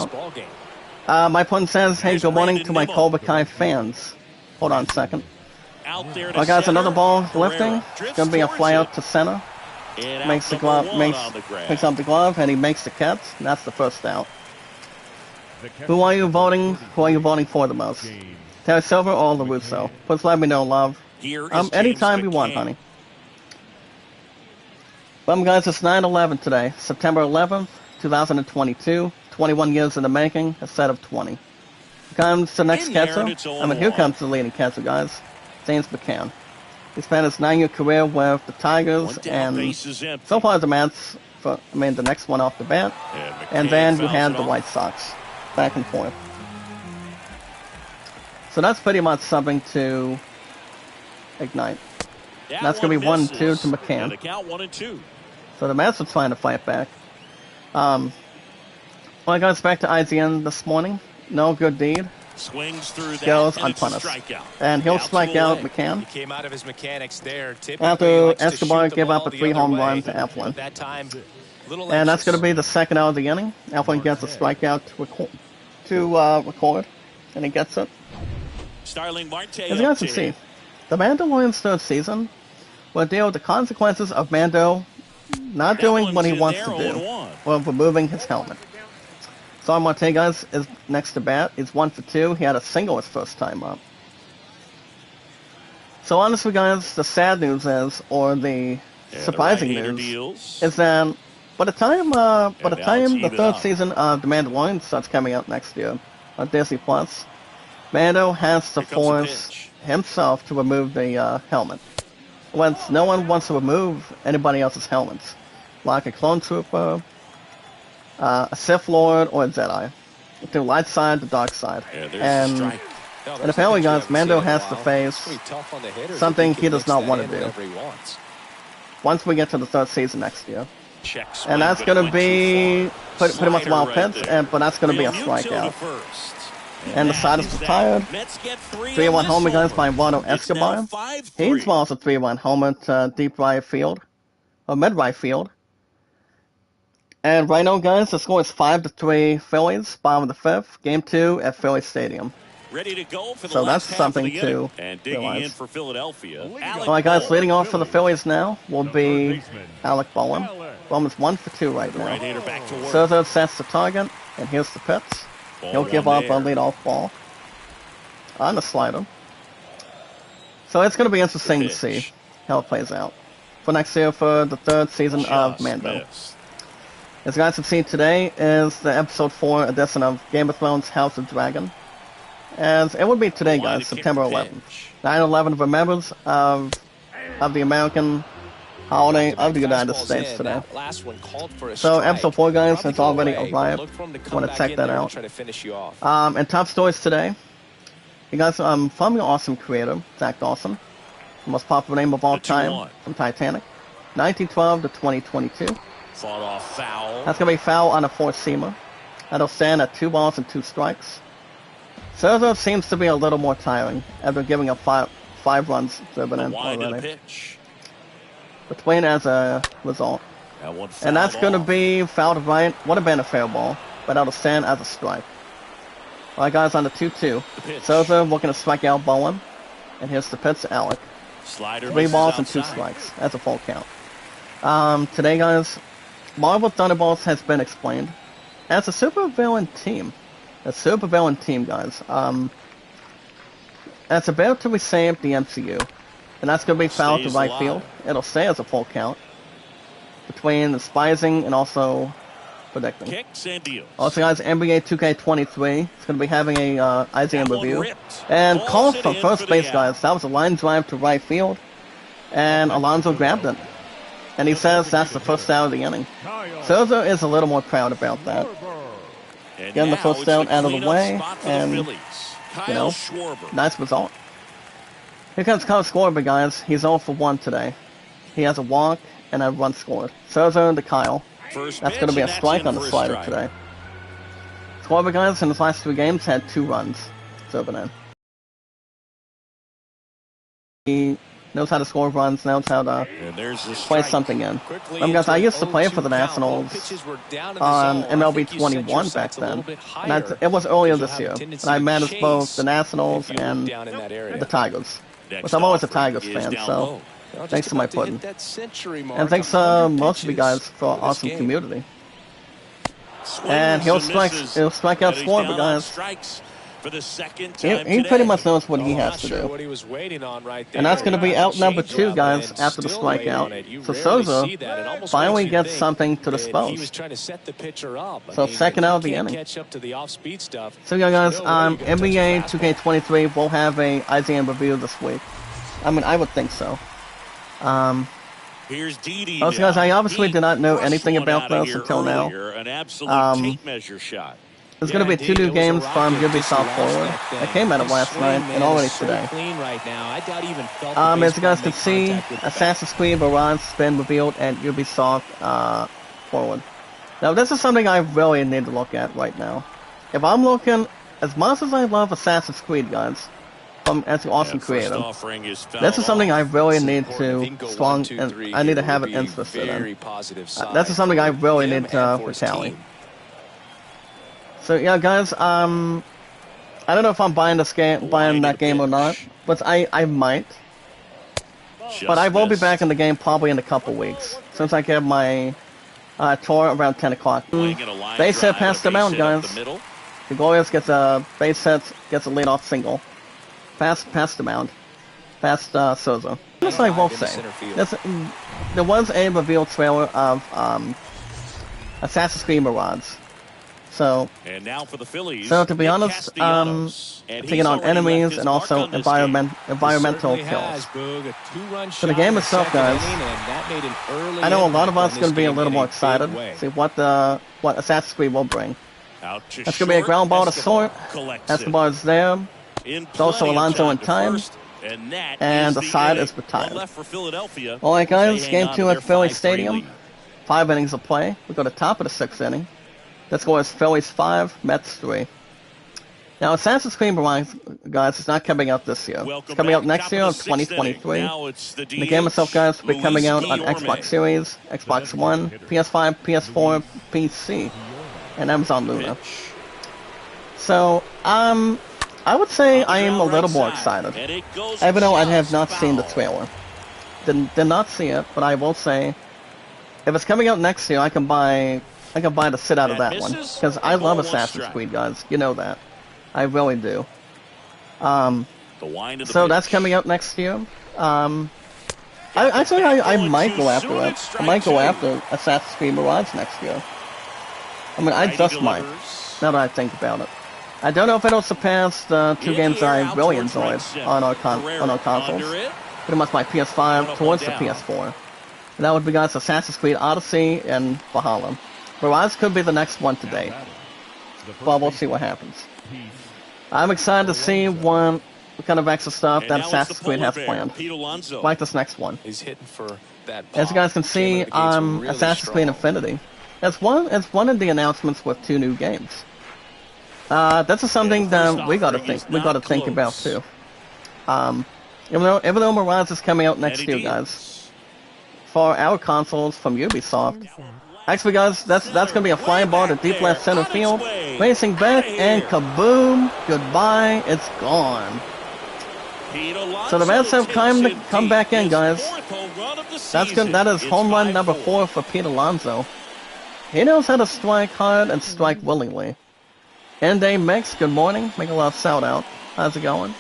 out. My point says, hey, good morning to my Cobra Kai fans. Hold on a second. Out there to Well, guys, center. another ball Herrera lifting. drifts Going to be a towards fly it. out to center. And Makes out the number glove, one on the grab. picks up the glove, and he makes the catch. And that's the first out. Who are you voting for the most? Terry Silver or LaRusso? Please let me know, love. Here is Anytime James you want, McCann. honey. Well, guys, it's 9/11 today, September 11th, 2022. 21 years in the making, a set of 20. Here comes the next In there, catcher. and it's Here 0-1. comes the leading catcher, guys. James McCann. He spent his 9-year career with the Tigers, One down, and base is empty. so far the Mets, the next one off the bat. And McCann then you fouls had it the off. White Sox, back and forth. So that's pretty much something to ignite. That That's going to be 1-2 misses. to McCann. And the count 1-2. So the Mets are trying to fight back. Well, I got back to IGN this morning. No good deed. Swings through that, Goes and it's a unpunished. strikeout. And he'll Out to strike the out leg. McCann. He came out of his mechanics there. Typically, he After likes to Escobar shoot the gave up ball a the 3 other home way. run to Eflin. But that time, little And that's going to anxious. be the second out of the inning. Eflin gets a strikeout to record, and he gets it. Starling Marte As you guys can up see, to the Mandalorian's third season will deal with the consequences of Mando not That doing one's what he in wants there, to do, 0-1. well, removing his helmet. Starling Marte, guys, is next to bat. He's 1 for 2. He had a single his first time up. So honestly, guys, the sad news is, or the surprising right-hander news, deals. is that by the time now the it's third even up. season of The Mandalorian starts coming out next year on Disney Plus, Mando has to Here comes the force pitch. himself to remove the helmet. Once no one wants to remove anybody else's helmets, like a clone trooper, a Sith Lord, or a Jedi. The light side, the dark side. Yeah, there's And a strike. No, and apparently, there's a guys, pitch you Mando haven't has seen to in a while. face It's pretty tough on the hitters if something can he does mix not that want in to do. whenever he wants. once we get to the third season next year. Check swing, And that's but going to went be too far. pretty much Slider wild right pitch, there. but that's going to be a Real neutral to strikeout. first. And the that side is that. retired. Mets get 3 3-1 on this homer, guys, by Eduardo It's now Escobar. 5-3. Haynes balls a 3-1 homer to deep right field, or mid right field. And right now, guys, the score is 5-3 Phillies, bottom of the fifth, game 2 at Philly Stadium. Ready to go for the So last that's half of something the inning. to And digging realize. in for Philadelphia. Alec Alright, guys, Bohm. leading off for the Phillies now will be Alec Bowen. Bowen's 1 for 2 right now. Right-hander back to work. Serzo sets the target, and here's the pitch. Ball He'll give one up a there. leadoff ball on the slider. So it's going to be interesting to Pitch. see how it plays out for next year for the third season of Just Mando. missed. As you guys have seen, today is the episode 4 edition of Game of Thrones House of Dragon. As it would be today, Line guys, to kick September the 11th. pitch. 9/11 remembers of the American holiday of the United States In. today. That last one called for a So strike. episode 4, guys, Probably has go already away, but arrived. look for him to come Want to back check in that there and out. try to finish you off. And top stories today. You guys, from your awesome creator, Zach Dawson, the most popular name of all The 2-1. time from Titanic, 1912 to 2022. Fought off foul. That's going to be foul on a four-seamer. That'll stand at 2 balls and 2 strikes. Serzo seems to be a little more tiring after giving up five runs driven A in wide to the already. pitch. Between as a result. That one And that's fouled going to off. be fouled right. Would have been a fair ball, but that'll stand as a strike. All right, guys, on the 2-2. The pitch. Serzo looking to strike out Bowen. And here's the pitch to Alec. Slider 3 misses balls and 2 outside. strikes. That's a full count. Today, guys, Marvel Thunderbolts has been explained as a supervillain team. A supervillain team, guys. That's about to receive the MCU. And that's going to be fouled to Stays right alive. field. It'll stay as a full count. Between the spicing and also predicting. Kicks and deals. Also, guys, NBA 2K23 is going to be having a IGN That one review. ripped. And Balls called it from in first for the base, out. guys. That was a line drive to right field. And Alonso grabbed it. And he says that's the first out of the inning. Souza is a little more proud about that. And Getting the now first it's down out of the cleanup way, spot for and, the Phillies. Kyle you know, Schwarber. Nice result. Here comes Kyle Schwarber, guys. He's 0 for 1 today. He has a walk and a run scored. Souza to Kyle. First That's pitch, going to be a and that's strike in on the for a slider strike. today. Schwarber, guys, in his last 3 games had 2 runs. It's over now. He knows how to score runs, knows how to And there's the play strike. something in. Quickly Guys, I into used to an play 0-2 for the count. Nationals Pitches were down in the on zone. I MLB think you set your 21 back sights a little then. bit And higher it was earlier because this you'll year. have a And tendency I to managed both chase the Nationals if you look and down in that area. the Tigers. Next Which I'm always a offering Tigers is fan, down so low. Well, just thanks to my about hit pudding. that century mark, And thanks 100 most of you guys pitches for this awesome game. community. Swings And he'll and strike misses. out And he's Schwarber, down on guys. strikes for the second He time pretty today. much knows what he Oh, has not to sure do. what he was waiting on right there. And that's going to be out number 2, Changeup, guys, and after the still waiting on it. strikeout. You So rarely Souza see that. It almost finally makes you gets think something to that dispose. He was trying to set the pitcher up. So second if out you of the can't inning. catch up to the off-speed stuff. So yeah, guys, no way you're gonna touch a NBA fastball. 2K23 will have a IGN review this week. I mean, I would think so. Here's Didi Also, guys, now. I obviously He did not know crushed anything one about out of those here until now. earlier. An absolute tape measure shot. There's going to be 2 new games from Ubisoft Forward. I came out of last night and already today. Clean right now. I doubt he even felt the As you baseball guys can make see, contact with the bat. Assassin's Creed Mirage has been revealed at Ubisoft Forward. Now, this is something I really need to look at right now. If I'm looking, as much as I love Assassin's Creed, guys, as an awesome First creator, offering is fouled this is something I off. really It's need important. If he to can go strong, 1, 2, and 3, I need to it have will an be interest in. very positive side This is something I really for need him to and for his tally. team. So yeah, guys, I don't know if I'm buying this game, buying that game or not, but I might. Just But I will be missed. back in the game probably in a couple weeks, since I get my tour around 10 o'clock. Playing in a line Base hit drive, past a the base mound, hit up guys. the middle. Gregorius gets a base hit, gets a leadoff single. Past the mound. Past Souza. This I will In the say. center field. There was a revealed trailer of Assassin's Creed Mirage. So, And now for the Phillies. to be Nick honest, Castellanos. And taking he's on already left enemies his and mark also on this game. environmental Certainly kills. has, Boog. A 2-run So the shot game in itself, second guys, inning, and that made an early I know a lot of impact us on going to this be a game little in more big excited. way. See what Assassin's Creed will bring. Out to That's going to be a short. ground ball to Escobar short. collects it. Escobar's there. In It's also plenty of Alonso in to time. first, and And the side inning. is retired. One left for Philadelphia. All right, guys, They hang game on 2 to at their Philly 5-3 Stadium. lead. 5 innings of play. We go to top of the 6th inning. The score is Phillies 5, Mets 3. Now, Assassin's Creed Mirage, guys, is not coming out this year. Welcome It's coming back. out next Top year of in the 6th inning. 2023. Now it's the The game itself, guys, will be coming out on Luis Xbox Guillorme. Series, Xbox One, PS5, PS4, PC, and Amazon Luna. So, I would say I am a little more excited. And it goes Even though I have just not seen the foul. trailer. Did not see it, but I will say, if it's coming out next year, I can buy the shit out of That that one. misses. Because I Ball love one Assassin's strike. Creed, guys. You know that. I really do. The wind of the So pitch. that's coming out next year. I might go after it. I might go after Assassin's Creed Mirage next year. I mean, I Righty just might. delivers. Now that I think about it. I don't know if it'll surpass the 2 In games the air, I out really towards enjoyed right center. on our Guerrero consoles. under it. Pretty much my One PS5 up, towards one the down. PS4. And that would be, guys, Assassin's Creed Odyssey and Valhalla. Mirage could be the next one to date. But we'll see what happens. I'm excited to see what kind of extra stuff And that now it's the Assassin's Creed polar has bear, planned. Pete Alonso. Like this next one. He's hitting for that As you pop. guys can Came see, out of the gates really Assassin's Creed strong. Infinity. It's one of the announcements with 2 new games. That's just something that we gotta think about too. Even though Mirage is coming out next year, guys, for our consoles from Ubisoft. Hands up. Actually, guys, that's gonna be a flying ball to deep left center field, racing back, and kaboom! Goodbye, it's gone. So the Mets have come back in, guys. That's good. That is home run number 4 for Pete Alonso. He knows how to strike hard and strike willingly. And Mix, good morning. Make a lot of shout out. How's it going?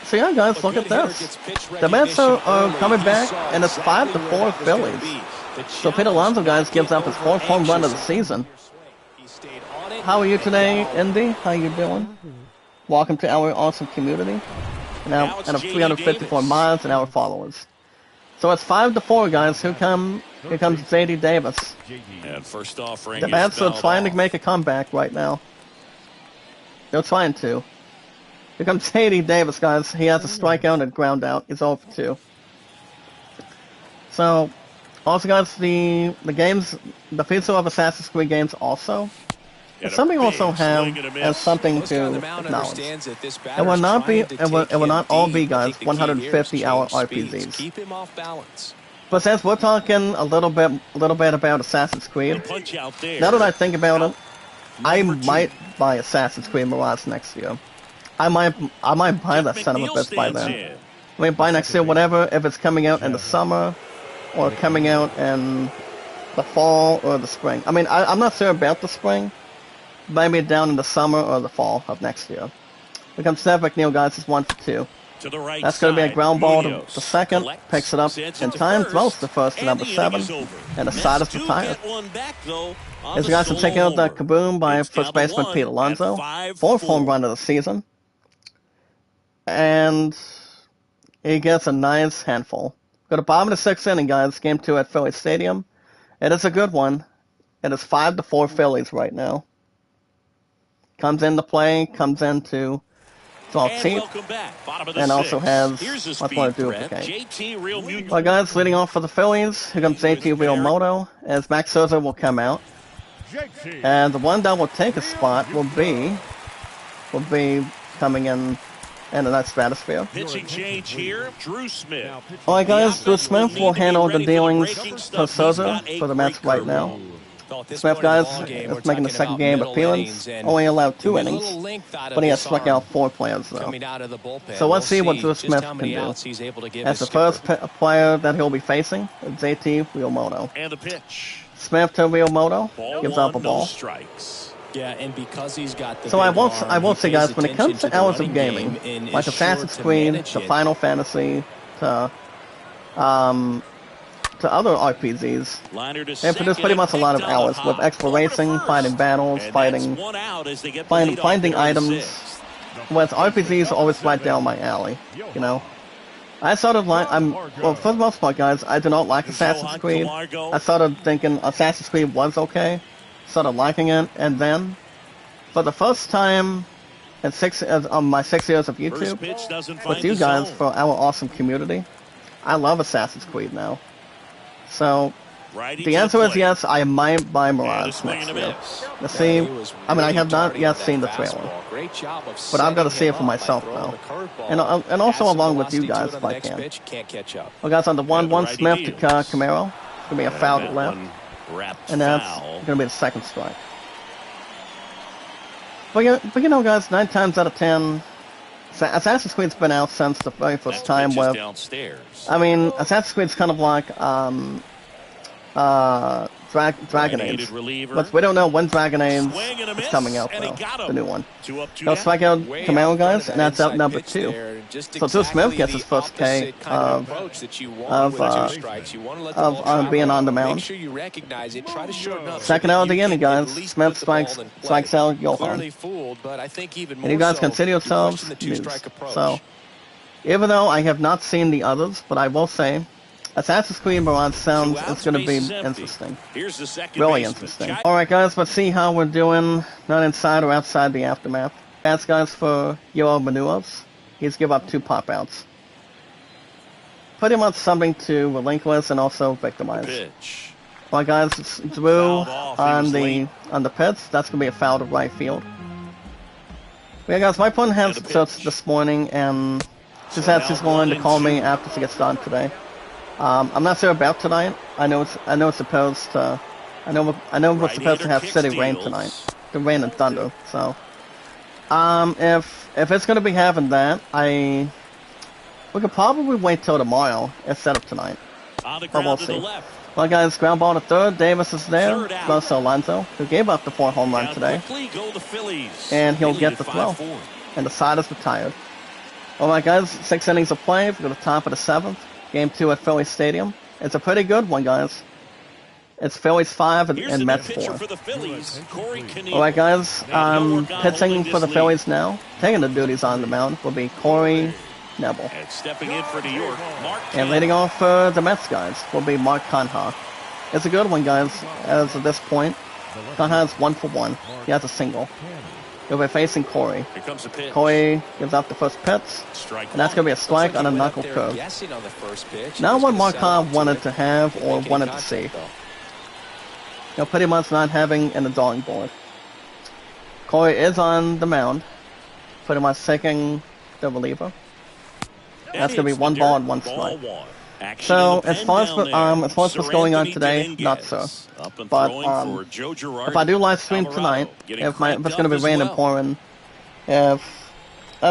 So yeah, guys, look at this. The Mets are coming back, and it's 5-4 Phillies. So Pete Alonso, guys, gives up his 4th home run of the season. How are you today, Indy? How you doing? Yahoo! Welcome to our awesome community. And out of 354 miles and our followers. So it's 5-4, guys. Here comes JD Davis. And first off, The Mets are trying to make a comeback right now. They're trying to. Here comes JD Davis, guys. He has a strikeout and a ground out. He's 0 for 2. So, also, guys, the games, the future of Assassin's Creed games also. It's something also have as something to acknowledge. It will not be, it will not all be, guys, 150-hour RPGs. But since we're talking a little bit about Assassin's Creed, now that I think about it, I might buy Assassin's Creed Mirage next year. I might buy that son of a bitch by then. I mean, by next year, whatever, if it's coming out in the summer, or coming out in the fall or the spring. I mean, I'm not sure about the spring. Maybe down in the summer or the fall of next year. Here comes Seth McNeil, guys. It's 1 for 2. To the right That's going to be a ground ball to Munoz the second. collects, Picks it up sends in to time. first, Throws the first to number and the 7. inning is over. And the Mets side is do retired. get one back, though, on As the you guys can check solo out that homer. kaboom by It's first down to baseman 1 Pete at Alonso. 5-4. 4th home run of the season. And he gets a nice handful. Go to bottom of the 6th inning, guys. Game 2 at Philly Stadium. It is a good one. It is 5-4 Phillies right now. Comes into play, comes into draw And teeth, welcome back. Bottom of the and also 6th. has Here's a much more to speed do with the threat. game. JT Real Munoz. Well, guys, leading off for the Phillies, here comes JT Realmoto, as Max Scherzer will come out. And the one that will take a spot will be coming in the next stratosphere. Pitching change here, Drew Smith. Alright, guys, Drew Smith will handle the dealings for Scherzer for the Mets right now. Smith, guys, is making the second game appearance. Only allowed 2 innings, but he has struck out 4 players, though. So let's see what Drew Smith can do. As the first player that he'll be facing is JT Realmoto. And the pitch. Smith to Realmoto, Ball gives 1, up a no ball. strikes. Yeah, and because he's got the So I big won't arm, say, he guys, pays when it comes attention to hours the of running gaming, game and like is Assassin's sure to Creed, manage to it. Final Fantasy, to other RPGs, Liner to they second, produce pretty much a lot of picked on the hours with hop. exploration, Over to fighting first. battles, And fighting, that's 1 out as they get the lead off finding there in the items. 6th. Whereas RPGs are always right down my alley, you know. I started well, for the most part, guys, I do not like Assassin's Creed. I started thinking Assassin's Creed was okay, started liking it, and then, for the first time in my 6 years of First YouTube, pitch doesn't with find you the guys zone. for our awesome community, I love Assassin's Creed now. So, Righty the to answer is plate. yes, I might buy And a Mirage swing next and a year. miss. Let's see. He was I mean, I really have not targeting yet that seen the fastball. trailer. Great job of But I've got to setting see it him for up by myself throwing now. the curveball. And also Has some along with you velocity to guys it on if the I next can. pitch, can't catch up. Well, guys, on the 1-1 righty Smith to deals. Camaro. It's going to be a foul to that left. one wrapped And that's foul. going to be the second strike. But you know, guys, 9 times out of 10, Assassin's Creed's been out since the very first That time pitch is with... downstairs. I mean, Assassin's Creed's kind of like, Dragon Age. Right-handed reliever. But we don't know when Dragon Age Swing and a is miss, coming out, and he though. got him. The new one. 2 up, 2 They'll down. strike out Way Camaro, out front guys, of and that's out inside number pitch 2. there. Just So Drew Smith exactly gets his the first K opposite kind of approach that you want of, with two strikes. You want to let the of ball travel. being on the mound. Make sure you recognize it. Try to shorten up. Second out of the inning, guys. Smith strikes out Johan. Clearly fooled, but I think even more And you guys so, consider you yourselves question the news. two-strike approach. So, even though I have not seen the others, but I will say, Assassin's Creed Mirage sounds it's going to be interesting. Here's the second Really baseman. interesting. Alright, guys, let's see how we're doing, not inside or outside the aftermath. That's, guys, for Yoel Manuos. He's give up 2 pop-outs. Pretty much something to relinquish and also victimize. Pitch. Well, guys, it's Drew Fouled off. He on was the late. pitch. That's going to be a foul to right field. Yeah, guys, my opponent has And a searched pitch. this morning, and she So said now she's going 1 to call and me 2. after she gets done today. I'm not sure about tonight. I know it's supposed to. I know we're supposed to have Right-hander city kick rain steals. tonight. The rain and thunder. So, if it's going to be having that, we could probably wait till tomorrow instead of tonight. On the But we'll ground to the see. left. Well, guys, ground ball to third. Davis is there. Third out. Plus Alonso, who gave up the 4 home run Down today. quickly go the Phillies. And he'll They get lead the at throw. 5-4. And the side is retired. Alright guys, 6 innings of play for the top of the 7th. Game 2 at Philly Stadium. It's a pretty good one, guys. It's Phillies 5 and Mets 4. Alright guys, pitching for the Phillies now. Taking the duties on the mound will be Corey Nebel. And stepping in for New York, And leading off for the Mets guys will be Mark Conha. It's a good one, guys, as of this point. Conha's 1 for 1. He has a single. He'll be facing Corey. Here comes the pitch. Corey gives up the first pitch, Strike and that's going to be a strike on a knuckle curve. Not what Mark Conha wanted to have or wanted to see. Pretty much not having in the drawing board. Corey is on the mound, pretty much taking the reliever. That's going to be 1 ball and 1 strike. So as far as what's going on today, not so. But if I do live stream tonight, if it's going to be rain and pouring, if my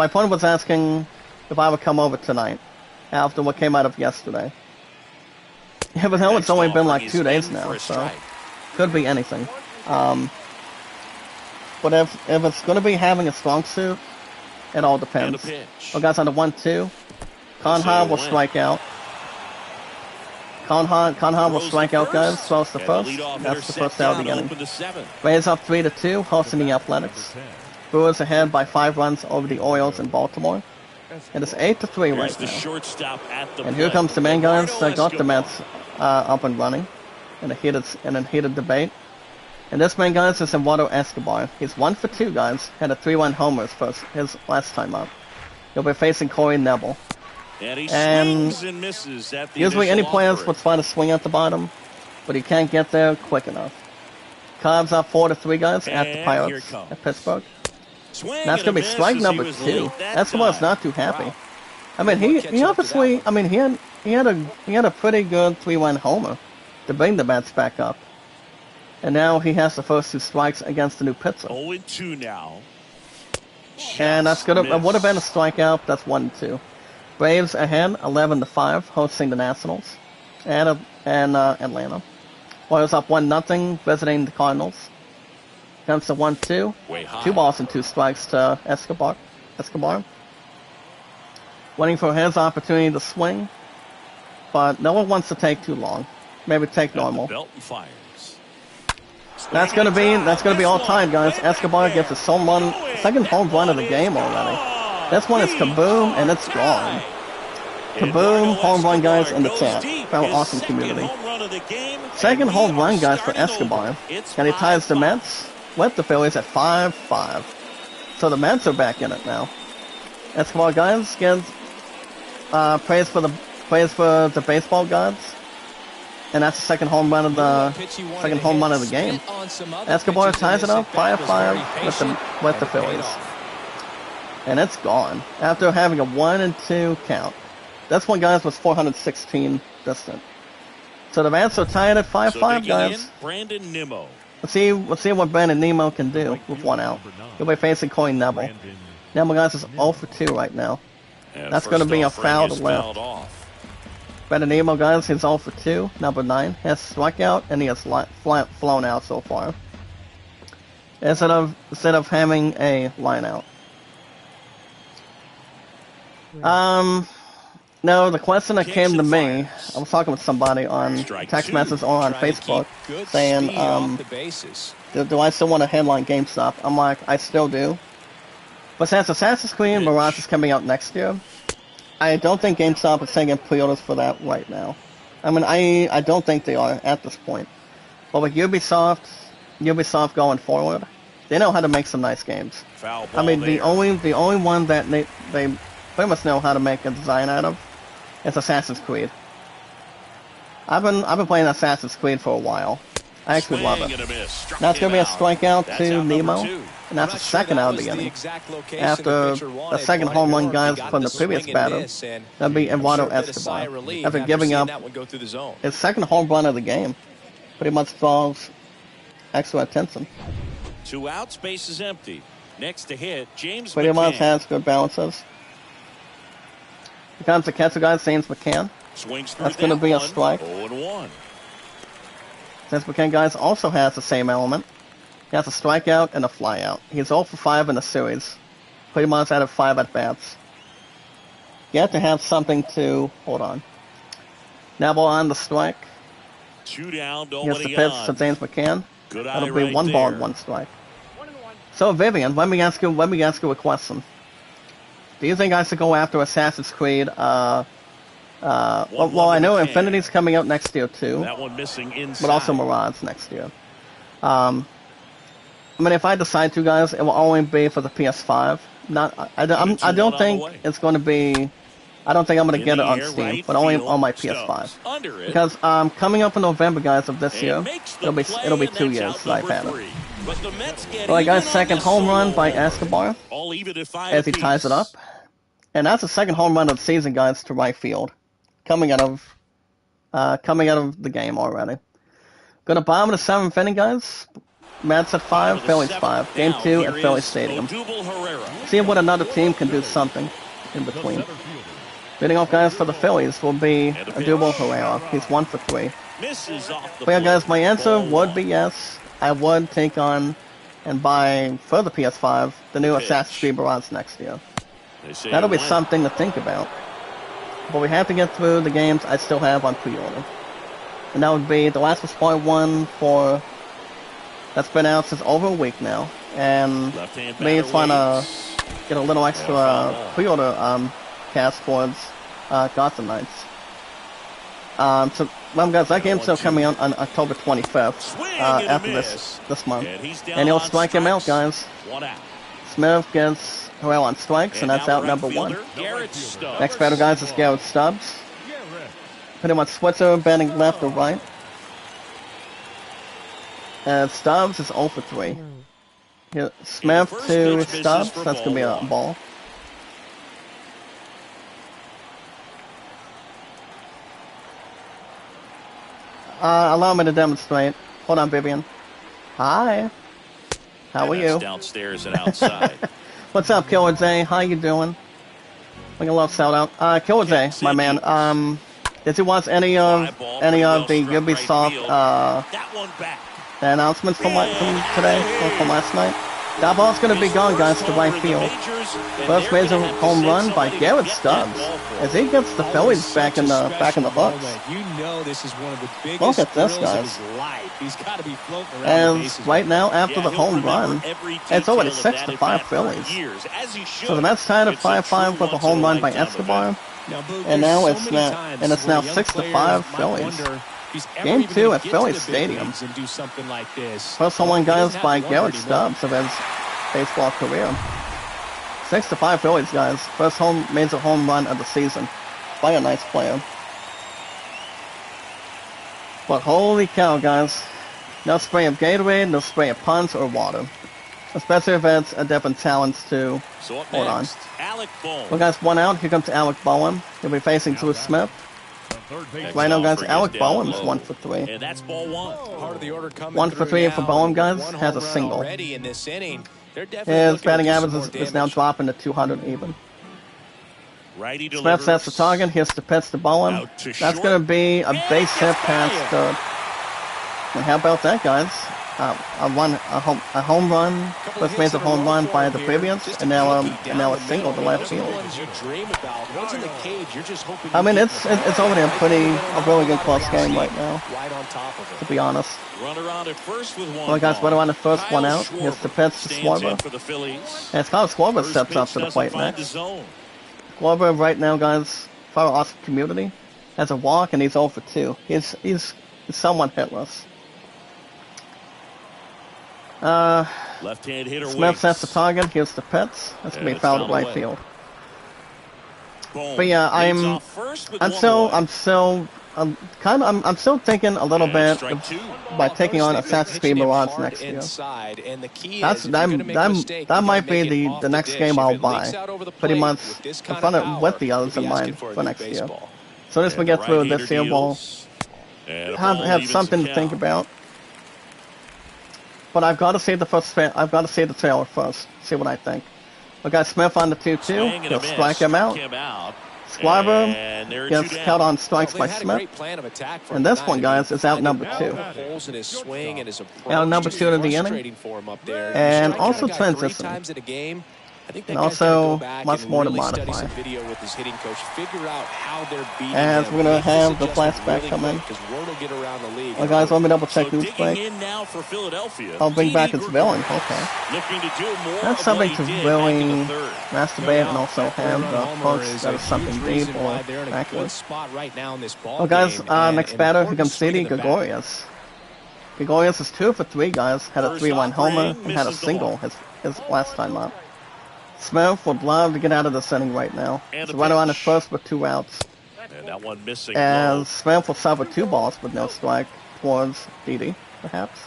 opponent was asking if I would come over tonight after what came out of yesterday. Yeah, but now it's only been like 2 days now, so could be anything. But if it's going to be having a strong suit, it all depends. Well, guys, on the 1-2, Conha will strike out. Conha will strike out, guys. Throws the first. That's the first out of the inning. Rays up 3-2, hosting the Athletics. Brewers ahead by 5 runs over the Orioles in Baltimore. And it's 8-3 right now. And here comes the man, guys, that got the Mets up and running in a heated debate. And this man, guys, is Eduardo Escobar. He's 1 for 2, guys. Had a 3-run homer his last time up. He'll be facing Corey Nebel. And misses at the usually any players offer. would try to swing at the bottom, but he can't get there quick enough. Cubs up 4-3, guys, at the Pirates at Pittsburgh. And that's going to be strike number 2. Escobar's not too happy. I mean, he obviously, I mean, he had a pretty good 3-run homer to bring the Mets back up. And now he has the first 2 strikes against the new pitcher. 0-2 now. And that's good. It would have been a strikeout. That's 1-2. Braves ahead, 11-5, hosting the Nationals and Atlanta. Royals up 1-0, visiting the Cardinals. Comes to 1-2. 2 balls and 2 strikes to Escobar. Waiting for his opportunity to swing, but no one wants to take too long. Maybe take normal. That's gonna be all time, guys. Escobar gets his second home run of the game already. This one is kaboom, and it's gone. Kaboom, home run, guys, in the chat. From awesome community. Second home run, guys, for Escobar. And he ties the Mets with the Phillies at 5-5. So the Mets are back in it now. Escobar, guys, gets praise for the baseball gods. And that's the second home run of the game. Escobar ties it up 5-5 with the Phillies. And it's gone after having a 1-2 count. This one, guys, was 416 distant. So the Mets are tied at 5-5, guys. Brandon Nimmo. Let's see what Brandon Nimmo can do with 1 out. He'll be facing Corey Nebel. Nebel, guys, is 0 for 2 right now. That's going to be a foul to left. Brandon Nimmo, guys, he's 0 for 2. Number 9 has struck out, and he has flown out so far. Instead of having a line out. No, the question that came to me, I was talking with somebody on text message or on Facebook, saying, do I still want to headline GameStop? I'm like, I still do. But since Assassin's Creed Mirage is coming out next year, I don't think GameStop is taking pre-orders for that right now. I mean, I don't think they are at this point. But with Ubisoft going forward, they know how to make some nice games. I mean, the only one that they pretty much know how to make a design out of is Assassin's Creed. I've been playing Assassin's Creed for a while. I actually love it. Now it's going to be a strikeout to Nemo, and that's the second out of the inning. After the second home run, guys, from the previous batter, that'd be Eduardo Escobar. After giving up his second home run of the game, pretty much draws extra attention. 2 outs, base is empty. Next to hit, James Pretty McCann. much has good balances. Here comes the catcher, guys, James McCann. That's going to be a strike. 0-1. James McCann, guys, also has the same element. He has a strikeout and a flyout. He's 0 for 5 in the series. pretty much out of 5 at-bats. You have to have something to... Hold on. Now ball on the strike. 2 down, Here's the nobody pitch on. to James McCann. Good eye That'll be right 1 ball there. and 1 strike. So Vivian, let me ask you a question. Do you think I should go after Assassin's Creed? Well, I know Infinity's coming out next year too, That one missing inside. but also Mirage next year. I mean, if I decide to, guys, it will only be for the PS5. I don't think it's going to be. I don't think I'm going to get it on Steam, but only on my PS5. Because coming up in November, guys, of this year, it'll be 2 years that I've had it. Alright, guys, second home run by Escobar as he ties it up, and that's the second home run of the season, guys, to right field, coming out of the game already. Going to bottom of the 7th inning, guys. Mets at 5, Phillies 5. Game 2 at Phillies Stadium. See if what another team can do something in between. Leading off, guys, for the Phillies will be Odubel Herrera. He's 1 for 3. But yeah, guys, my answer would be yes. I would take on and buy for the PS5 the new Assassin's Creed Mirage next year. That'll be something to think about. But we have to get through the games I still have on pre-order. And that would be The Last of Us Part 1 for... That's been out since over a week now. And maybe trying to get a little extra pre-order cast towards Gotham Knights. So, well, guys, that game's still coming out on October 25th, after this month. And he'll strike him out, guys. Smith gets Herrera on strikes, and that's out number 1. Next batter, guys, is Garrett Stubbs. Pretty much Switzer batting left or right. And Stubbs is 0 for 3. Here, Smith to Stubbs, that's going to be a ball. Allow me to demonstrate. Hold on, Vivian. Hi. How are you? Downstairs and outside. What's up, Killer J? How you doing? Like a little shout out. Killer J, my man. Did you watch any of the Ubisoft announcements from today or from last night? That ball's gonna be gone, guys, to right field. First major home run by Garrett Stubbs as he gets the Phillies back in the hooks. You know this is one of the biggest Look at this, thrills of guys. his life. He's got to be floating around the bases. As right now, after the home run, it's already 6-5 Phillies. So the Mets tied at 5-5 with a home run by Escobar, and now it's now 6-5 Phillies. Game 2 at Philly Stadium. First home run, guys, by Garrett Stubbs of his baseball career. 6-5 Phillies, guys. First major home run of the season by a nice player. But holy cow, guys. No spray of Gatorade, no spray of punch or water. Especially if it's a different talents too. Hold on. Well, guys, 1 out. Here comes Alec Bowen. He'll be facing Drew Smith. Right now, guys, Alec Bowen is 1 for 3. And that's ball 1. Part of the order coming 1 for 3 for Bowen, guys. Has a single. His batting average is now dropping to 200 even. Smith sets the target. Here's the pitch to Bowen. That's going to be a base hit past third. And how about that, guys? A home run, first major home run by the previous, and now a single to left field. I mean, it's already a really good close game right now, to be honest. Well, guys, right around the first 1 out. Here's the pitch to Schwarber. And it's kind of Schwarber steps up to the plate next. Schwarber right now, guys, for our awesome community, has a walk, and he's 0 for 2. He's somewhat hitless. Left-hand hitter Smith sets the target. Here's the pitch. That's gonna be fouled to right field. But yeah, I'm still thinking a little bit by taking on Assassin's Creed Mirage next year. That might be the next game I'll buy, pretty much in front of with the others in mind for next year. So as we get through this year, we'll have something to think about. But I've got to see the trailer first. See what I think. We got Smith on the 2-2. He'll strike him out. Schwarber gets caught on strikes by Smith. And this one, guys, is out number 2. Out number 2 to the inning. And also transition. I think and that guy's gonna also go back much and more to really study modify. some video with his hitting coach, figure out how they're beating As him. we're gonna Make this have the adjustment flashback really come in. quick, 'cause word will get around the league. Well, guys, let me double check So news digging break. in now for Philadelphia. I'll bring back Didi its villain. Gregorius, Okay. looking to do more That's of something what to he did back in the really third. masturbate and also That have three-run the homer folks is that a is something huge deep reason or why they're in a good accurate. spot right now in this ball Well, guys, game, and next an batter, here important comes swing Didi in the bat. Gregorius. Gregorius is 2 for 3, guys. Had a First 3-1 homer offering, and had a misses the single mark. his last time up. Smith would love to get out of this inning right now. And He's the right around at pitch. first with 2 outs. And that one missing low. As Smith will suffer 2 balls with no strike towards Didi, perhaps.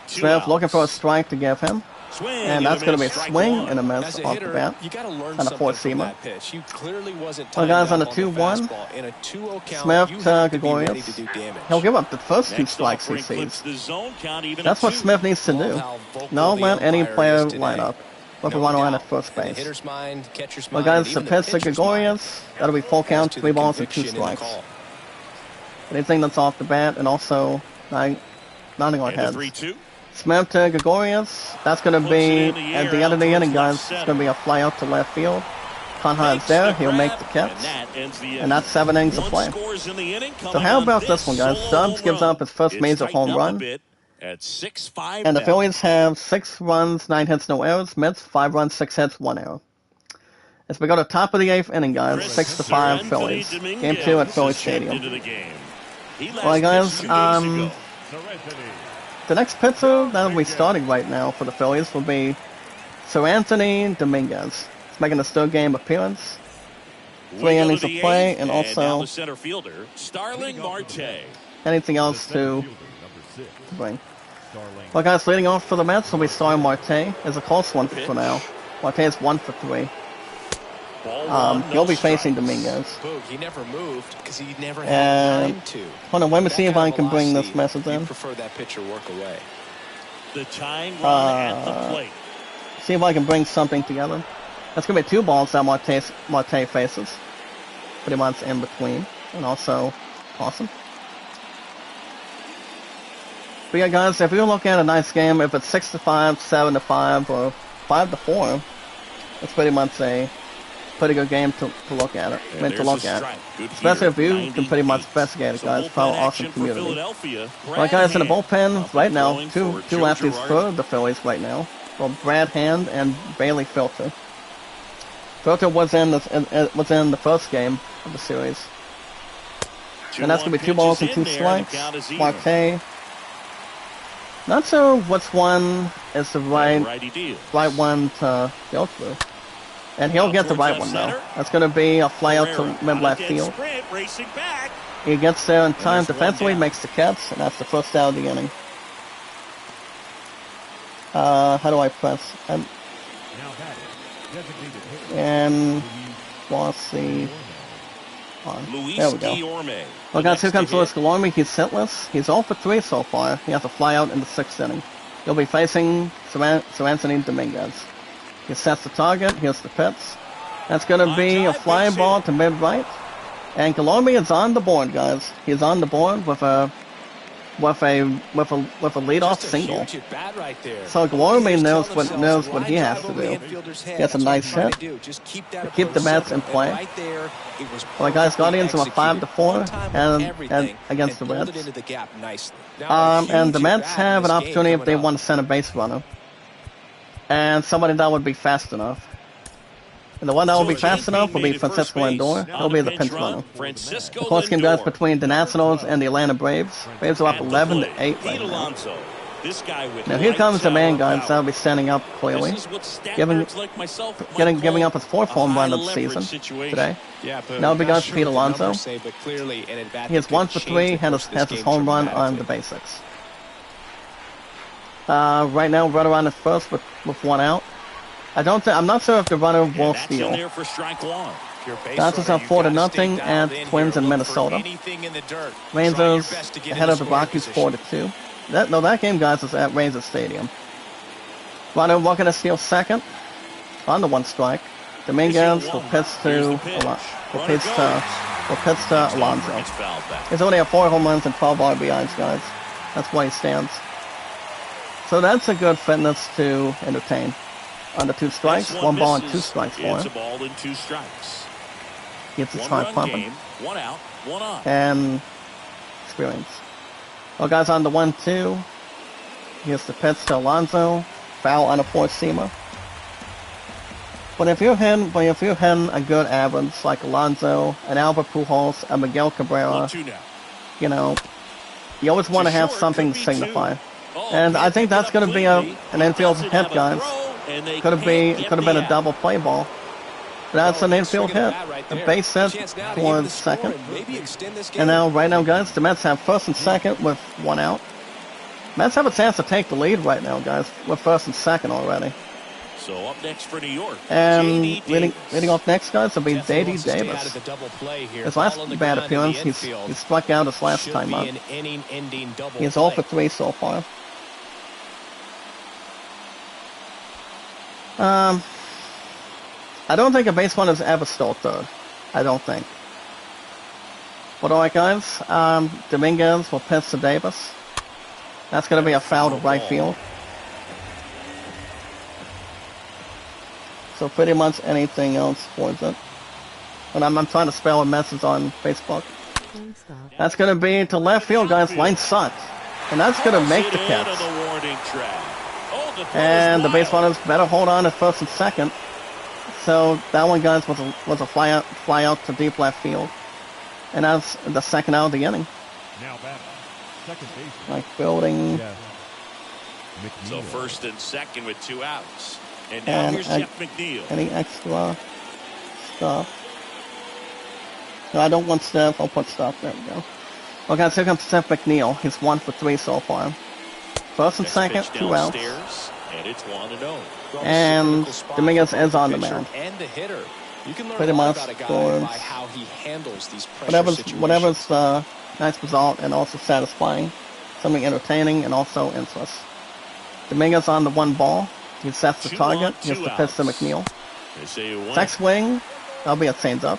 Two Smith looking for a outs. strike to give him. Swing And that's going to be a strike swing one. and a miss As a off the hitter, bat. you got to learn And a something from four-seamer. that pitch. You clearly wasn't Well, timed guys, on up the on the 2-1, fastball. In a 2-0 count, Smith you to have to be ready Gregorius. to do damage. He'll give up the first 2 Next strikes he offering clips sees. the zone count even That's at what 2. Smith needs to Love do. how vocal No the let any umpire player is today. line up with a No runner on doubt. at first In the base. hitter's mind, catcher's Well, mind, guys, even the the pitch to pitcher's mind Gregorius. That'll be full as count, to 3 the balls and 2 conviction in the strikes. call. Anything that's off the bat, and also nodding our And the heads. 3-2. Smith to Gregorius. That's going to Puts be it in the at the air end of the out inning, towards guys. left It's center. going to be a fly out to left field. Conrad's Makes there. the He'll make grab, the catch. and that ends the inning. And that's 7 innings of One play. scores in the inning, So coming how on about this one, guys? solo Stubbs home gives run. up his first It's major tightened home up a run. bit at 6-5 And the now. Phillies have 6 runs, 9 hits, no errors. Mets, 5 runs, 6 hits, 1 error. As we go to top of the 8th inning, guys, Chris 6-5 Anthony Phillies. Dominguez Game 2 at Philly has checked Stadium. into the game. He last Well, guys, pitched 2 days ago. the next pitcher that'll be starting right now for the Phillies will be Sir Anthony Dominguez. He's making a third game appearance. 3 innings of play, and now also the center fielder, Starling Marte. anything else to bring. Well, guys, leading off for the Mets will be Starling Marte. It's a close one for now. Marte is 1 for 3. Ball one, no He'll be strikes. facing Dominguez. Boog, he never moved because he never had And time to. hold on, let me That see if kind I of can bring this velocity, message you in. prefer that pitcher work away. The tying run at the plate. See if I can bring something together. That's going to be 2 balls that Marte faces. Pretty much in between. And also, awesome. But yeah, guys, if you look at a nice game, if it's 6-5, 7-5, or 5-4, it's pretty much a pretty good game to look at it. I mean, to look at. Especially if you can pretty much investigate it, guys. Follow awesome community. Well, guys, in the bullpen right now, two lefties for the Phillies right now. Well, Brad Hand and Bailey Filter. Filter was in the first game of the series. And that's going to be 2 balls and 2 strikes. Marte. Not sure which one is the right one to go through. And he'll get the right one, though. That's going to be a fly out to mid-left field. He gets there in time defensively, makes the catch, and that's the first out of the inning. How do I press? And lost the... There we go. Well, guys, here comes Luis Guillorme. He's hitless. He's 0 for 3 so far. He has to fly out in the 6th inning. He'll be facing Sir Anthony Dominguez. He sets the target. Here's the pitch. That's going to be a fly ball to mid-right. And Guillorme is on the board, guys. He's on the board with a leadoff single. So Guillorme knows what he has to do. He has a nice hit to keep the bats in play. Well, guys, Guardians have a 5-4 and against the Reds. And the Mets have an opportunity if they want a center base runner. And somebody that would be fast enough. And the one that will be fast enough will be Francisco Lindor. He'll be the pinch runner. The close game, guys, between the Nationals and the Atlanta Braves. Braves are up 11-8 right now. Now here comes the man, guys. That'll be standing up clearly, giving up his 4th home run of the season today. That'll be guys Pete Alonso. He is 1 for 3. Has his home run on the basics. Right now, right around the first with 1 out. I'm not sure if the runner will steal. Dodgers up 4-0 at Twins in Minnesota. Rangers ahead of the Rockies 4-2. That game, guys, is at Rangers Stadium. Runner looking to steal second on the 1 strike. Dominguez will pitch to Alonso. He's only have 4 home runs and 12 RBIs, guys. That's why he stands. So that's a good fitness to entertain. under 2 strikes. Next 1 ball and 2 misses. strikes for It's a him. ball and 2 strikes. Gets his 1 heart run pumping. game, 1 out, 1 on. And experience. Well, guys, on the 1-2. Here's the pitch to Alonso. Foul on a 4-seamer. But if you're hitting a good average like Alonso, and Albert Pujols, and Miguel Cabrera, 1-2 now. you know, you always want to have short, something could to be signify. two. Oh, And I can't think pick it that's up going to be cleanly. an infield Doesn't hit, have a guys. throw, and they Could have can't get been the a out. double play ball. But that's an infield Swing of the hit. bat right A there. base hit Chance now to even towards the score second. and maybe extend this game. And now, right now, guys, the Mets have first and second with 1 out. Mets have a chance to take the lead right now, guys, with first and second already. So up next for New York, And J.D. leading off next, guys, will be Definitely J.D. wants to stay out Davis. of the double play here. His Ball last on the bad ground in the appearance, infield. he struck out his last Should time be up. an inning-ending double He's play. 0 for 3 so far. I don't think a base runner has ever stole third. I don't think. But alright, guys, Dominguez will pitch to Davis. That's going to be a foul to right field. So pretty much anything else towards it. And I'm trying to spell a message on Facebook. One stop. That's going to be to left field, guys. Line sucks. And that's going to make the catch. And the base runners better hold on to first and second. So that one, guys, was a fly out to deep left field. And that's the second out of the inning. Now back, second base. Like building. So first and second with 2 outs. And now And here's Jeff McNeil. any extra stuff. No, I don't want stuff. I'll put stuff. There we go. Well, guys, here comes Jeff McNeil. He's 1 for 3 so far. First and Next second, pitch 2 outs. downstairs, and it's 1-0. And Dominguez is on the mound. And the hitter. You can learn Pretty a lot much about a guy towards by how he handles these pressure situations. Whatever's nice result and also satisfying. Something entertaining and also interest. Dominguez on the 1 ball. He sets the 2 target. on, He gets 2 the pitch to outs. McNeil. They say you win. Next swing. That'll be a changeup.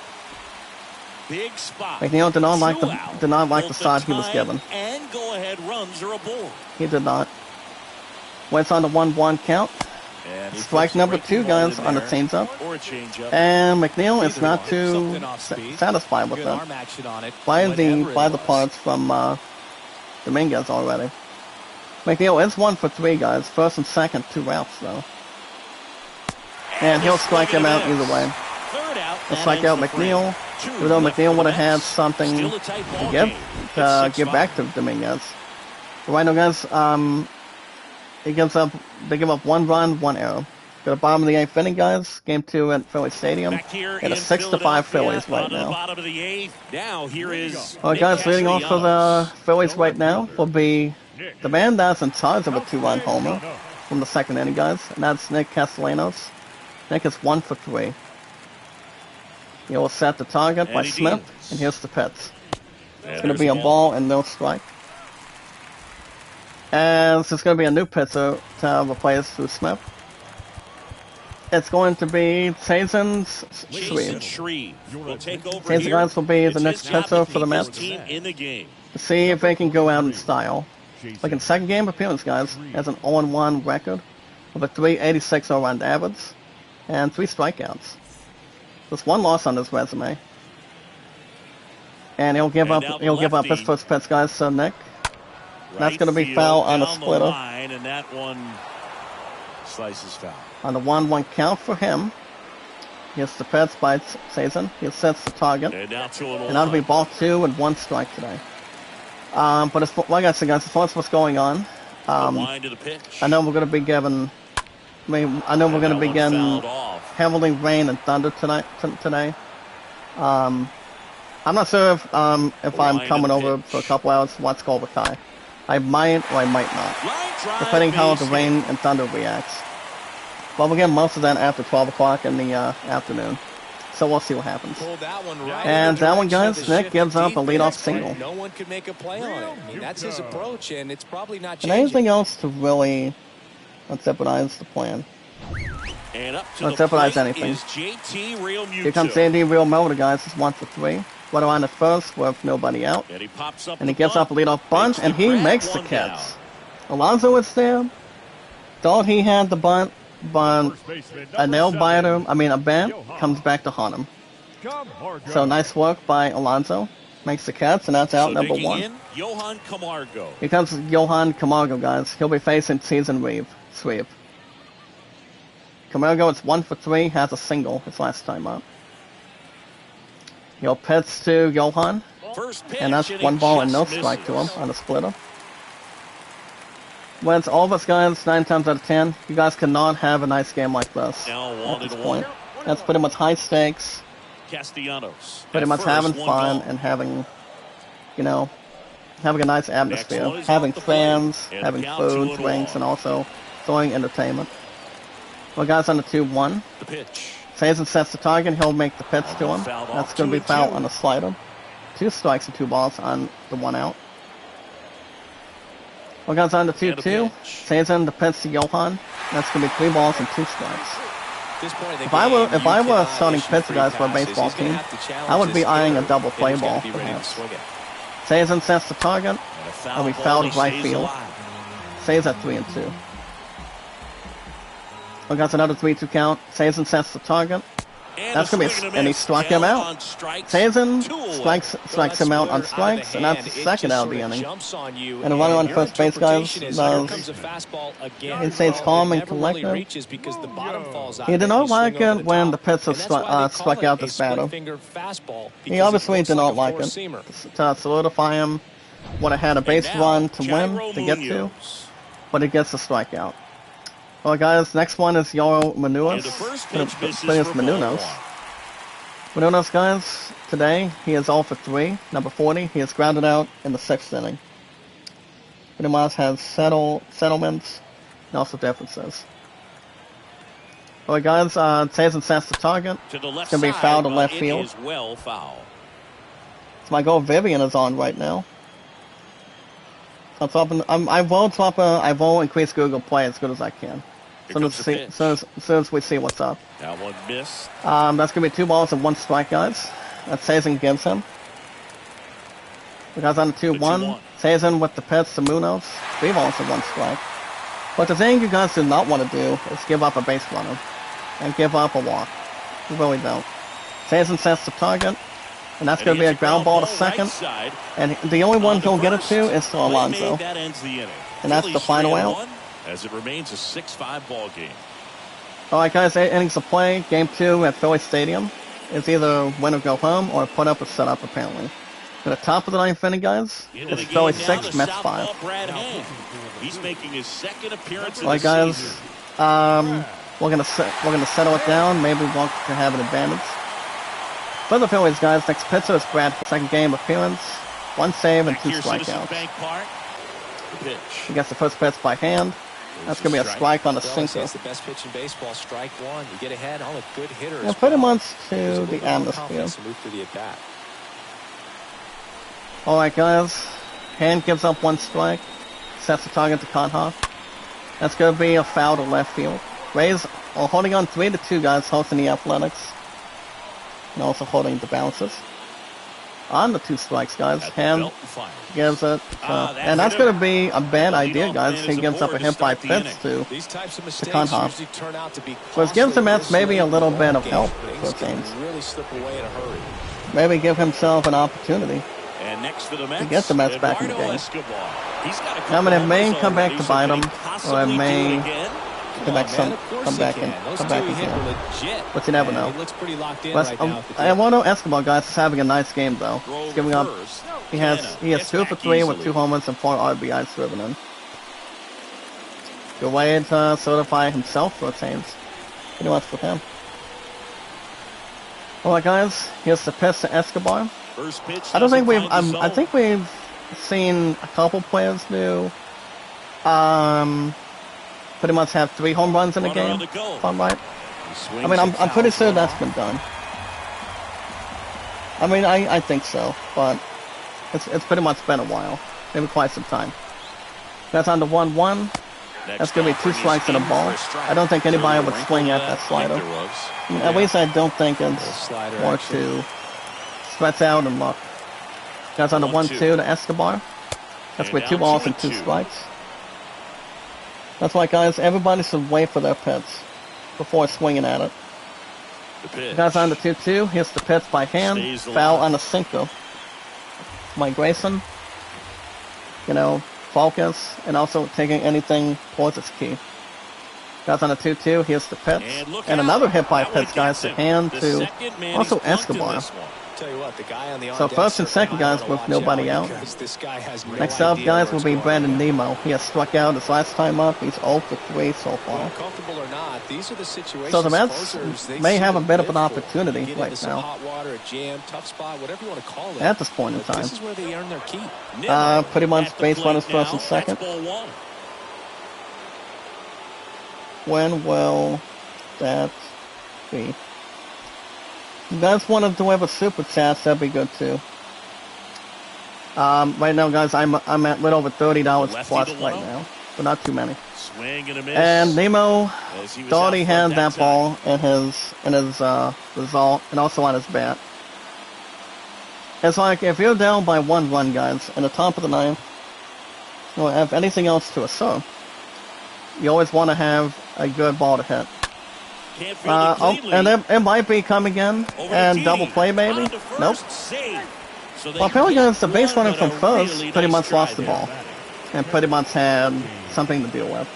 Big spot. McNeil did not like 2 the out. start he was Both the given. time And go-ahead runs are aboard. He did not. Waits on the 1-1 count. And he Strike puts a number breaking 2, ball guys, in on the there. changeup. Or a changeup. And McNeil is Either not one. too Something off speed. satisfied with Good that. arm action on it. By whatever it the was. parts from Dominguez already. McNeil is 1 for 3, guys. First and second, 2 outs though. And he'll strike him out either way. Third out. He'll that strike ends out the frame. McNeil. 2 Even though left McNeil for would the have had Mets. something Still a tight ball to game. It's give 6-5. back to Dominguez. But right now, guys, they give up 1 run, 1 error. Got the bottom of the 8th inning, guys. Game 2 at Philly Stadium. Back here And a in 6-5 Phillies Philadelphia, right on to the now. bottom of the 8th. Now here is Well, Nick guys, leading off for the Castellanos. Phillies right now will be the man that's in charge of a 2-run homer from the 2nd inning, guys, and that's Nick Castellanos. Nick is 1 for 3. He will set the target by And he Smith, deals. and here's the pitch. And It's going to there's be a ball. ball and no strike. And this is going to be a new pitcher to replace Smith. It's going to be Jason Jason Shreve. Shreve will take over Jason, here. guys, will be It's the next his job pitcher to for the keep his Mets. team in the game. To see if they can go out in style. Like in 2nd game appearance, guys, has an 0-1 record with a 386 all-round average and 3 strikeouts. Just 1 loss on his resume. And he'll give And up now the his lefty. first pitch, guys, to Nick. That's Right gonna be field foul on a down the splitter. line, and that one slices foul. On the 1-1 count for him. Here's the pitch by Sazen. He sets the target. And now 2-1. And that'll be ball 2 and 1 strike today. But as, like I said, guys, as far as what's going on, The wind to the pitch. I know we're going to be given. I know we're going to be That one getting fouled off. heavily rain and thunder today. I'm not sure if I'm Line coming and over pitch. for a couple hours to watch Cobra Kai. I might or I might not, Line drive, depending how base the hit. rain and thunder reacts. But we'll get most of that after 12 o'clock in the afternoon. So we'll see what happens. Pulled that one right And in the that one, direction of guys, the Nick shift gives up a defense, leadoff but single. No one could make a play on it. I mean, that's his approach, and it's probably not And changing. anything else to really jeopardize the plan? And up to Let's the jeopardize plate anything. is JT Realmuto. Here comes Andy Real Motor, guys. It's 1 for 3. Runner on at first with nobody out. And he pops up And he the gives up bunt. a leadoff bunt, Makes and the he grab, makes the 1 catch. down. Alonso is there. Thought he had the bunt, but First baseman, a number nail 7, biter, a bat, Johan. comes back to haunt him. Camargo. So nice work by Alonso. Makes the catch, and that's out So number digging 1. in, Johan Camargo. Here comes Johan Camargo, guys. He'll be facing season sweep. Camargo is 1 for 3, has a single his last time up. He'll pitch to Johan, First pitch, and that's he 1 ball and no just strike to him misses. on the splitter. When it's all of us, guys, 9 times out of 10, you guys cannot have a nice game like this Now at 1 this and point. 1. That's pretty much high stakes, Castellanos. pretty at much first, having 1 fun gone. and having, having a nice atmosphere, one is having off the plate, fans, and having count food, 2 and drinks, 1. and also throwing entertainment. Well, guys, on the 2-1. The pitch. Sazen sets the target, he'll make the pitch to him. Fouled off, That's going to be 2-2. foul on the slider. 2 strikes and 2 balls on the 1 out. Well, guys, on the 2-2. pitch. Sazen the pitch to Johan. That's going to be 3 balls and 2 strikes. At this point in the If I were- game, if I you were cannot starting issue pitcher, free guys, for a passes. baseball He's gonna team, have to challenge I would be this eyeing a hitter, double and play he's gotta ball, be ready to perhaps. swing it. Sazen sets the target. And a foul And we ball, fouled he right stays field. alive. Saves at 3-2. Well, guys, another 3-2 count. Sazen sets the target. And That's a gonna be swing and he miss. struck him Down out. on strikes, Sazen 2 away. strikes him out on strikes, and that's the second out of the inning. And a runner on first base, guys, he stays calm and collected. He did not like it when the pitcher struck out this batter. He obviously did not like it. To solidify him, would have had a base And now, run to win, Jairo to get to, Munoz. but he gets the strikeout. Well, guys, next one is Yaro Manunos. And the first pitch misses for ball 1. Manunos, guys, today he is 0 for 3, number 40. He is grounded out in the 6th inning. Pretty much has settlements and also differences. Alright, guys, Sazen sets the target. To the left It's gonna be side, foul to but left it field. is well foul. So my goal Vivian is on right now. So I will increase Google Play as good as I can. Here comes the pitch. As soon as we see what's up. That one missed. That's going to be 2 balls and 1 strike, guys. That Sazen gives him. Because on the 2-1, 2-1. Sazen with the pitch to Munoz. 3 balls and 1 strike. But the thing you guys do not want to do is give up a base runner. And give up a walk. You really don't. Sazen sets the target. And that's going to be a ground ball to second. Right side. And the only one he'll get it first. to is to Play Alonso. made, that ends the inning. And that's the Phillies final 3-1, out. as it remains a 6-5 ball game. Alright, guys, 8 innings of play. Game 2 at Philly Stadium. It's either win or go home, or put up or set up, apparently. At the top of the 9th inning, guys, Into it's the Philly game now, 6, the Mets southpaw 5. Brad Hand. He's making his 2nd appearance of Alright, the guys, season. we're gonna settle it down. Maybe we'll have an advantage. For the Phillies, guys, next pitcher is Brad. 2nd game appearance, 1 save and Back 2 here, Citizens strikeouts. Bank Park. The pitch. He gets the first pitch by Hand. That's gonna be a strike on the sinker. It's the best pitch in baseball. Strike 1. You get ahead on a good hitter. Yeah, as pretty well. much There's a to little the bit more atmosphere. confidence to move through the at-bat. Alright, guys, Hand gives up 1 strike, sets the target to Conhoff. That's gonna be a foul to left field. Rays are holding on 3-2, guys, hosting the Athletics. And also holding the bounces. On the 2 strikes, guys, At the Hand belt and fire. gives it, That and that's hit gonna him. be a bad The idea, leadoff guys. man He is gives up a aboard to hit by start the pitch inning. to These types of mistakes Conhoff. usually turn out to be So it gives the Mets costly maybe a little bit of game, help but for things can games. really slip away in a hurry. maybe give himself an opportunity. And next for the Mets, get the Mets back in the Eduardo game. Escobar. He's got a I mean, it couple may homers come back already, to so bite can him, he or it possibly may do it again? come back Man, of course come he back can. in, Those come two back he in hit here. were legit. But you never And know. He looks pretty locked in But, right now. at the I tip. want to Escobar, guys, is having a nice game though. Throw He's giving up. first. He has Canna 2 gets for back 3 with easily. 2 homers and 4 RBIs driven in. Good way to certify himself for change. Pretty much with him. Alright, guys, here's the pitch to Escobar. First pitch I don't think doesn't find the I zone. think we've seen a couple players do pretty much have 3 home runs in a Runner game. on the go. If I'm right. He swings I mean, I'm and pretty fouls sure one that's off. been done. I mean, I think so, but it's pretty much been a while, maybe quite some time. That's on the 1-1. Next That's gonna be 2 offering is strikes and a in ball. for strike. I don't think anybody Is there a would swing wrinkle at to that I slider. think there was. I mean, at least I don't think it's slider more action. to stretch out and look. That's on the 1-2 to Escobar. That's And with 2 now balls and 2 2-2. strikes. That's why, guys, everybody should wait for their pitch. before swinging at it. The pitch. Guys on the 2-2. Here's the pitch by hand. Stays alive. Foul on the sinker. Mike Grayson. Focus, and also taking anything towards its key. Guys on the 2-2, here's the pitch. And another hit by pitch, guys, to hand to also Escobar. Tell you what, the guy on the So first and second, guys, with nobody out. This guy has no Next up, idea guys, where will it's be going. Brandon Nemo. He has struck out his last time up. He's 0 for 3 so far. Comfortable or not, these are the situations So the Mets closers, they may seem have a to bit of live an for. opportunity Get right into some now. hot water, a jam, tough spot, whatever you want to call it. At this point in But time. This is where they earn their keep. Pretty much At the base plate runners first now, and second. that's ball one. When will that be? You guys want to do have a super chat, that'd be good too. Right now, guys, I'm at a little over $30 Lefty plus to right one. now, but not too many. Swing and a miss. And Nemo As he was thought he out had front that time. ball in his result, and also on his bat. It's like if you're down by 1 run, guys, in the top of the ninth, you don't have anything else to assert. You always want to have a good ball to hit. Can't field it cleanly. And it might be coming in Over to and Didi. double play maybe. On to first, Nope. save. So they Well, apparently, get guys, the base one, runner but from a first really pretty nice much try lost the there. ball and pretty much had something to deal with.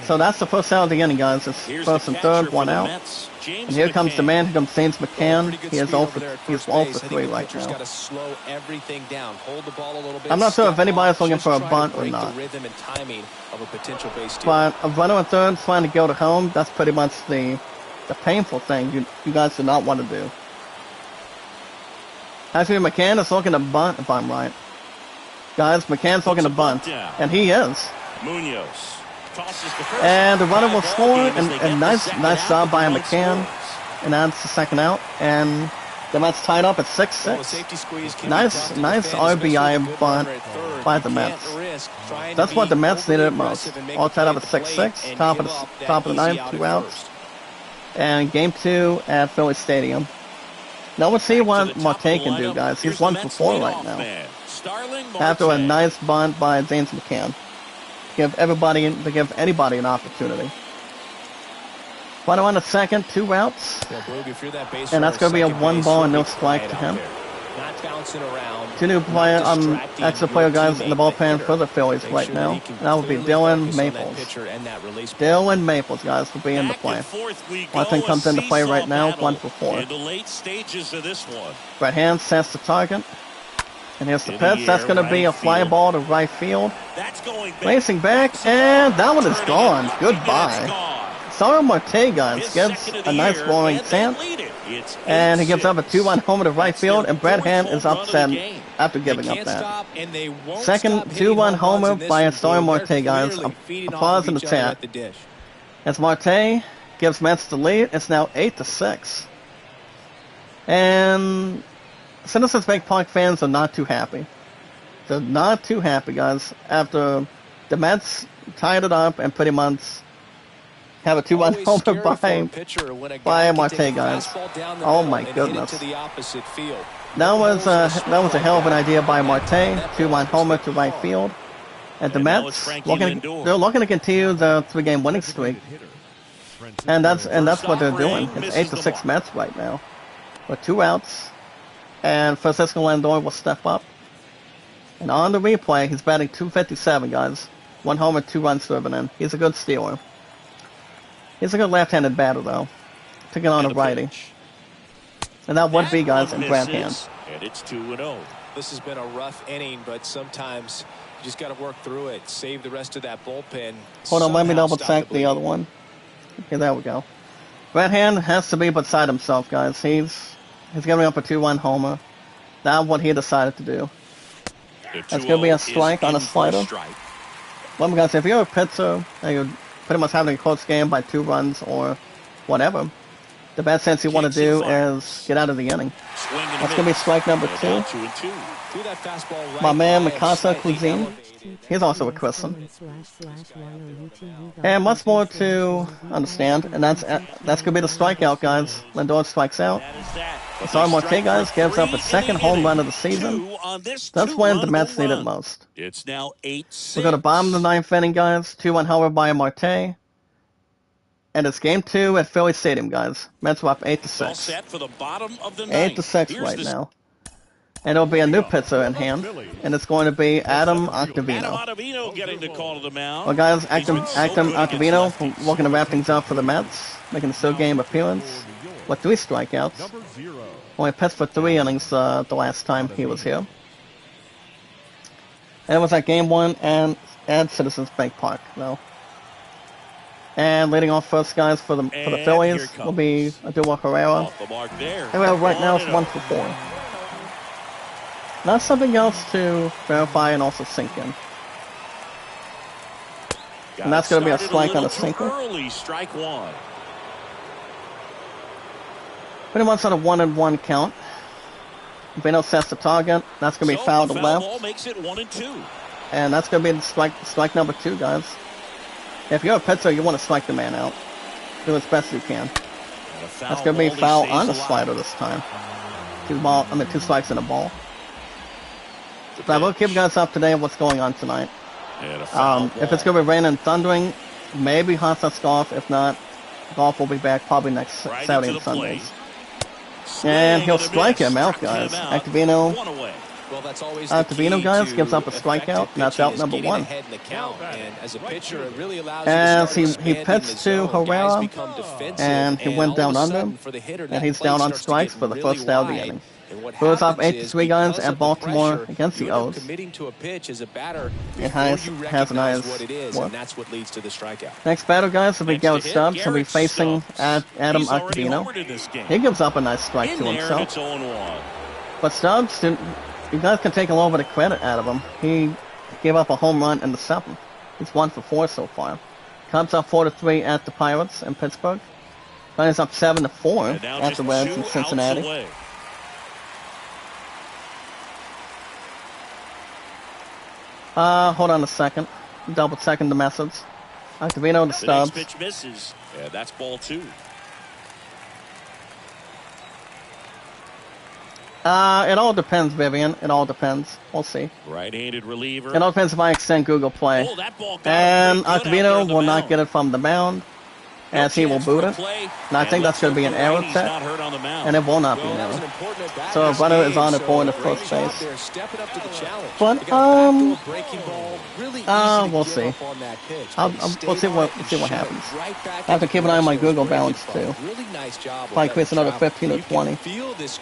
So that's the first out of the inning, guys. It's Here's first the and catcher third, for one the out. Mets, James And here comes the McCann. man who comes James McCann. Pretty good He is speed 0 over for, there at he's first 0 base. for I think 3 the right pitcher's now. got to slow everything down. Hold the ball a little bit. I'm not sure if step anybody's off, looking just for a try to bunt or break not. The rhythm and timing of a potential base steal. But a runner on third trying to go to home, that's pretty much the painful thing you guys do not want to do. Actually, McCann is looking to bunt, if I'm right. Guys, McCann's looking to bunt, and he is. Munoz tosses the first. And the runner will Tie score, ball game as and, they and get the nice second nice out job by with no McCann. scores. And that's the second out, and the Mets tied up at Well, a 6-6. safety squeeze can be Nice tough to nice defend, especially RBI with a good bunt runner at third. by You the can't Mets. risk trying to That's what be the Mets needed overly most. aggressive and make All a tied play up at at the plate 6-6, and top give of up that the easy ninth, out 2 at outs. first. And game 2 at Philly Stadium. Now let's see Back to what the top of Marte the can do, lineup. guys. Here's He's the 1 for Mets 4 leadoff right now. man, Starling After a Marte. nice bunt by James McCann. Give anybody an opportunity. Runner on the second, 2 outs. Yeah, Boog, if you're that base And that's runner, going to be a second 1 base, ball you'll and no be strike quiet to out him. there. Not bouncing around. 2 new player, distracting extra your player, guys, in the teammate, bullpen hitter. for the Phillies Make right sure that now. he can And that would be clearly Dylan focus on that Maples. pitcher and that release ball. Dylan Maples, guys, will be in the Back play. and forth we go. Martin comes A into play right seesaw now, battle 1 for 4. in the late stages of this one. Brett Hand sets the target. And here's the In the pitch. That's air, going to be a right fly field. ball to right field. That's going back. Racing back, and that one is Turning gone. it, looking, and it's Goodbye. gone. Starling Marte, guys, His gets second of a the nice year, scoring and they chance. lead it. It's And he gives up a 8-6. 2-1 homer to right That's field, their and Brett fourth Hand home is run of the upset game. after They giving up can't that. stop, and they won't Second stop hitting 2-1 home runs homer in this by one, Starling Boog. They're Marte, guys. clearly feeding off Applause of in the each other chat. at the dish. As Marte gives Mets the lead, it's now 8-6. And Citizens Bank Park fans are not too happy. They're not too happy, guys, after the Mets tied it up and pretty much have a 2-1 Always homer scary for a by pitcher when a by guy can Marte, take a guys. fastball down the Oh middle my and hit it goodness. to the opposite field. That was a hell of an idea by Marte. 2-1 homer to right field. And the And now Mets it's Frankie Lindor. they're looking to continue the 3-game winning streak. And that's what they're doing. It's 8-6 Mets right now. With 2 outs. And Francisco Lindor will step up. And on the replay, he's batting .257, guys. 1 homer, 2 runs driven in. He's a good stealer. He's a good left-handed batter, though. Taking on a And the righty. pitch. And that would be, guys, One in Brad misses, Hand. and it's 2-0. This has been a rough inning, but sometimes you just got to work through it. Save the rest of that bullpen. Hold on, let me Somehow double stop check the bleeding. other one. Okay, there we go. Brad Hand has to be beside himself, guys. He's giving up a 2-1 homer. That's what he decided to do. The That's gonna be a 2-0 is strike on a in for slider. strike. Well, guys, if you're a pitcher and you're pretty much having a close game by 2 runs or whatever, the best sense you want to Keeps it do fun. is get out of the inning. Swing and a That's gonna be miss. strike number And 2. now 2-2. Threw that fastball right My man, by him, Mikasa slightly Cuisine. elevated. He's also a Christian. And much more to understand, and that's gonna be the strikeout, guys. Lindor strikes out. That is that. Starling Marte, Strike guys, for gives up 3 a second in the home inning. run of the season. 2 on this That's when the two-run Mets home need it run. most. It's now 8-6. We go to bottom of the ninth inning, guys. 2-1 homer by Marte. and it's game 2 at Philly Stadium, guys. Mets are up 8-6. All set for the bottom of the 8-6 Here's right the now. And it'll be a new pitcher in hand, and it's going to be Adam Adam Ottavino. Ottavino getting the call to the mound. Well, guys, He's been so Adam good against Ottavino lefties. looking to wrap things up for the Mets, making a still game appearance with 3 strikeouts. Number 0. Only pitched for 3 innings the last time he was here. And it was at Game 1 and at Citizens Bank Park, though. And leading off first, guys, for the Phillies will be Aduel Herrera. Off the mark there. Herrera right now is 1 for 4. Not something else to verify and also sink in. And that's going to be a strike on a sinker. Early, strike 1. Pretty much on a 1-1 count. Vino sets the target. That's going to be foul to left. Ball makes it 1-2. And that's going to be the strike number 2, guys. If you're a pitcher, you want to strike the man out. Do as best you can. That's going to be foul on the slider this time. 2 strikes and a ball. So I will keep you guys up to date on what's going on tonight. If it's going to be raining and thundering, maybe Hansas golf. If not, golf will be back probably next Saturday and Sundays. And he'll strike him out, guys. Ottavino. Well, that's always Ottavino, guys, gives up a strikeout, and that's out number 1. And as a pitcher, it really allows As he pitched to Herrera, and he went down under him, and he's down on strikes for the first out of the inning. Brewers up 8-3, guys, at Baltimore against the O's. Committing to a pitch as a batter, It has a nice what it is, work. and that's what leads to the strikeout. Next batter, guys, will be Garrett Stubbs. He'll be facing Adam He's already Ottavino. homered in this game. He gives up a nice strike In to there, and himself. it's 0-1. But Stubbs, you guys can take a little bit of credit out of him. He gave up a home run in the 7th. He's 1 for 4 so far. Cubs up 4-3 at the Pirates in Pittsburgh. Giants up 7-4 And now at just the Reds 2 in outs Cincinnati. away. Hold on a second. Double checking the message. Ottavino to The next Stubbs. pitch misses. Yeah, that's ball 2. It all depends, Vivian. It all depends. We'll see. Right-handed reliever. It all depends if I extend Google Play. Oh, that ball got And pretty good out there Ottavino on the will not mound. get it from the mound, as he will chance for boot a it. play. And I think that's going to be an error He's set, not hurt on the mound. and it will not be an error. So a runner is on it for the first base. But, we'll see. We'll see what happens. I have to keep an eye on my Google balance, too. Probably increase another 15 or 20.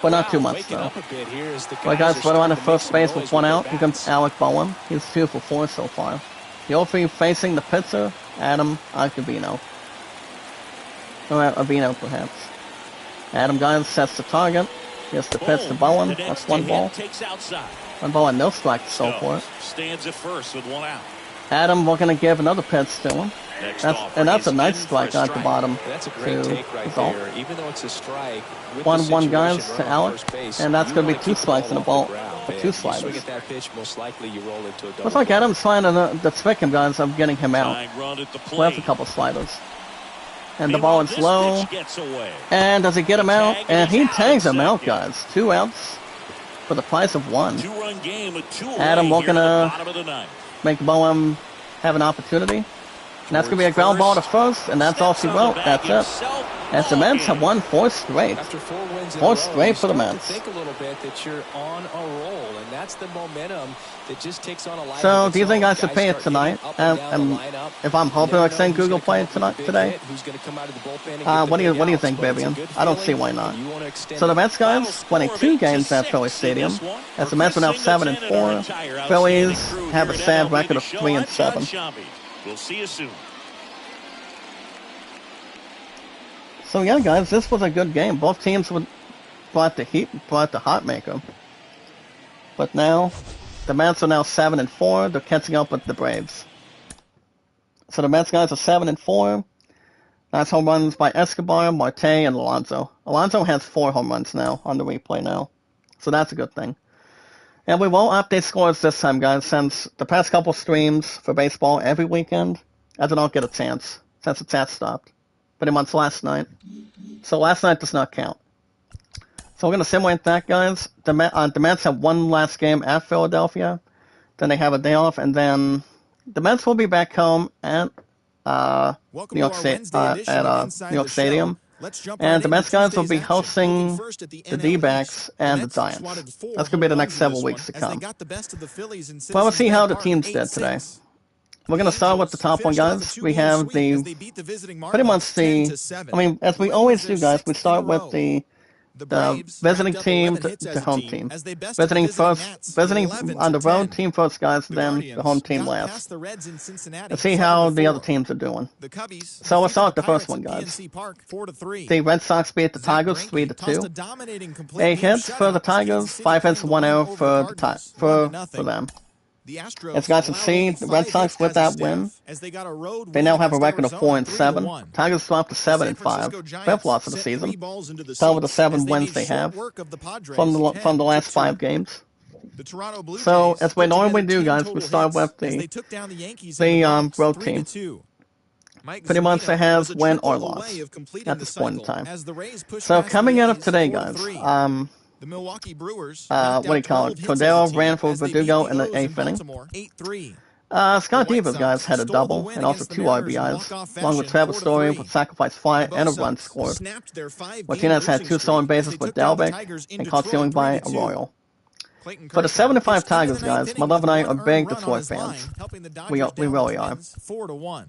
But not too much, though. But guys, runner on the first base with 1 out. Here comes Alec Bowen. He's 2 for 4 so far. The 0-3 facing the pitcher, Adam Ottavino. Or Avino, perhaps. Adam, guys, sets the target. Gets the pitch to Bowen. That's 1 ball. Takes outside. 1 ball and no strike so far. Stands at first with 1 out. Adam, we're going to give another pitch to him. That's a nice strike at the bottom. That's a great take right result. there. Even though it's a strike, 1-1 guys to Alec, and that's going to be 2 strikes in a ball for 2 sliders. Looks like Adam's trying to trick him, guys, of getting him out. Left a couple sliders. And the ball is low. And does he get him out? And he tags him out, guys. 2 outs for the price of 1. Adam looking to make Bowen have an opportunity. And that's going to be a ground ball to first, and that's all she wrote. That's it. As the Mets have won 4 straight. 4 straight for the Mets. Think a little bit that you're on a roll, and that's the momentum that just takes on a life. So, do you think I should pay it tonight? And if I'm hoping to extend Google Play today? What do you think, Vivian? I don't see why not. So the Mets, guys, winning 2 games at Philly Stadium. As the Mets are now 7-4. Phillies have a sad record of 3-7. We'll see you soon. So yeah, guys, this was a good game. Both teams brought the hot maker. But now, the Mets are now 7-4. They're catching up with the Braves. So the Mets, guys, are 7-4. That's home runs by Escobar, Marte, and Alonso. Alonso has 4 home runs now on the replay now. So that's a good thing. And we won't update scores this time, guys, since the past couple streams for baseball every weekend, I did not get a chance, since the chat stopped. Pretty much last night. So last night does not count. So we're going to simulate that, guys. The Mets have 1 last game at Philadelphia. Then they have a day off, and then the Mets will be back home at Welcome New York to our State Wednesday edition at of Inside New York the Show. Stadium. Let's jump And right the into Mets guys will Tuesday's be action. Looking hosting first at the the NL D-backs East. and the Mets Giants. swatted 4 That's going to be the home next runs in several this weeks one to as they come. got the best of the Phillies in Well, we'll Citizens see how Bank the Park, teams did 8-6. today. We're going to start with the top one, Finished off a guys. We two-game have sweep as the they beat the visiting pretty much Marlins the. 10-7. I mean, as The we win always was their do, guys. We 6th in a start with row. the Braves visiting racked up team 11 hits to as a home team team. as they bested Visiting the visiting first, Nats visiting 11 on the to road 10. team first, guys. The Then the Guardians home team got last. past the Reds in Cincinnati. Let's see how the 7-4. other teams are doing. The Cubbies So let's defeated start the the first Pirates one, at guys. PNC Park 4-3. The Red Sox beat the Zach Tigers Greinke tossed 3-2. a dominating complete 8 game hits for the shutout as Tigers, Kansas City 5 hits, claimed the 1 win error over the for Cardinals, for 1-0. them. The Astros As guys can allowed see, only the Red 5 Sox hits with as a that win, staff as they got a road they win now have a against record of Arizona, 4-7. 3-1. Tigers dropped to The San 7-5, Francisco fifth Giants loss of the sent 3 season. balls into the Tied with the seats 7 as they wins made they short have work of the Padres, from the last 10-2. 5 games. The Toronto Blue So Jays as we put normally together do, 10 guys, we total start hits with as the they took down the Yankees in the Bronx, road team. 3-2. Mike Pretty much Zunino they have was a win or triple loss away of completing at the this point in cycle time. as the Rays pushed So past coming the out of A's today, guys, 4-3. The Milwaukee Brewers what knocked do you out call 12 it? hits as a Cordero team ran for as they beat Verdugo the in the O's in 8th inning. Baltimore 8-3. Scott The White Divas, guys, Sox had a stole the double win and also against the 2 Mariners in RBIs, walk-off along with fashion, Travis Story with 4-3. sacrifice fly The and a Bo run Sox scored. snapped their 5-game Martinez had losing 2 stolen streak as bases they with took down the Dalbec Tigers in and caught Detroit stealing by 3-2. Arroyo. Clayton For the Kershaw 75 pitched into Tigers, the ninth guys, my inning love with and I one are earned big run on Detroit his fans. line, helping the We Dodgers down the really are. Twins 4-1.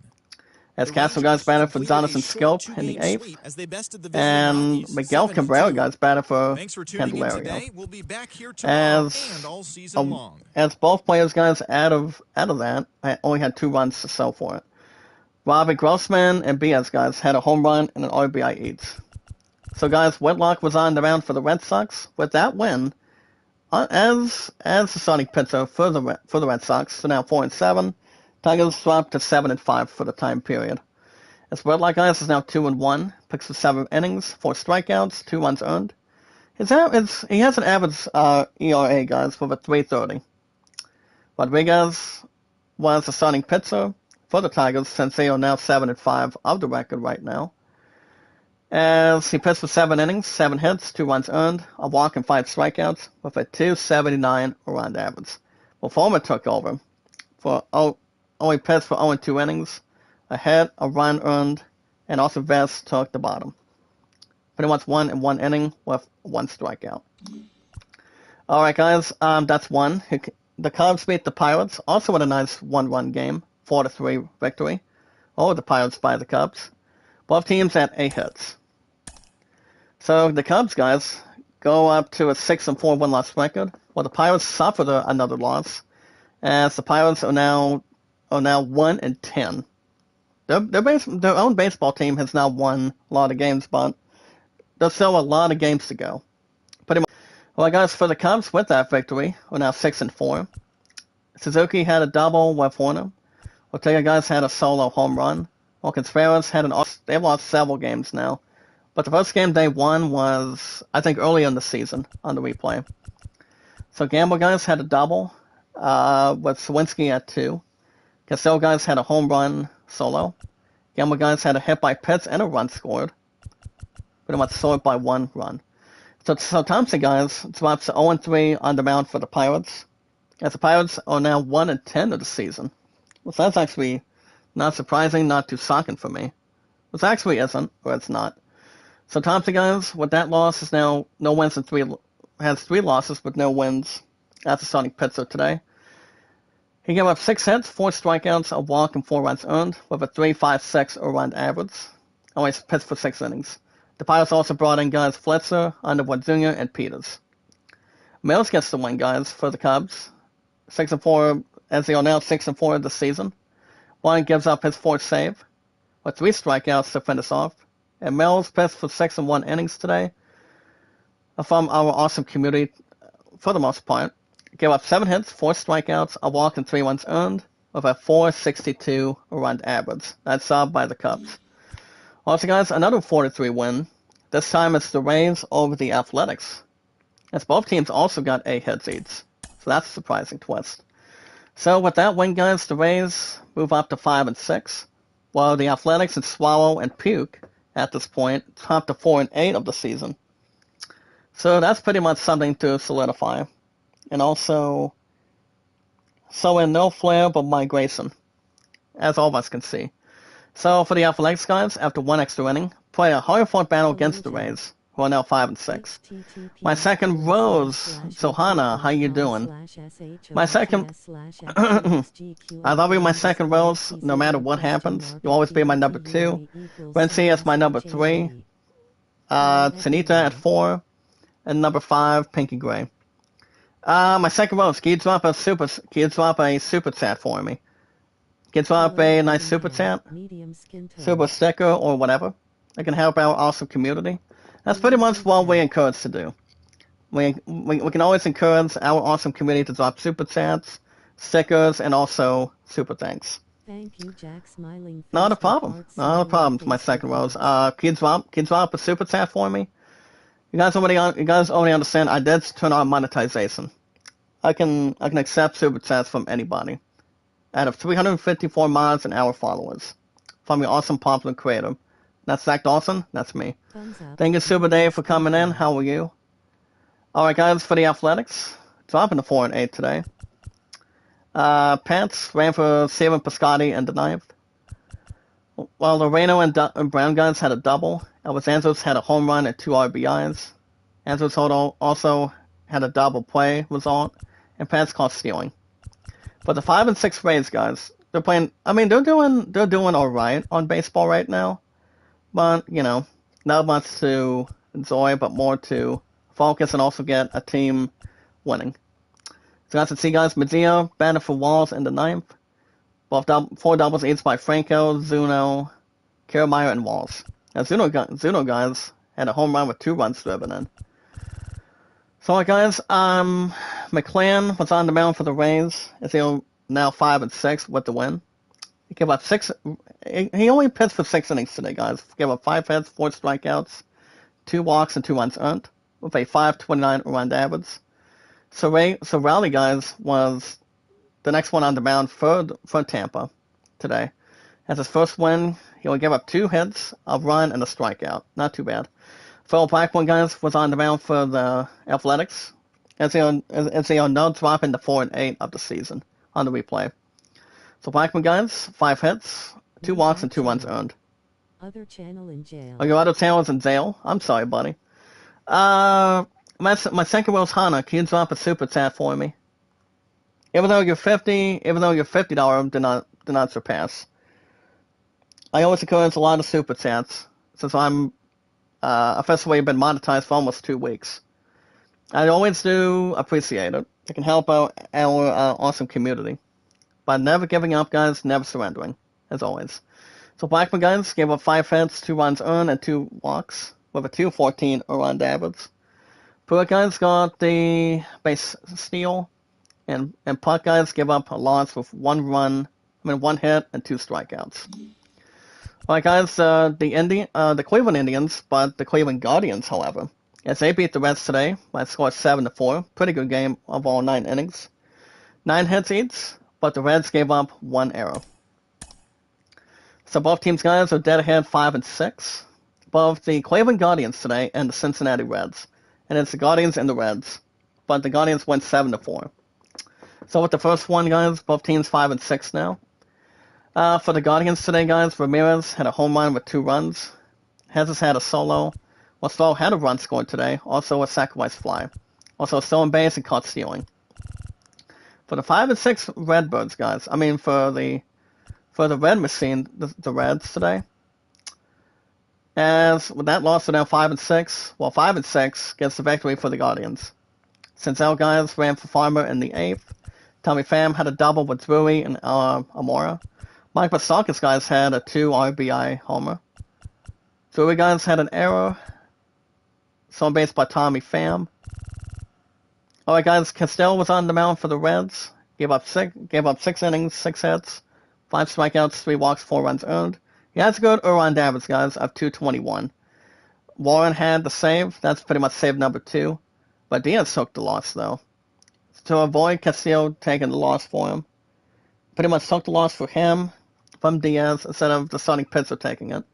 As The Castro, guys, Rangers batted for completed Jonathan a short Scope in the two-game 8th. sweep as they bested the visiting And Rockies Miguel Cabrera, 7-2. guys, batted for Thanks for tuning in Candelario. today. We'll be back here tomorrow and all season long. As both players, guys, out of that, I only had 2 runs to sell for it. Robbie Grossman and Diaz, guys, had a home run and an RBI each. So, guys, Whitlock was on the mound for the Red Sox. With that win, as the starting pitcher for the Red Sox, so now 4-7. Tigers dropped to 7-5 for the time period. As Whitlock, guys, is now 2-1, picks for 7 innings, 4 strikeouts, 2 runs earned. He has an average ERA, guys, with a 3.30. Rodriguez was the starting pitcher for the Tigers since they are now 7-5 of the record right now. As he pitched for 7 innings, 7 hits, 2 runs earned, a walk and 5 strikeouts with a 2.79 around average. Well, Fulmer took over for only pitched for 0-2 innings, a hit, a run earned, and also Vest took the bottom. Pretty much 1 in 1 inning with 1 strikeout. All right, guys, that's one. The Cubs beat the Pirates, also with a nice 1-run game, 4-3 victory over the Pirates by the Cubs. Both teams had 8 hits. So the Cubs, guys, go up to a 6-4 win-loss record, while the Pirates suffered another loss, as the Pirates are now 1-10. Their own baseball team has now won a lot of games, but there's still a lot of games to go. Pretty much. Well, guys, for the Cubs with that victory, we're now 6-4. Suzuki had a double with Warner. Ortega, guys, had a solo home run. While Contreras they've lost several games now. But the first game they won was, I think, early in the season on the replay. So Gamble, guys, had a double with Sawinski at 2. Castillo, guys, had a home run solo. Gamble, guys, had a hit by Pitts and a run scored. Pretty much sold by 1 run. So Thompson, guys, drops to 0-3 on the mound for the Pirates. As the Pirates are now 1-10 of the season. Well, that's actually not surprising, not too shocking for me. Which actually isn't, or it's not. So Thompson, guys, with that loss, is now no wins and has 3 losses with no wins as a starting pitcher today. He gave up 6 hits, 4 strikeouts, a walk, and 4 runs earned, with a 3.56 around average. Only pitched for 6 innings. The Pirates also brought in guys Fletcher, Underwood Jr., and Peters. Mills gets the win, guys, for the Cubs. 6-4, as they are now 6-4 this season. One gives up his 4th save, with 3 strikeouts to finish off. And Mills pitched for 6-1 innings today from our awesome community for the most part. Gave up 7 hits, 4 strikeouts, a walk, and 3 runs earned, with a 4.62 around average. That's solved by the Cubs. Also, guys, another 4-3 win. This time it's the Rays over the Athletics, as both teams also got 8 hits each. So that's a surprising twist. So with that win, guys, the Rays move up to 5-6, while the Athletics and Swallow and Puke at this point top to 4-8 of the season. So that's pretty much something to solidify. And also, so in no flare but migration, as all of us can see. So for the Athletics guys, after one extra inning, play a hard-fought battle against the Rays, who are now 5 and 6. My second Rose, so Hana, how you doing? My second, I love you, my second Rose. No matter what happens, you'll always be my number 2. Renzi as my number 3. Tanita at 4, and number 5, Pinky Gray. My second Rose, can you drop a super chat for me? Can you drop a nice super chat, super sticker, or whatever? It can help our awesome community. That's pretty much what we encourage to do. We can always encourage our awesome community to drop super chats, stickers, and also super thanks. Thank you, Jack. Smiling. Not a problem. Not a problem. My second Rose. Can you drop a super chat for me? You guys already understand. I did turn on monetization. I can accept super chats from anybody. Out of 354 mods and our followers, from your awesome popular creator. That's Zach Dawson. That's me. Thank you, Super Dave, for coming in. How are you? All right, guys, for the Athletics, dropping the 4 and 8 today. Pants ran for Steven Piscotty in the 9th. While the Reno and Brown guys had a double, Elvis Anzos had a home run and 2 RBIs. Anzos also had a double play result, and Pants caught stealing. But the 5 and 6 Rays guys, they're playing. I mean, they're doing all right on baseball right now, but not much to enjoy, but more to focus and also get a team winning. So as you can see, guys, Medea batted for Walls in the 9th. Both 4 doubles each by Franco, Zuno, Kiermaier, and Walls. Now Zuno guys had a home run with 2 runs driven in. So guys, McClan was on the mound for the Rays. It's now 5 and 6 with the win. He gave up 6. He only pitched for 6 innings today, guys. Gave up 5 hits, 4 strikeouts, 2 walks, and 2 runs earned, with a 5.29 run average. So Rowley, guys, was the next one on the mound for Tampa today. As his first win, he only gave up 2 hits, a run, and a strikeout. Not too bad. Phil Blackmon, guys, was on the mound for the Athletics, as they are no drop in the 4 and 8 of the season on the replay. So Blackmon, guys, 5 hits, 2 walks, and 2 runs earned. Other channel in jail. Oh, your other channel is in jail? I'm sorry, buddy. My second Rose Hana, can you drop a super chat for me? Even though your $50 did not surpass. I always encourage a lot of super chats since I'm officially been monetized for almost 2 weeks. I always do appreciate it. It can help out our awesome community. But never giving up, guys, never surrendering, as always. So Blackman, guys, gave up 5 hits, 2 runs earned, and 2 walks, with a 2.14 around average. Pruitt, guys, got the base steal, and Puck, guys, gave up a loss with 1 hit and 2 strikeouts. Alright, guys, the Cleveland Indians, but the Cleveland Guardians, however, as they beat the Reds today by a score of 7-4. Pretty good game of all 9 innings. 9 hits each, but the Reds gave up 1 error. So both teams, guys, are dead ahead 5 and 6. Both the Cleveland Guardians today and the Cincinnati Reds. And it's the Guardians and the Reds. But the Guardians went 7-4. So with the first one, guys, both teams 5 and 6 now. For the Guardians today, guys, Ramirez had a home run with 2 runs. Hezes had a solo. Stoll had a run scored today, also a sacrifice fly. Also a stolen base and caught stealing. For the 5 and 6 Redbirds, guys, for the Red Machine, the Reds today. As with that loss, they're now 5 and 6. Well, 5 and 6 gets the victory for the Guardians. Sincel, guys, ran for Farmer in the 8th. Tommy Pham had a double with Drury and Amora. Mike Basakis, guys, had a 2 RBI homer. Drury, guys, had an error. Stolen base by Tommy Pham. Alright, guys, Castell was on the mound for the Reds. Gave up 6 innings, 6 hits, 5 strikeouts, 3 walks, 4 runs earned. He has a good earned average, guys, of 221. Warren had the save. That's pretty much save number 2. But Diaz took the loss, though. To avoid Castillo taking the loss for him. Pretty much took the loss for him from Diaz instead of the starting pitcher taking it.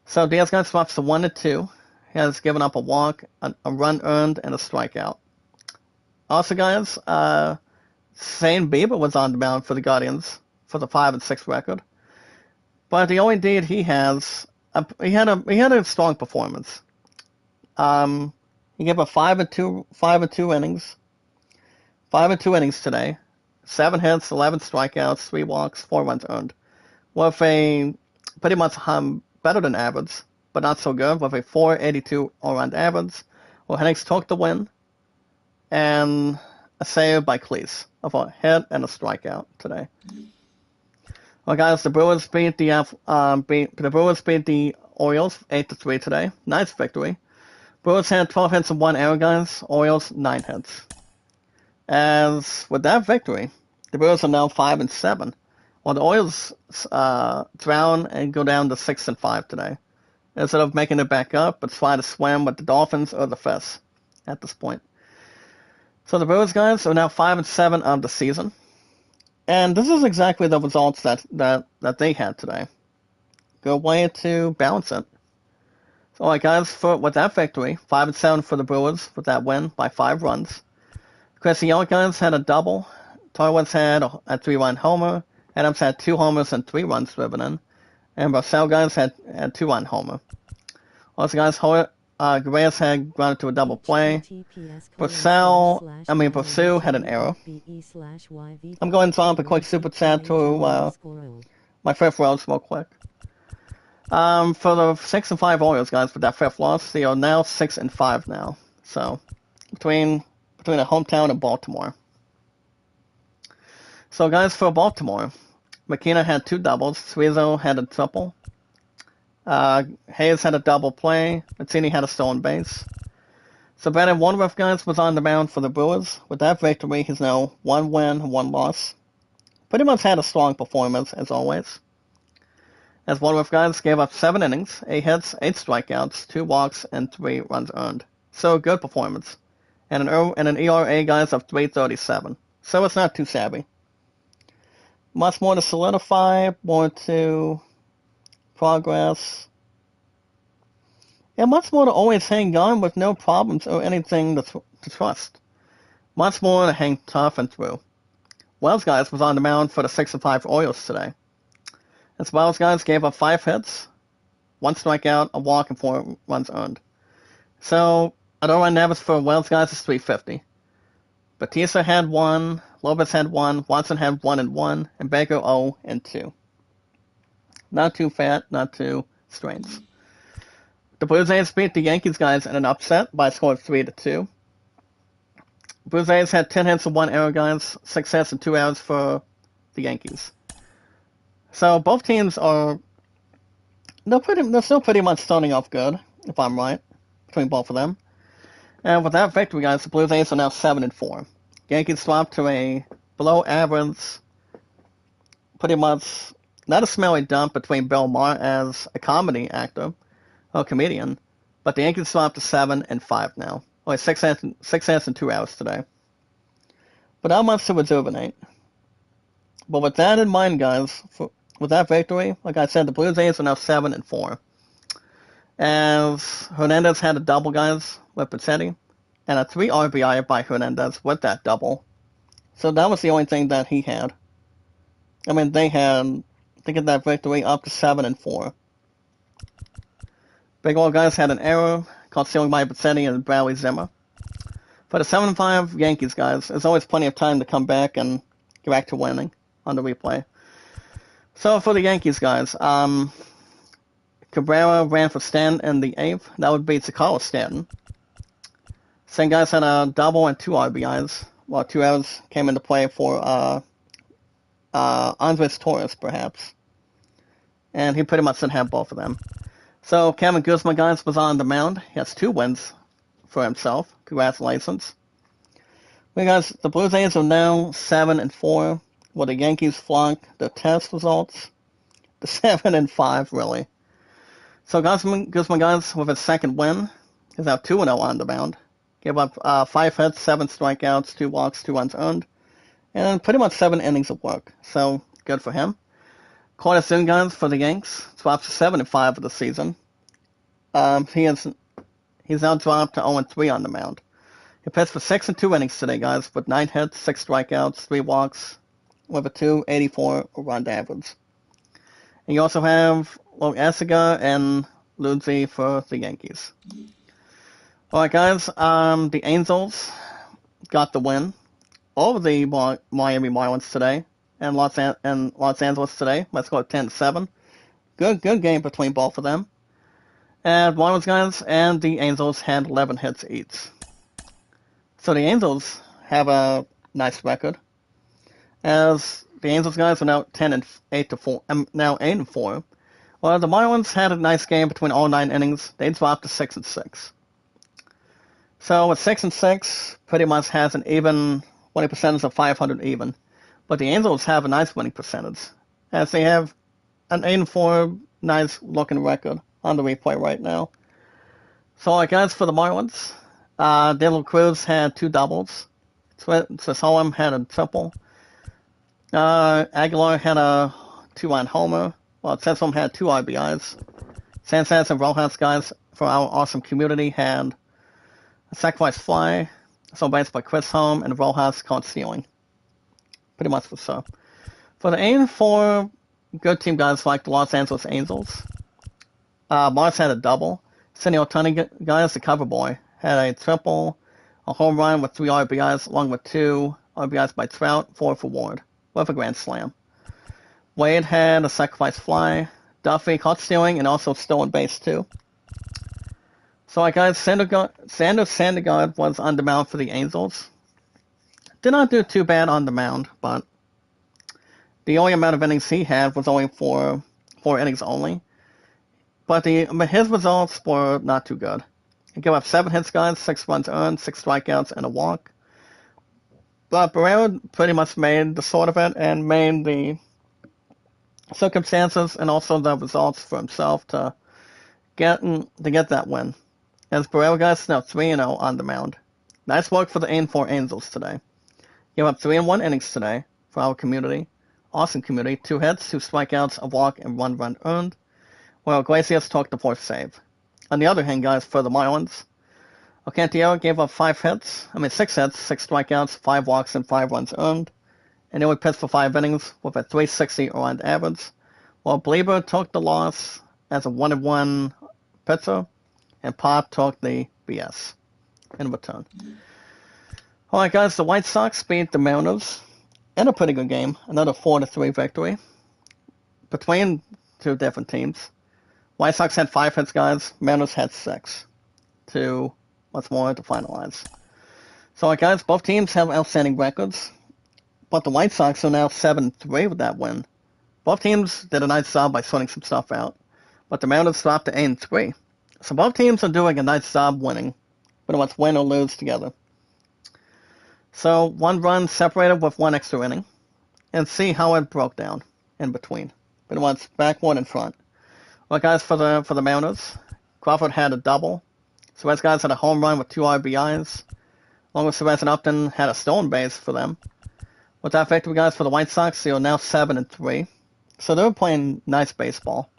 So Diaz, guys, drops to 1-2. He has given up a walk, a run earned, and a strikeout. Also, guys, Shane Bieber was on the mound for the Guardians for the 5 and 6 record. But the only deed he has, he had a strong performance. He gave up 5 and 2 innings, 5 and 2 innings today, 7 hits, 11 strikeouts, 3 walks, 4 runs earned, with a pretty much better than average, but not so good, with a 4.82 all-around average. Well, Hendricks took the win, and a save by Cleese of a hit and a strikeout today. Well, guys, the Brewers beat the Orioles 8-3 today. Nice victory. Brewers had 12 hits and 1 error, guys. Orioles 9 hits. As with that victory, the Brewers are now 5-7, while the Orioles drown and go down to 6-5 today. Instead of making it back up, it's trying to swim with the Dolphins or the Fish at this point. So the Brewers, guys, are now 5-7 of the season. And this is exactly the results that they had today. Good way to balance it. So, alright, guys, with that victory, 5-7 for the Brewers with that win by 5 runs. Chris Young, guys, had a double. Tarwitz had a 3-run homer. Adams had 2 homers and 3 runs driven in. And Russell, guys, had 2-run homer. Also, guys, Guerreras had grounded to a double play. Pursuit had an error. I'm going to drop a quick super chat to my fifth Rose real quick. For the 6-5 Orioles, guys, with that 5th loss, they are now 6-5 now. So between the hometown and Baltimore. So, guys, for Baltimore, McKenna had 2 doubles. Rizzo had a triple. Hayes had a double play. Mazzini had a stolen base. So Brandon Woodruff, guys, was on the mound for the Brewers. With that victory, he's now 1 win, 1 loss. Pretty much had a strong performance, as always. As Woodruff, guys, gave up 7 innings, 8 hits, 8 strikeouts, 2 walks, and 3 runs earned. So good performance. And an ERA, guys, of 3.37. So it's not too shabby. Much more to solidify, more to progress. And much more to always hang on with no problems or anything to trust. Much more to hang tough and through. Wells, guys, was on the mound for the 6-5 Orioles today. As Wells, guys, gave up 5 hits, 1 strikeout, a walk, and 4 runs earned. So, run average for Wells, guys, is 350. Batista had 1, Lopez had 1, Watson had 1-1, and Baker 0-2. Not too fat, not too strange. The Blue Jays beat the Yankees, guys, in an upset by a score of 3-2. Blue Jays had 10 hits and 1 error, guys, 6 hits and 2 errors for the Yankees. So both teams are they're still pretty much starting off good, if I'm right, between both of them. And with that victory, guys, the Blue Jays are now 7-4. Yankees dropped to a below average, pretty much not a smelly dump between Bill Maher as a comedy actor or comedian, but the Yankees dropped to 7-5 now. Only 6 hits and 2 hours today. But not much to rejuvenate. But with that in mind, guys, with that victory, like I said, the Blue Jays are now 7-4. As Hernandez had a double, guys, with Pizzetti, and a 3 RBI by Hernandez with that double. So that was the only thing that he had. I mean, they get that victory up to 7-4. Big Old, guys, had an error caught stealing by Pizzetti and Bradley Zimmer. For the 7-5 Yankees, guys, there's always plenty of time to come back and get back to winning on the replay. So for the Yankees, guys, Cabrera ran for Stanton in the 8th. That would beat Sakala Stanton. Same guys had a double and 2 RBIs, while 2 errors came into play for Andres Torres, perhaps. And he pretty much didn't have both of them. So Kevin Guzman, guys, was on the mound. He has 2 wins for himself. Congratulations. Well, guys, the Blue Jays are now 7-4, while the Yankees flunk the test results to 7-5, really. So Guzman, guys, with his 2nd win, is now 2-0 on the mound. Gave up 5 hits, 7 strikeouts, 2 walks, 2 runs earned, and pretty much 7 innings of work. So good for him. Corey Soon, guys, for the Yanks, drops to 7-5 of the season. He's now dropped to 0-3 on the mound. He pitched for 6 and 2 innings today, guys, with 9 hits, 6 strikeouts, 3 walks, with a 2.84 run average. And you also have Esiga and Luzzi for the Yankees. Alright, guys, the Angels got the win over the Miami Marlins today and Los Angeles today. Let's go 10-7. Good game between both of them. And Marlins guys and the Angels had 11 hits each. So the Angels have a nice record, as the Angels guys are now 10-8 now 8-4. Well, the Marlins had a nice game between all 9 innings. They dropped to 6-6. So with 6-6, pretty much has an even winning percentage of 500 even. But the Angels have a nice winning percentage, as they have an 8-4 nice looking record on the replay right now. So I guess for the Marlins, Dylan Cruz had 2 doubles. Sosolem had a triple. Aguilar had a 2-run homer. Well, Sessom had 2 RBIs. Sanchez and Rojas guys for our awesome community had a sacrifice fly, so base by Chris Home, and Rojas caught stealing. Pretty much was so. For the 8-4 good team guys like the Los Angeles Angels, Mars had a double. Cindy Otani guys, the cover boy, had a triple, a home run with 3 RBIs, along with 2 RBIs by Trout, 4 for Ward, with a grand slam. Wade had a sacrifice fly. Duffy caught stealing and also stolen base too. So guys, Sanders Syndergaard was on the mound for the Angels. Did not do too bad on the mound, but the only amount of innings he had was only 4 innings only. But his results were not too good. He gave up 7 hits, guys, 6 runs earned, 6 strikeouts, and a walk. But Barrero pretty much made the sort of it and made the circumstances and also the results for himself to get that win. As Barrero guys is now 3-0 on the mound. Nice work for the 8-4 Angels today. Gave up 3 1 innings today for our community. Awesome community. 2 hits, 2 strikeouts, a walk, and 1 run earned. While Iglesias took the 4th save. On the other hand, guys, for the Marlins, Alcantara gave up 6 hits, 6 strikeouts, 5 walks, and 5 runs earned. And he only pitched for 5 innings with a 360 around average. While Bleeber took the loss as a 1-1 pitcher, and Pop took the BS in return. Alright guys, the White Sox beat the Mariners in a pretty good game. Another 4-3 victory between 2 different teams. White Sox had 5 hits, guys. Mariners had 6. Much more to finalize. So guys, both teams have outstanding records. But the White Sox are now 7-3 with that win. Both teams did a nice job by sorting some stuff out. But the Mariners dropped to 8-3. So both teams are doing a nice job winning. But it's win or lose together. So 1 run separated with 1 extra inning. And see how it broke down in between. But it was backward and front. Well guys, for the Mariners, Crawford had a double. Suarez guys had a home run with 2 RBIs. Along with Suarez and Upton had a stolen base for them. With that victory, guys, for the White Sox, they are now 7-3. So they're playing nice baseball.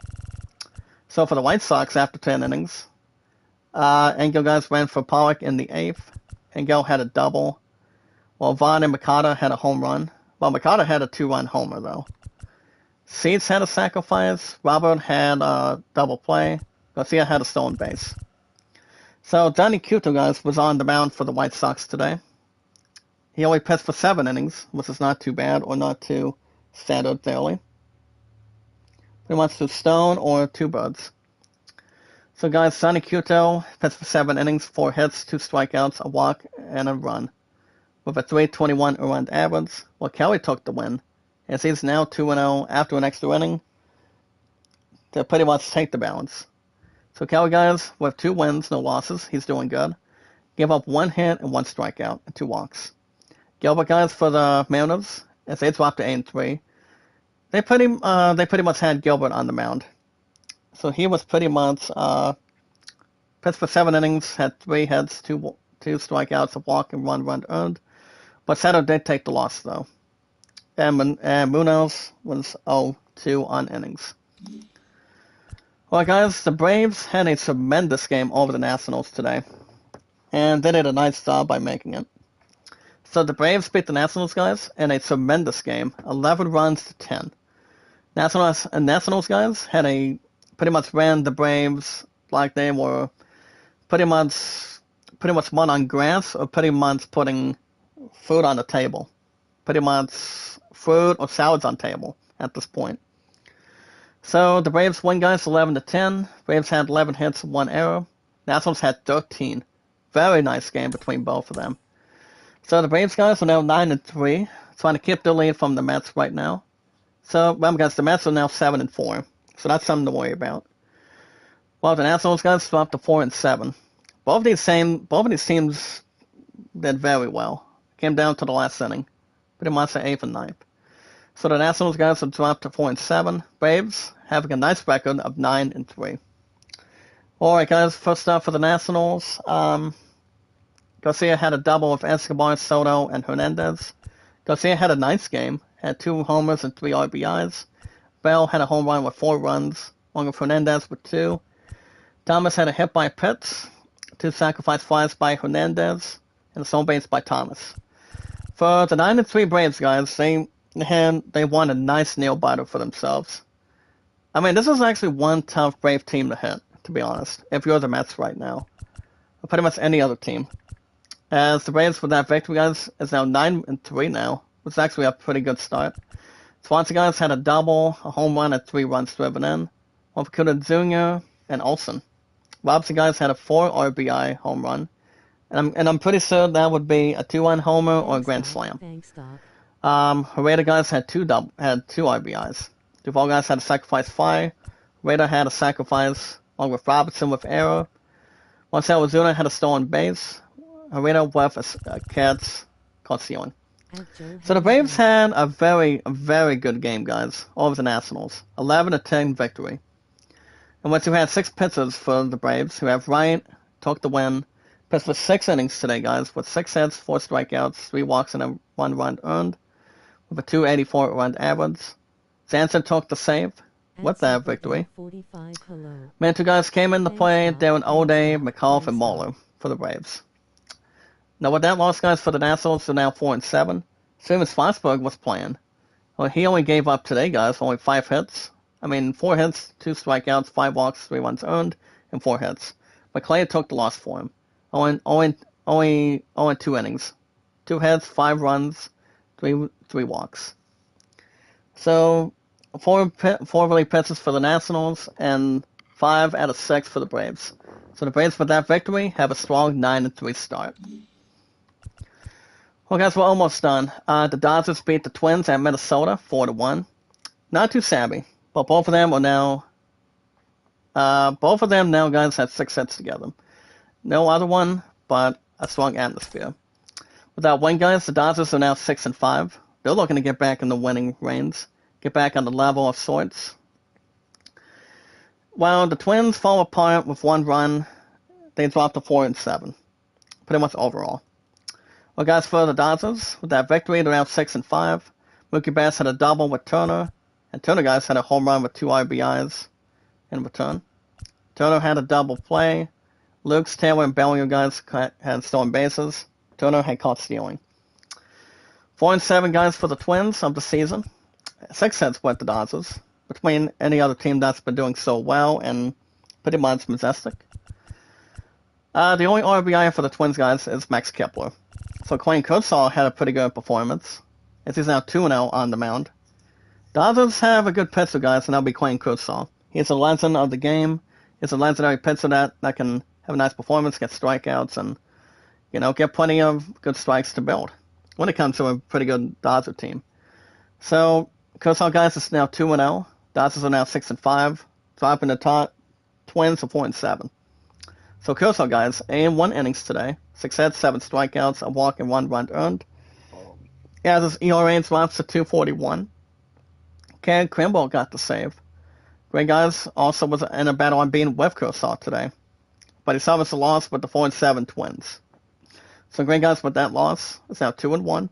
So for the White Sox, after 10 innings, Engel guys ran for Pollock in the 8th. Engel had a double, while Vaughn and Mikata had a home run. Well, Mikata had a 2-run homer, though. Seeds had a sacrifice. Robert had a double play. Garcia had a stolen base. So Johnny Cueto, guys, was on the mound for the White Sox today. He only pitched for 7 innings, which is not too bad or not too standard fairly. Pretty much 2 stone or 2 birds. So guys, Johnny Cueto pitched for 7 innings, 4 hits, 2 strikeouts, a walk, and a run. With a 3.21 earned average, while Kelly took the win, as he's now 2-0 after an extra inning to pretty much take the balance. So Kelly, guys, with 2 wins, no losses, he's doing good. Gave up 1 hit and 1 strikeout and 2 walks. Gilbert, guys, for the Mariners, as they dropped to 8-3, they pretty much had Gilbert on the mound. So he was pretty much pitched for 7 innings, had 3 hits, 2 strikeouts, a walk, and 1 run earned. But Sato did take the loss, though. And Munoz was 0-2 on innings. Well, guys, the Braves had a tremendous game over the Nationals today. And they did a nice job by making it. So the Braves beat the Nationals, guys, in a tremendous game, 11 runs to 10. Nationals guys had pretty much ran the Braves like they were pretty much one on grass or pretty much putting food on the table. Pretty much fruit or salads on table at this point. So the Braves win, guys, 11-10. Braves had 11 hits, 1 error. Nationals had 13. Very nice game between both of them. So the Braves, guys, are now 9-3, trying to keep the lead from the Mets right now. So remember, guys, the Mets are now 7-4, so that's something to worry about. Well, the Nationals, guys, dropped to 4-7. Both of these teams did very well. Came down to the last inning, pretty much the 8th and 9th. So the Nationals, guys, have dropped to 4-7. Braves having a nice record of 9-3. All right, guys. First up for the Nationals, Garcia had a double with Escobar, Soto, and Hernandez. Garcia had a nice game, had 2 homers and 3 RBIs. Bell had a home run with 4 runs, along with Hernandez with 2. Thomas had a hit by Pitts, 2 sacrifice flies by Hernandez, and a stolen base by Thomas. For the 9-3 Braves, guys, they won a nice nail biter for themselves. I mean, this is actually one tough Brave team to hit, to be honest, if you're the Mets right now. Or pretty much any other team. As the Braves, with that victory, guys, is now 9-3 now, which is actually a pretty good start. Swansea, guys, had a double, a home run, and 3 runs driven in. One for Cuda Jr. and Olsen. Robson, guys, had a 4 RBI home run. And I'm pretty sure that would be a 2-run homer or a grand slam. Herrera, guys, had 2 RBIs. Duvall, guys, had a sacrifice fly. Herrera had a sacrifice along with Robertson with error. Marcell Ozuna had a stolen base. Herrera with a catch caught stealing. So the Braves had a very good game, guys, over the Nationals. 11-10 victory. And once you had 6 pitchers for the Braves, who have Wright, took the win, pitched for 6 innings today, guys, with 6 hits, 4 strikeouts, 3 walks, and a 1 run earned, with a 284 run average. Jansen took the save with that victory. Man, 2 guys came into play, Darren O'Day, McCullough, and Muller for the Braves. Now, with that loss, guys, for the Nationals, they're now 4-7. Steven Strasburg was playing. Well, he only gave up today, guys, only 5 hits. 4 hits, 2 strikeouts, 5 walks, 3 runs earned, and 4 hits. McClay took the loss for him. Only 2 innings. 2 hits, 5 runs, 3 walks. So, 4 relief pitches for the Nationals, and 5 out of 6 for the Braves. So the Braves, with that victory, have a strong 9-3 start. Well, guys, we're almost done. The Dodgers beat the Twins at Minnesota 4-1. Not too savvy, but both of them now, guys, have 6 hits together. No other one, but a strong atmosphere. With that win, guys, the Dodgers are now 6-5. They're looking to get back in the winning reins, get back on the level of sorts. While the Twins fall apart with 1 run, they drop to 4-7, pretty much overall. Well, guys, for the Dodgers, with that victory, they're now 6-5. Mookie Betts had a double with Turner, and Turner, guys, had a home run with 2 RBIs in return. Turner had a double play. Lukes, Taylor, and Bellinger, guys, had stolen bases. Turner had caught stealing. 4-7, guys, for the Twins of the season. 6 hits with the Dodgers, between any other team that's been doing so well and pretty much majestic. The only RBI for the Twins, guys, is Max Kepler. So Clayton Kershaw had a pretty good performance, as he's now 2-0 on the mound. Dodgers have a good pitcher, guys, and that'll be Clayton Kershaw. He's a legend of the game. He's a legendary pitcher that can have a nice performance, get strikeouts, and, get plenty of good strikes to build when it comes to a pretty good Dodger team. So Kershaw, guys, is now 2-0. Dodgers are now 6-5, dropping the top Twins to 4-7. So Kershaw, guys, in 1 innings today, 6 hits, 7 strikeouts, a walk, and 1 run earned. As his ERA drops to 2.41. Ken Krimble got the save. Greg, guys, also was in a battle on being with Kershaw today, but he suffered a loss with the 4-7 Twins. So Greg, guys, with that loss, is now 2-1.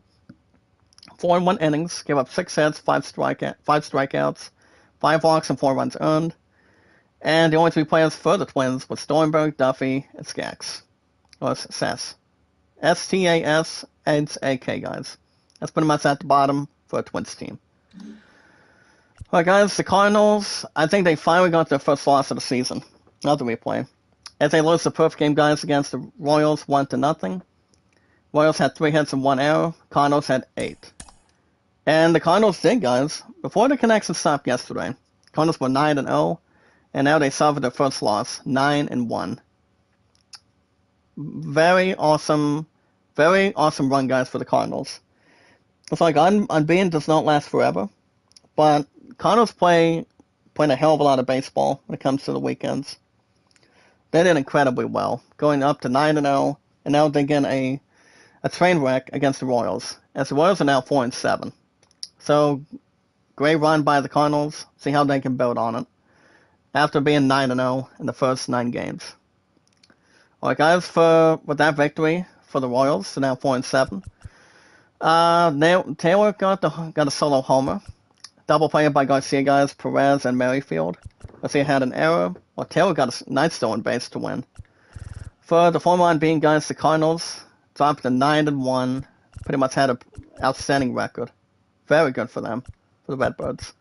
4 in 1 innings, gave up 6 hits, 5 strikeouts, 5 walks, and 4 runs earned. And the only 3 players for the Twins were Sternberg, Duffy, and Skaggs. Or Sass. S-T-A-S, and A-K, guys. That's pretty much at the bottom for a Twins team. Alright, guys, the Cardinals, I think they finally got their first loss of the season. Another replay. As they lose the perfect game, guys, against the Royals 1-0. Royals had 3 hits and 1 error. Cardinals had 8. And the Cardinals did, guys. Before the connection stopped yesterday, Cardinals were 9-0, and now they suffered their first loss, 9-1. Very awesome run, guys, for the Cardinals. It's like unbeaten does not last forever, but Cardinals playing a hell of a lot of baseball when it comes to the weekends. They did incredibly well, going up to 9-0, and now they get a train wreck against the Royals, as the Royals are now 4-7. So, great run by the Cardinals. See how they can build on it after being 9-0 in the first 9 games. Alright, guys, with that victory for the Royals, so now 4-7. Taylor got a solo homer. Double play by Garcia, guys, Perez, and Merrifield. Garcia had an error. Well, Taylor got a nice stolen base to win. For the form line being, guys, the Cardinals dropped to 9-1. Pretty much had an outstanding record. Very good for them, for the Redbirds.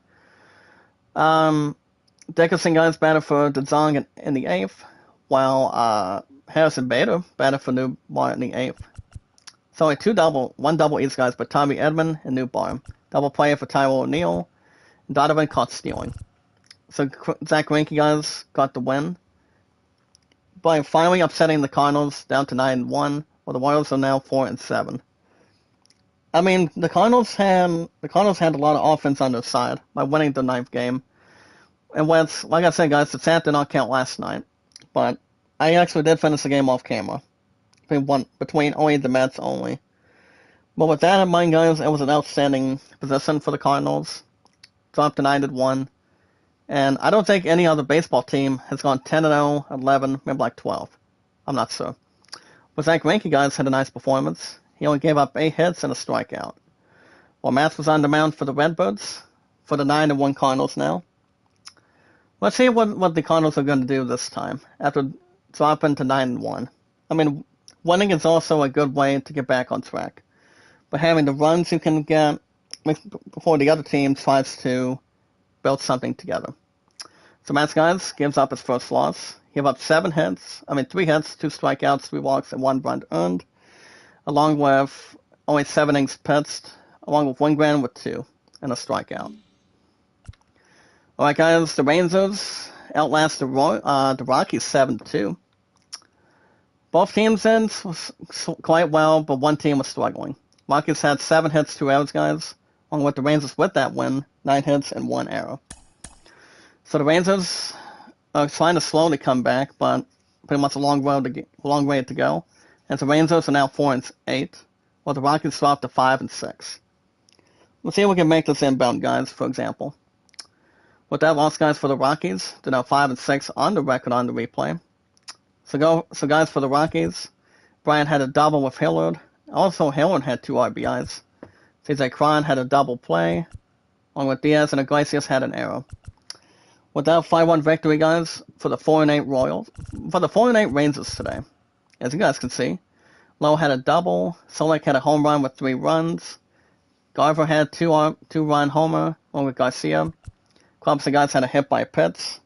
Dickerson, guys, batted for DeZong in the 8th, while Harrison Bader batted for New Bar in the 8th. So only one double each, guys, by Tommy Edman and New Bar. Double play for Tyrell O'Neill. And Donovan caught stealing. So Zach Greinke, guys, got the win by finally upsetting the Cardinals down to 9-1, while the Royals are now 4-7. I mean, the Cardinals had a lot of offense on their side by winning the 9th game. And like I said, guys, the stat did not count last night, but I actually did finish the game off camera between only the Mets only. But with that in mind, guys, it was an outstanding position for the Cardinals. Dropped to 9-1. And I don't think any other baseball team has gone 10-0, 11, maybe like 12. I'm not sure. But Zach Greinke, guys, had a nice performance. He only gave up 8 hits and a strikeout. While Matz was on the mound for the Redbirds, for the 9-1 Cardinals now. Let's see what the Cardinals are going to do this time, after dropping to 9-1. I mean, winning is also a good way to get back on track. But having the runs you can get before the other team tries to build something together. So Matz, guys, gives up his first loss. He gave up 3 hits, 2 strikeouts, 3 walks, and 1 run earned, along with only 7 innings pitched, along with 1 grand with 2, and a strikeout. Alright, guys, the Rangers outlast the Rockies 7-2. Both teams did quite well, but one team was struggling. Rockies had 7 hits, 2 errors, guys, along with the Rangers with that win, 9 hits and 1 error. So the Rangers are trying to slowly come back, but pretty much a long way to go. And the Rangers are now 4-8, while the Rockies dropped to 5-6. Let's see if we can make this inbound, guys, for example. With that loss, guys, for the Rockies, they're now 5-6 on the record on the replay. So guys, for the Rockies, Bryant had a double with Hillard. Also, Hillard had 2 RBIs. CJ Cron had a double play, along with Diaz, and Iglesias had an error. With that 5-1 victory, guys, for the 4-8 Rangers today. As you guys can see, Lowe had a double, Solak had a home run with 3 runs, Garver had 2-run homer, along with Garcia. Clubs, guys, had a hit by Pitts.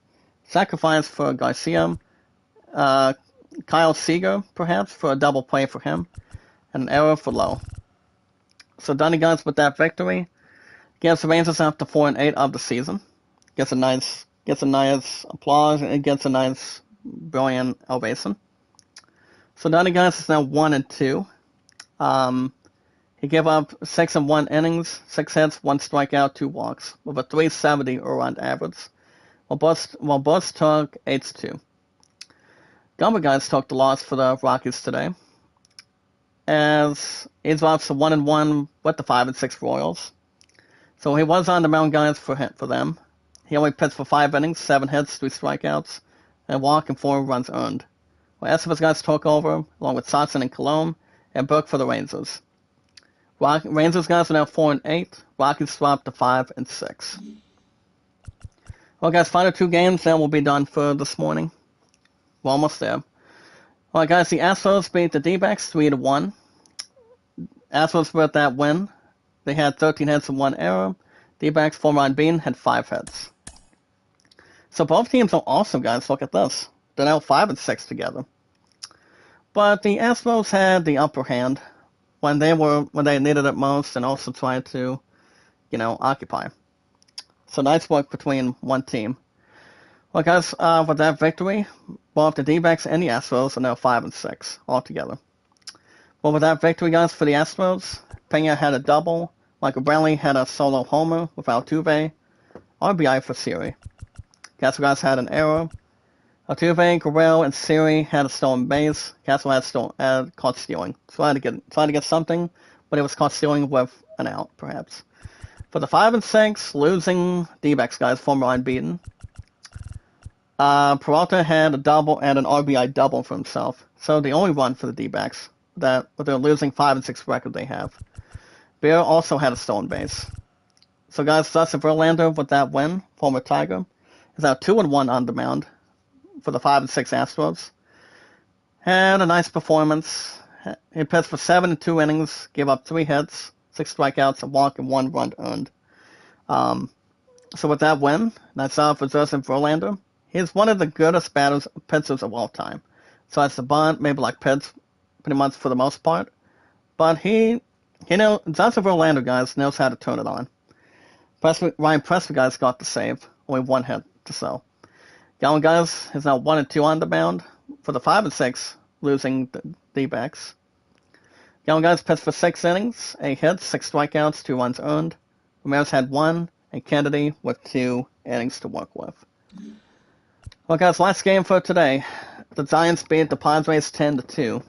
Sacrifice for Garcia. Kyle Seager, perhaps, for a double play for him. And an error for Lowe. So done, guys, with that victory. Gets the Rangers up to 4-8 of the season. Gets a nice applause, and gets a nice, brilliant ovation. So Donnie, guys, is now 1-2. He gave up 6 and 1 innings, 6 hits, 1 strikeout, 2 walks, with a 370 around average. While Bush took 8-2. Gumber, guys, took the loss for the Rockies today, as he drops to 1-1 with the 5-6 Royals. So he was on the mound, guys, for them. He only pitched for 5 innings, 7 hits, 3 strikeouts, and a walk and 4 runs earned. While Estevez, guys, took over, along with Sotson and Cologne, and Burke for the Rangers. Rangers, guys, are now 4-8. Rockies dropped to 5-6. Well, guys, final 2 games, then we'll be done for this morning. We're almost there. Well, guys, the Astros beat the D-backs 3-1. Astros with that win. They had 13 hits and 1 error. D-backs, former unbeaten, had 5 hits. So both teams are awesome, guys. Look at this. They're now 5-6 together. But the Astros had the upper hand when they needed it most, and also tried to, occupy. So nice work between one team. Well, guys, with that victory, both the D-backs and the Astros are now 5-6 altogether. Well, with that victory, guys, for the Astros, Pena had a double, Michael Brantley had a solo homer with Altuve, RBI for Siri. Castro, guys, had an error. Altuve, Guerrero, and Siri had a stolen base. Castro had caught stealing. Tried to get something, but it was caught stealing with an out, perhaps. For the 5-6, losing D-backs, guys, former unbeaten. Peralta had a double and an RBI double for himself. So the only run for the D-backs with their losing 5-6 record they have. Beer also had a stolen base. So, guys, Dustin Verlander with that win, former Tiger, is now 2-1 on the mound for the 5-6 Astros. Had a nice performance. He pitched for 7 and 2 innings, gave up 3 hits, 6 strikeouts, a walk, and 1 run earned. So with that win, nice job for Dustin Verlander. He's one of the goodest pitchers of all time. So as the bunt, maybe like Pitts, pretty much for the most part. But Dustin Verlander, guys, knows how to turn it on. Ryan Pressly, guys, got the save. Only 1 hit to sell. Gallen, guys, is now 1-2 on the mound for the 5-6, losing the D-backs. Gallen, guys, pitched for 6 innings, 8 hits, 6 strikeouts, 2 runs earned. Ramirez had 1, and Kennedy with 2 innings to work with. Well, guys, last game for today. The Giants beat the Padres 10-2.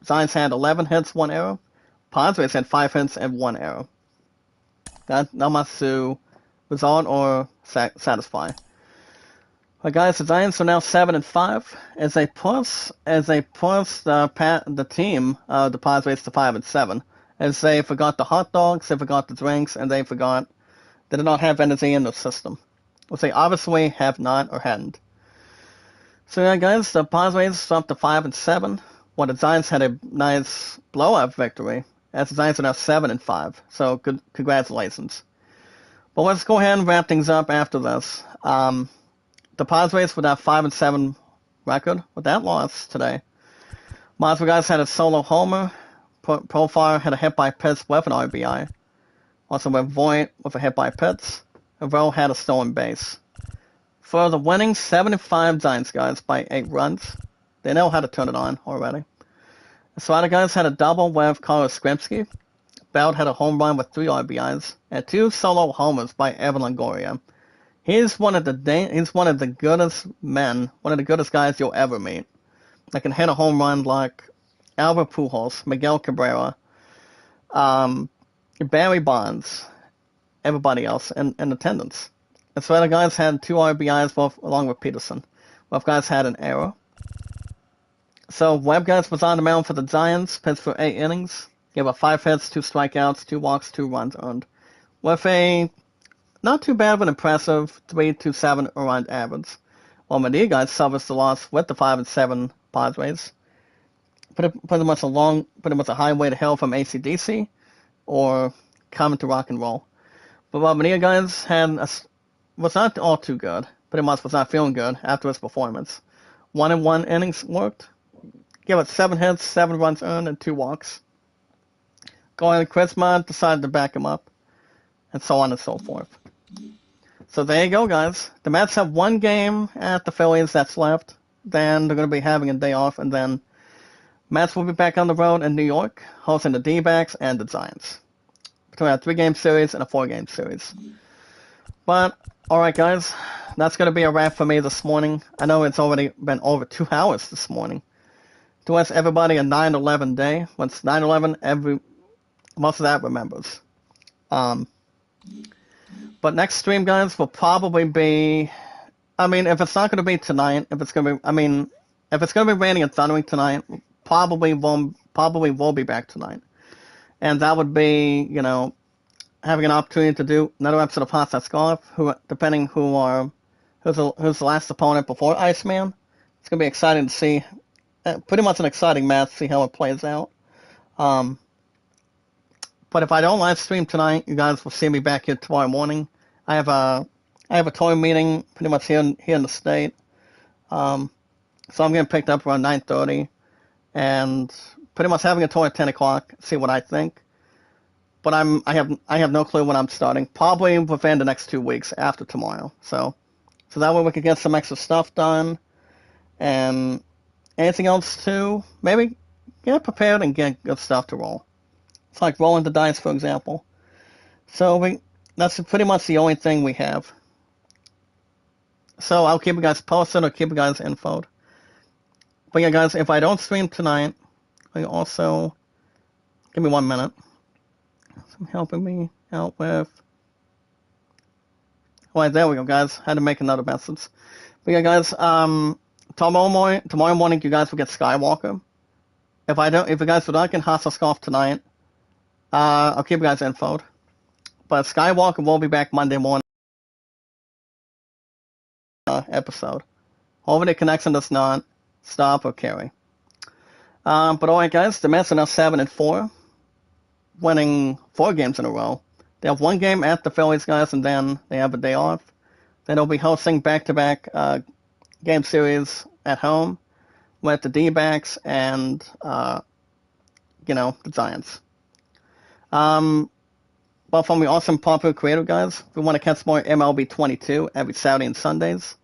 Giants had 11 hits, 1 error. Padres had 5 hits and 1 error. Not much to result or satisfy. Well, guys, the Giants are now 7-5 as they push the team, the Padres, to 5-7. As they forgot the hot dogs, they forgot the drinks, and they did not have energy in their system. Which they obviously have not or hadn't. So yeah, guys, the Padres jumped to 5-7, while the Giants had a nice blowout victory, as the Giants are now 7-5. So good, congratulations. But let's go ahead and wrap things up after this. The Padres with that 5-7 record with that loss today. Masra, guys, had a solo homer. Profar had a hit by Pitts with an RBI. Also with Voit with a hit by Pitts. Avell had a stolen base. For the winning 75 Giants, guys, by 8 runs. They know how to turn it on already. The Slaughter, guys, had a double with Carlos Skrymski. Belt had a home run with 3 RBIs. And 2 solo homers by Evan Longoria. He's one of the goodest men, one of the goodest guys you'll ever meet. That can hit a home run like Albert Pujols, Miguel Cabrera, Barry Bonds, everybody else in attendance. And so the guys had 2 RBIs both along with Peterson. Both guys had an error. So Webb, guys, was on the mound for the Giants, pitched for 8 innings, gave up 5 hits, 2 strikeouts, 2 walks, 2 runs earned. With a not too bad but impressive 3.27 around average. While Medina, guys, suffers the loss with the 5-7 Padres. Pretty much a highway to hell from AC/DC, or coming to rock and roll. But while Medina, guys, was not all too good. Pretty much was not feeling good after his performance. 1-1 innings worked. Gave it 7 hits, 7 runs earned, and 2 walks. Going to Christmas, decided to back him up, and so on and so forth. So there you go, guys. The Mets have 1 game at the Phillies that's left. Then they're going to be having a day off, and then Mets will be back on the road in New York, hosting the D-backs and the Giants. Between a 3-game series and a 4-game series. But, alright, guys, that's going to be a wrap for me this morning. I know it's already been over 2 hours this morning. To wish everybody a 9/11 day. Once 9/11, most of that remembers. But next stream, guys, will probably be, if it's not going to be tonight, if it's going to be raining and thundering tonight, probably will be back tonight. And that would be, having an opportunity to do another episode of Hot Shots Golf, depending who's the last opponent before Iceman. It's going to be exciting to see, pretty much an exciting match, see how it plays out. But if I don't live stream tonight, you guys will see me back here tomorrow morning. I have a toy meeting pretty much here in the state. So I'm getting picked up around 9:30, and pretty much having a toy at 10 o'clock. See what I think. But I have no clue when I'm starting. Probably within the next 2 weeks after tomorrow. So that way we can get some extra stuff done, and anything else too. Maybe get prepared and get good stuff to roll. It's like rolling the dice, for example. So that's pretty much the only thing we have. So I'll keep you guys posted or keep you guys infoed. But yeah, guys, if I don't stream tonight, I also give me 1 minute. Some helping me out with. Alright, there we go, guys. Had to make another message. But yeah, guys, tomorrow morning, you guys will get Skywalker. If you guys do not get Hostile Scarf tonight, I'll keep you guys infoed. But Skywalker will be back Monday morning. Episode. Hopefully the connection does not stop or carry. But alright, guys, the Mets are now 7-4, winning 4 games in a row. They have 1 game at the Phillies, guys, and then they have a day off. Then they'll be hosting back-to-back game series at home with the D-backs and the Giants. But from the awesome popular creator, guys, if you want to catch more MLB 22 every Saturday and Sundays,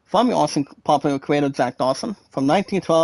from the awesome popular creator Zach Dawson from 1912.